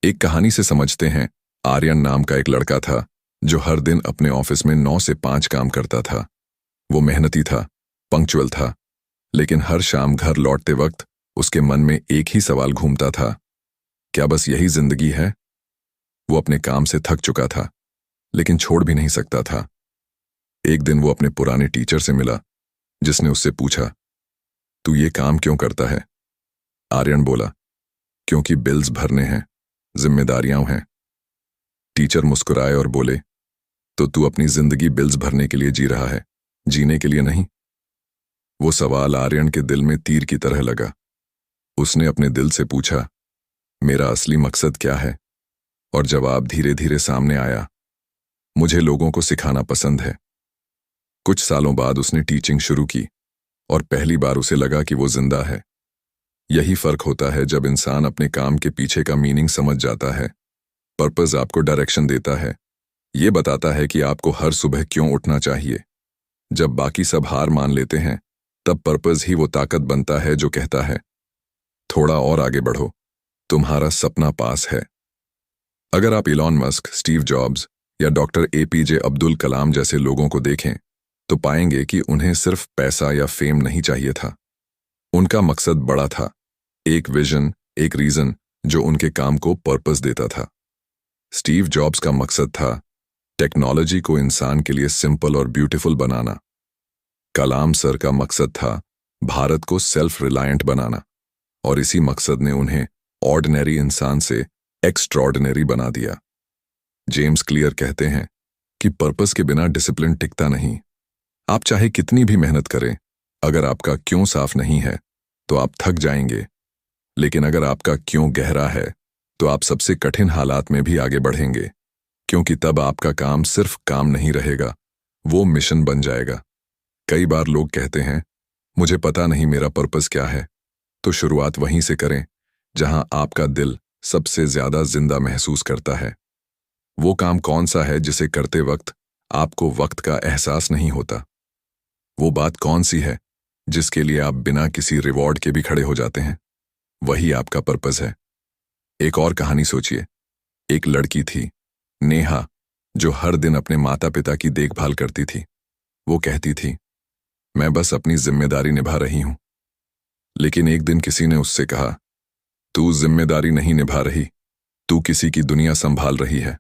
एक कहानी से समझते हैं। आर्यन नाम का एक लड़का था जो हर दिन अपने ऑफिस में 9 से 5 काम करता था। वो मेहनती था, पंक्चुअल था, लेकिन हर शाम घर लौटते वक्त उसके मन में एक ही सवाल घूमता था, क्या बस यही जिंदगी है? वो अपने काम से थक चुका था, लेकिन छोड़ भी नहीं सकता था। एक दिन वो अपने पुराने टीचर से मिला, जिसने उससे पूछा, तू ये काम क्यों करता है? आर्यन बोला, क्योंकि बिल्स भरने हैं, जिम्मेदारियां हैं। टीचर मुस्कुराए और बोले, तो तू अपनी जिंदगी बिल्स भरने के लिए जी रहा है, जीने के लिए नहीं? वो सवाल आर्यन के दिल में तीर की तरह लगा। उसने अपने दिल से पूछा, मेरा असली मकसद क्या है? और जवाब धीरे धीरे सामने आया, मुझे लोगों को सिखाना पसंद है। कुछ सालों बाद उसने टीचिंग शुरू की और पहली बार उसे लगा कि वो जिंदा है। यही फर्क होता है जब इंसान अपने काम के पीछे का मीनिंग समझ जाता है। पर्पस आपको डायरेक्शन देता है, ये बताता है कि आपको हर सुबह क्यों उठना चाहिए। जब बाकी सब हार मान लेते हैं, तब पर्पस ही वो ताकत बनता है जो कहता है, थोड़ा और आगे बढ़ो, तुम्हारा सपना पास है। अगर आप इलॉन मस्क, स्टीव जॉब्स या डॉक्टर एपीजे अब्दुल कलाम जैसे लोगों को देखें, तो पाएंगे कि उन्हें सिर्फ पैसा या फेम नहीं चाहिए था। उनका मकसद बड़ा था, एक विजन, एक रीजन जो उनके काम को पर्पस देता था। स्टीव जॉब्स का मकसद था टेक्नोलॉजी को इंसान के लिए सिंपल और ब्यूटीफुल बनाना। कलाम सर का मकसद था भारत को सेल्फ रिलायंट बनाना, और इसी मकसद ने उन्हें ऑर्डिनरी इंसान से एक्स्ट्रॉर्डिनरी बना दिया। जेम्स क्लियर कहते हैं कि पर्पस के बिना डिसिप्लिन टिकता नहीं। आप चाहे कितनी भी मेहनत करें, अगर आपका क्यों साफ नहीं है तो आप थक जाएंगे। लेकिन अगर आपका क्यों गहरा है तो आप सबसे कठिन हालात में भी आगे बढ़ेंगे, क्योंकि तब आपका काम सिर्फ काम नहीं रहेगा, वो मिशन बन जाएगा। कई बार लोग कहते हैं, मुझे पता नहीं मेरा पर्पस क्या है। तो शुरुआत वहीं से करें जहां आपका दिल सबसे ज्यादा जिंदा महसूस करता है। वो काम कौन सा है जिसे करते वक्त आपको वक्त का एहसास नहीं होता? वो बात कौन सी है जिसके लिए आप बिना किसी रिवॉर्ड के भी खड़े हो जाते हैं? वही आपका पर्पस है। एक और कहानी सोचिए। एक लड़की थी, नेहा, जो हर दिन अपने माता पिता की देखभाल करती थी। वो कहती थी, मैं बस अपनी जिम्मेदारी निभा रही हूं। लेकिन एक दिन किसी ने उससे कहा, तू जिम्मेदारी नहीं निभा रही, तू किसी की दुनिया संभाल रही है।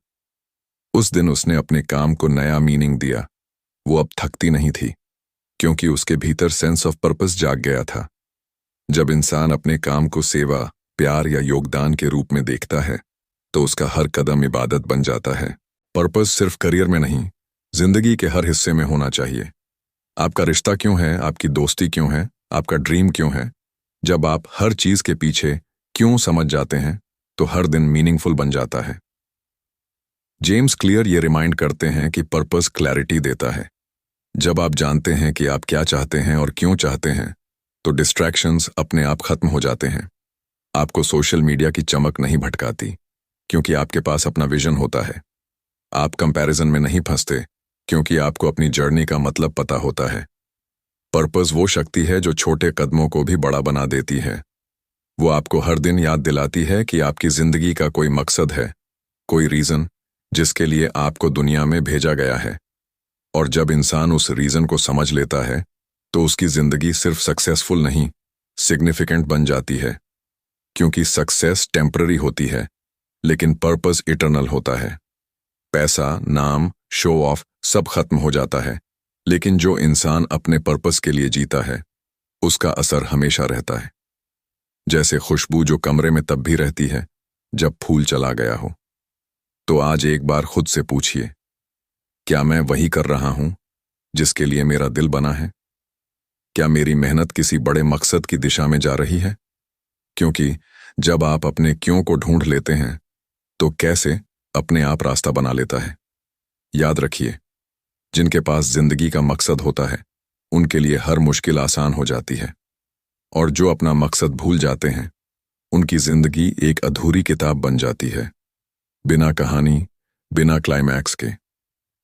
उस दिन उसने अपने काम को नया मीनिंग दिया। वो अब थकती नहीं थी, क्योंकि उसके भीतर सेंस ऑफ पर्पस जाग गया था। जब इंसान अपने काम को सेवा, प्यार या योगदान के रूप में देखता है, तो उसका हर कदम इबादत बन जाता है। पर्पस सिर्फ करियर में नहीं, जिंदगी के हर हिस्से में होना चाहिए। आपका रिश्ता क्यों है, आपकी दोस्ती क्यों है, आपका ड्रीम क्यों है? जब आप हर चीज के पीछे क्यों समझ जाते हैं, तो हर दिन मीनिंगफुल बन जाता है। जेम्स क्लियर ये रिमाइंड करते हैं कि पर्पस क्लैरिटी देता है। जब आप जानते हैं कि आप क्या चाहते हैं और क्यों चाहते हैं, तो डिस्ट्रैक्शंस अपने आप खत्म हो जाते हैं। आपको सोशल मीडिया की चमक नहीं भटकाती, क्योंकि आपके पास अपना विजन होता है। आप कंपैरिजन में नहीं फंसते, क्योंकि आपको अपनी जर्नी का मतलब पता होता है। पर्पस वो शक्ति है जो छोटे कदमों को भी बड़ा बना देती है। वो आपको हर दिन याद दिलाती है कि आपकी जिंदगी का कोई मकसद है, कोई रीजन जिसके लिए आपको दुनिया में भेजा गया है। और जब इंसान उस रीजन को समझ लेता है, तो उसकी जिंदगी सिर्फ सक्सेसफुल नहीं, सिग्निफिकेंट बन जाती है। क्योंकि सक्सेस टेम्पररी होती है, लेकिन पर्पस इटर्नल होता है। पैसा, नाम, शो ऑफ सब खत्म हो जाता है, लेकिन जो इंसान अपने पर्पस के लिए जीता है, उसका असर हमेशा रहता है। जैसे खुशबू जो कमरे में तब भी रहती है जब फूल चला गया हो। तो आज एक बार खुद से पूछिए, क्या मैं वही कर रहा हूं जिसके लिए मेरा दिल बना है? क्या मेरी मेहनत किसी बड़े मकसद की दिशा में जा रही है? क्योंकि जब आप अपने क्यों को ढूंढ लेते हैं, तो कैसे अपने आप रास्ता बना लेता है। याद रखिए, जिनके पास जिंदगी का मकसद होता है उनके लिए हर मुश्किल आसान हो जाती है, और जो अपना मकसद भूल जाते हैं उनकी जिंदगी एक अधूरी किताब बन जाती है, बिना कहानी, बिना क्लाइमैक्स के।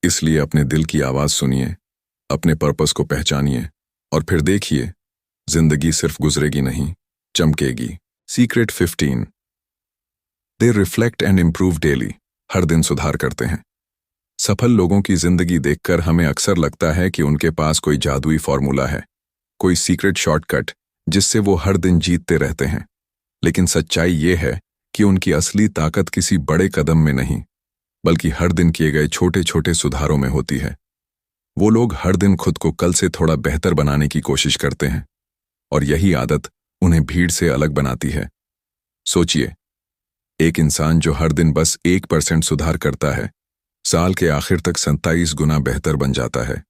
इसलिए अपने दिल की आवाज सुनिए, अपने पर्पस को पहचानिए, और फिर देखिए जिंदगी सिर्फ गुजरेगी नहीं, चमकेगी। Secret 15। They reflect and improve daily. हर दिन सुधार करते हैं। सफल लोगों की जिंदगी देखकर हमें अक्सर लगता है कि उनके पास कोई जादुई फॉर्मूला है, कोई सीक्रेट शॉर्टकट जिससे वो हर दिन जीतते रहते हैं। लेकिन सच्चाई ये है कि उनकी असली ताकत किसी बड़े कदम में नहीं, बल्कि हर दिन किए गए छोटे छोटे सुधारों में होती है। वो लोग हर दिन खुद को कल से थोड़ा बेहतर बनाने की कोशिश करते हैं, और यही आदत उन्हें भीड़ से अलग बनाती है। सोचिए, एक इंसान जो हर दिन बस 1% सुधार करता है, साल के आखिर तक 27 गुना बेहतर बन जाता है।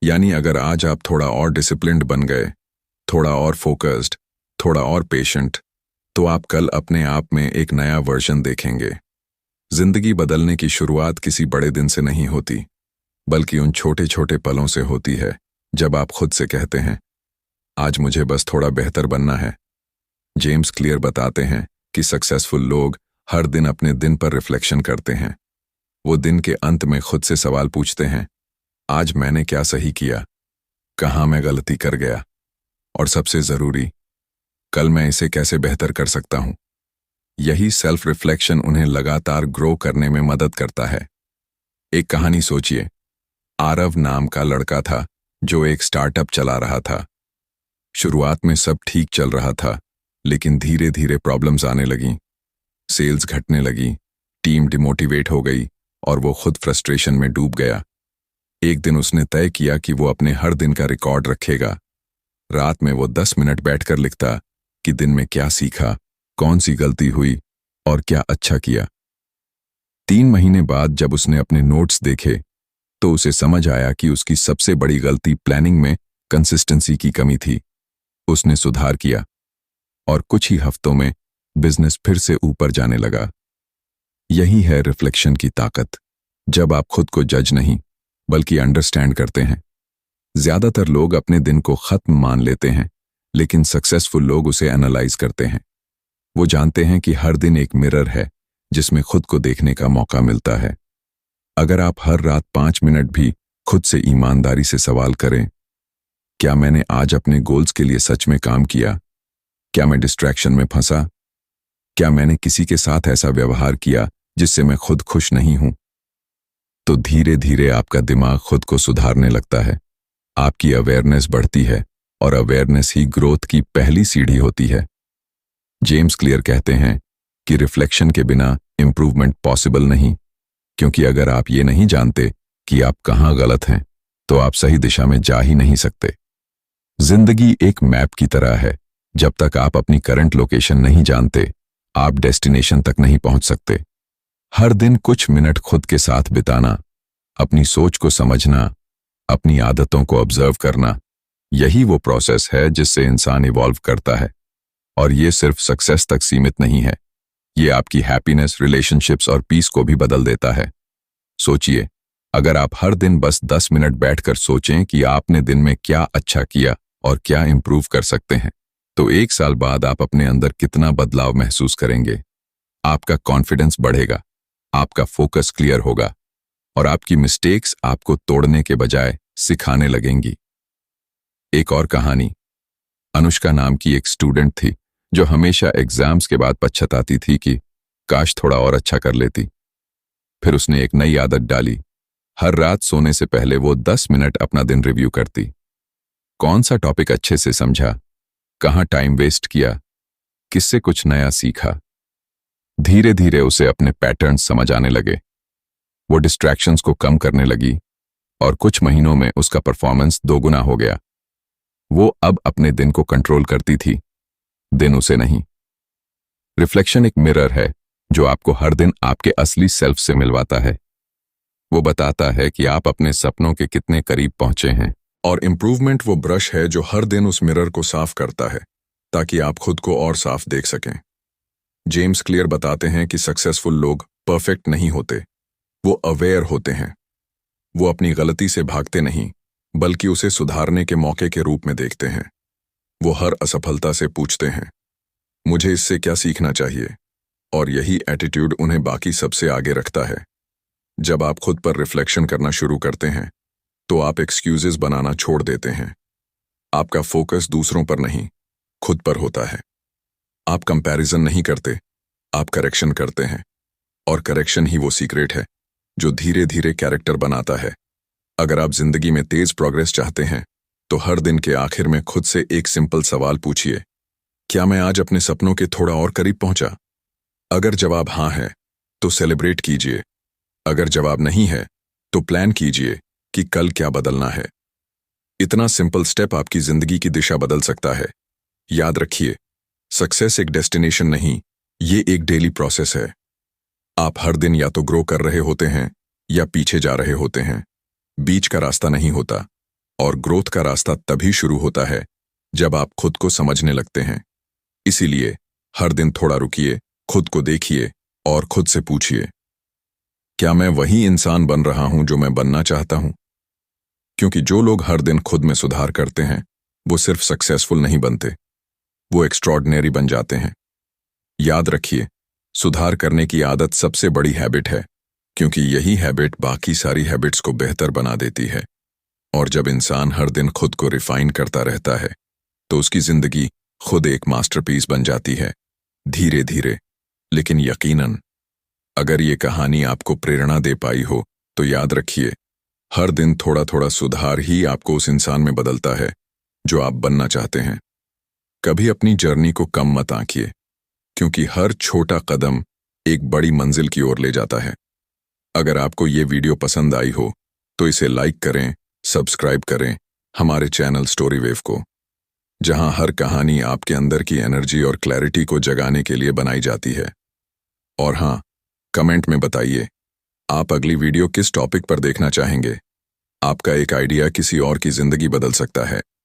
यानी अगर आज आप थोड़ा और डिसिप्लिन्ड बन गए, थोड़ा और फोकस्ड, थोड़ा और पेशेंट, तो आप कल अपने आप में एक नया वर्जन देखेंगे। जिंदगी बदलने की शुरुआत किसी बड़े दिन से नहीं होती, बल्कि उन छोटे छोटे पलों से होती है जब आप खुद से कहते हैं, आज मुझे बस थोड़ा बेहतर बनना है। जेम्स क्लियर बताते हैं कि सक्सेसफुल लोग हर दिन अपने दिन पर रिफ्लेक्शन करते हैं। वो दिन के अंत में खुद से सवाल पूछते हैं, आज मैंने क्या सही किया, कहाँ मैं गलती कर गया, और सबसे जरूरी, कल मैं इसे कैसे बेहतर कर सकता हूं। यही सेल्फ रिफ्लेक्शन उन्हें लगातार ग्रो करने में मदद करता है। एक कहानी सोचिए। आरव नाम का लड़का था जो एक स्टार्टअप चला रहा था। शुरुआत में सब ठीक चल रहा था, लेकिन धीरे धीरे प्रॉब्लम्स आने लगीं। सेल्स घटने लगी, टीम डिमोटिवेट हो गई, और वो खुद फ्रस्ट्रेशन में डूब गया। एक दिन उसने तय किया कि वो अपने हर दिन का रिकॉर्ड रखेगा। रात में वो 10 मिनट बैठकर लिखता कि दिन में क्या सीखा, कौन सी गलती हुई, और क्या अच्छा किया। 3 महीने बाद जब उसने अपने नोट्स देखे तो उसे समझ आया कि उसकी सबसे बड़ी गलती प्लानिंग में कंसिस्टेंसी की कमी थी। उसने सुधार किया, और कुछ ही हफ्तों में बिजनेस फिर से ऊपर जाने लगा। यही है रिफ्लेक्शन की ताकत, जब आप खुद को जज नहीं बल्कि अंडरस्टैंड करते हैं। ज्यादातर लोग अपने दिन को खत्म मान लेते हैं, लेकिन सक्सेसफुल लोग उसे एनालाइज करते हैं। वो जानते हैं कि हर दिन एक मिरर है जिसमें खुद को देखने का मौका मिलता है। अगर आप हर रात 5 मिनट भी खुद से ईमानदारी से सवाल करें, क्या मैंने आज अपने गोल्स के लिए सच में काम किया? क्या मैं डिस्ट्रैक्शन में फंसा? क्या मैंने किसी के साथ ऐसा व्यवहार किया जिससे मैं खुद खुश नहीं हूं? तो धीरे धीरे आपका दिमाग खुद को सुधारने लगता है। आपकी अवेयरनेस बढ़ती है, और अवेयरनेस ही ग्रोथ की पहली सीढ़ी होती है। जेम्स क्लियर कहते हैं कि रिफ्लेक्शन के बिना इंप्रूवमेंट पॉसिबल नहीं, क्योंकि अगर आप ये नहीं जानते कि आप कहां गलत हैं, तो आप सही दिशा में जा ही नहीं सकते। जिंदगी एक मैप की तरह है। जब तक आप अपनी करंट लोकेशन नहीं जानते, आप डेस्टिनेशन तक नहीं पहुंच सकते। हर दिन कुछ मिनट खुद के साथ बिताना, अपनी सोच को समझना, अपनी आदतों को ऑब्जर्व करना, यही वो प्रोसेस है जिससे इंसान इवॉल्व करता है। और ये सिर्फ सक्सेस तक सीमित नहीं है, ये आपकी हैप्पीनेस, रिलेशनशिप्स और पीस को भी बदल देता है। सोचिए, अगर आप हर दिन बस 10 मिनट बैठकर सोचें कि आपने दिन में क्या अच्छा किया और क्या इंप्रूव कर सकते हैं, तो 1 साल बाद आप अपने अंदर कितना बदलाव महसूस करेंगे। आपका कॉन्फिडेंस बढ़ेगा, आपका फोकस क्लियर होगा, और आपकी मिस्टेक्स आपको तोड़ने के बजाय सिखाने लगेंगी। एक और कहानी। अनुष्का नाम की एक स्टूडेंट थी जो हमेशा एग्जाम्स के बाद पछताती थी कि काश थोड़ा और अच्छा कर लेती। फिर उसने एक नई आदत डाली। हर रात सोने से पहले वो 10 मिनट अपना दिन रिव्यू करती। कौन सा टॉपिक अच्छे से समझा, कहाँ टाइम वेस्ट किया, किससे कुछ नया सीखा। धीरे धीरे उसे अपने पैटर्न्स समझ आने लगे। वो डिस्ट्रैक्शंस को कम करने लगी, और कुछ महीनों में उसका परफॉर्मेंस 2 गुना हो गया। वो अब अपने दिन को कंट्रोल करती थी, दिन उसे नहीं। रिफ्लेक्शन एक मिरर है जो आपको हर दिन आपके असली सेल्फ से मिलवाता है। वो बताता है कि आप अपने सपनों के कितने करीब पहुंचे हैं, और इम्प्रूवमेंट वो ब्रश है जो हर दिन उस मिरर को साफ करता है ताकि आप खुद को और साफ देख सकें। जेम्स क्लियर बताते हैं कि सक्सेसफुल लोग परफेक्ट नहीं होते, वो अवेयर होते हैं। वो अपनी गलती से भागते नहीं, बल्कि उसे सुधारने के मौके के रूप में देखते हैं। वो हर असफलता से पूछते हैं, मुझे इससे क्या सीखना चाहिए? और यही एटीट्यूड उन्हें बाकी सबसे आगे रखता है। जब आप खुद पर रिफ्लेक्शन करना शुरू करते हैं, तो आप एक्सक्यूजेस बनाना छोड़ देते हैं। आपका फोकस दूसरों पर नहीं, खुद पर होता है। आप कंपैरिजन नहीं करते, आप करेक्शन करते हैं। और करेक्शन ही वो सीक्रेट है जो धीरे धीरे कैरेक्टर बनाता है। अगर आप जिंदगी में तेज प्रोग्रेस चाहते हैं, तो हर दिन के आखिर में खुद से एक सिंपल सवाल पूछिए, क्या मैं आज अपने सपनों के थोड़ा और करीब पहुंचा? अगर जवाब हाँ है, तो सेलिब्रेट कीजिए। अगर जवाब नहीं है, तो प्लान कीजिए कि कल क्या बदलना है। इतना सिंपल स्टेप आपकी जिंदगी की दिशा बदल सकता है। याद रखिए, सक्सेस एक डेस्टिनेशन नहीं, ये एक डेली प्रोसेस है। आप हर दिन या तो ग्रो कर रहे होते हैं या पीछे जा रहे होते हैं। बीच का रास्ता नहीं होता, और ग्रोथ का रास्ता तभी शुरू होता है जब आप खुद को समझने लगते हैं। इसीलिए हर दिन थोड़ा रुकिए, खुद को देखिए और खुद से पूछिए, क्या मैं वही इंसान बन रहा हूं जो मैं बनना चाहता हूं? क्योंकि जो लोग हर दिन खुद में सुधार करते हैं, वो सिर्फ सक्सेसफुल नहीं बनते, वो एक्स्ट्रॉर्डिनरी बन जाते हैं। याद रखिए, सुधार करने की आदत सबसे बड़ी हैबिट है, क्योंकि यही हैबिट बाकी सारी हैबिट्स को बेहतर बना देती है। और जब इंसान हर दिन खुद को रिफाइन करता रहता है, तो उसकी जिंदगी खुद एक मास्टरपीस बन जाती है, धीरे धीरे लेकिन यकीनन। अगर ये कहानी आपको प्रेरणा दे पाई हो, तो याद रखिए, हर दिन थोड़ा थोड़ा सुधार ही आपको उस इंसान में बदलता है जो आप बनना चाहते हैं। कभी अपनी जर्नी को कम मत आंकिए, क्योंकि हर छोटा कदम एक बड़ी मंजिल की ओर ले जाता है। अगर आपको ये वीडियो पसंद आई हो, तो इसे लाइक करें, सब्सक्राइब करें हमारे चैनल स्टोरी वेव को, जहां हर कहानी आपके अंदर की एनर्जी और क्लैरिटी को जगाने के लिए बनाई जाती है। और हाँ, कमेंट में बताइए, आप अगली वीडियो किस टॉपिक पर देखना चाहेंगे। आपका एक आइडिया किसी और की जिंदगी बदल सकता है।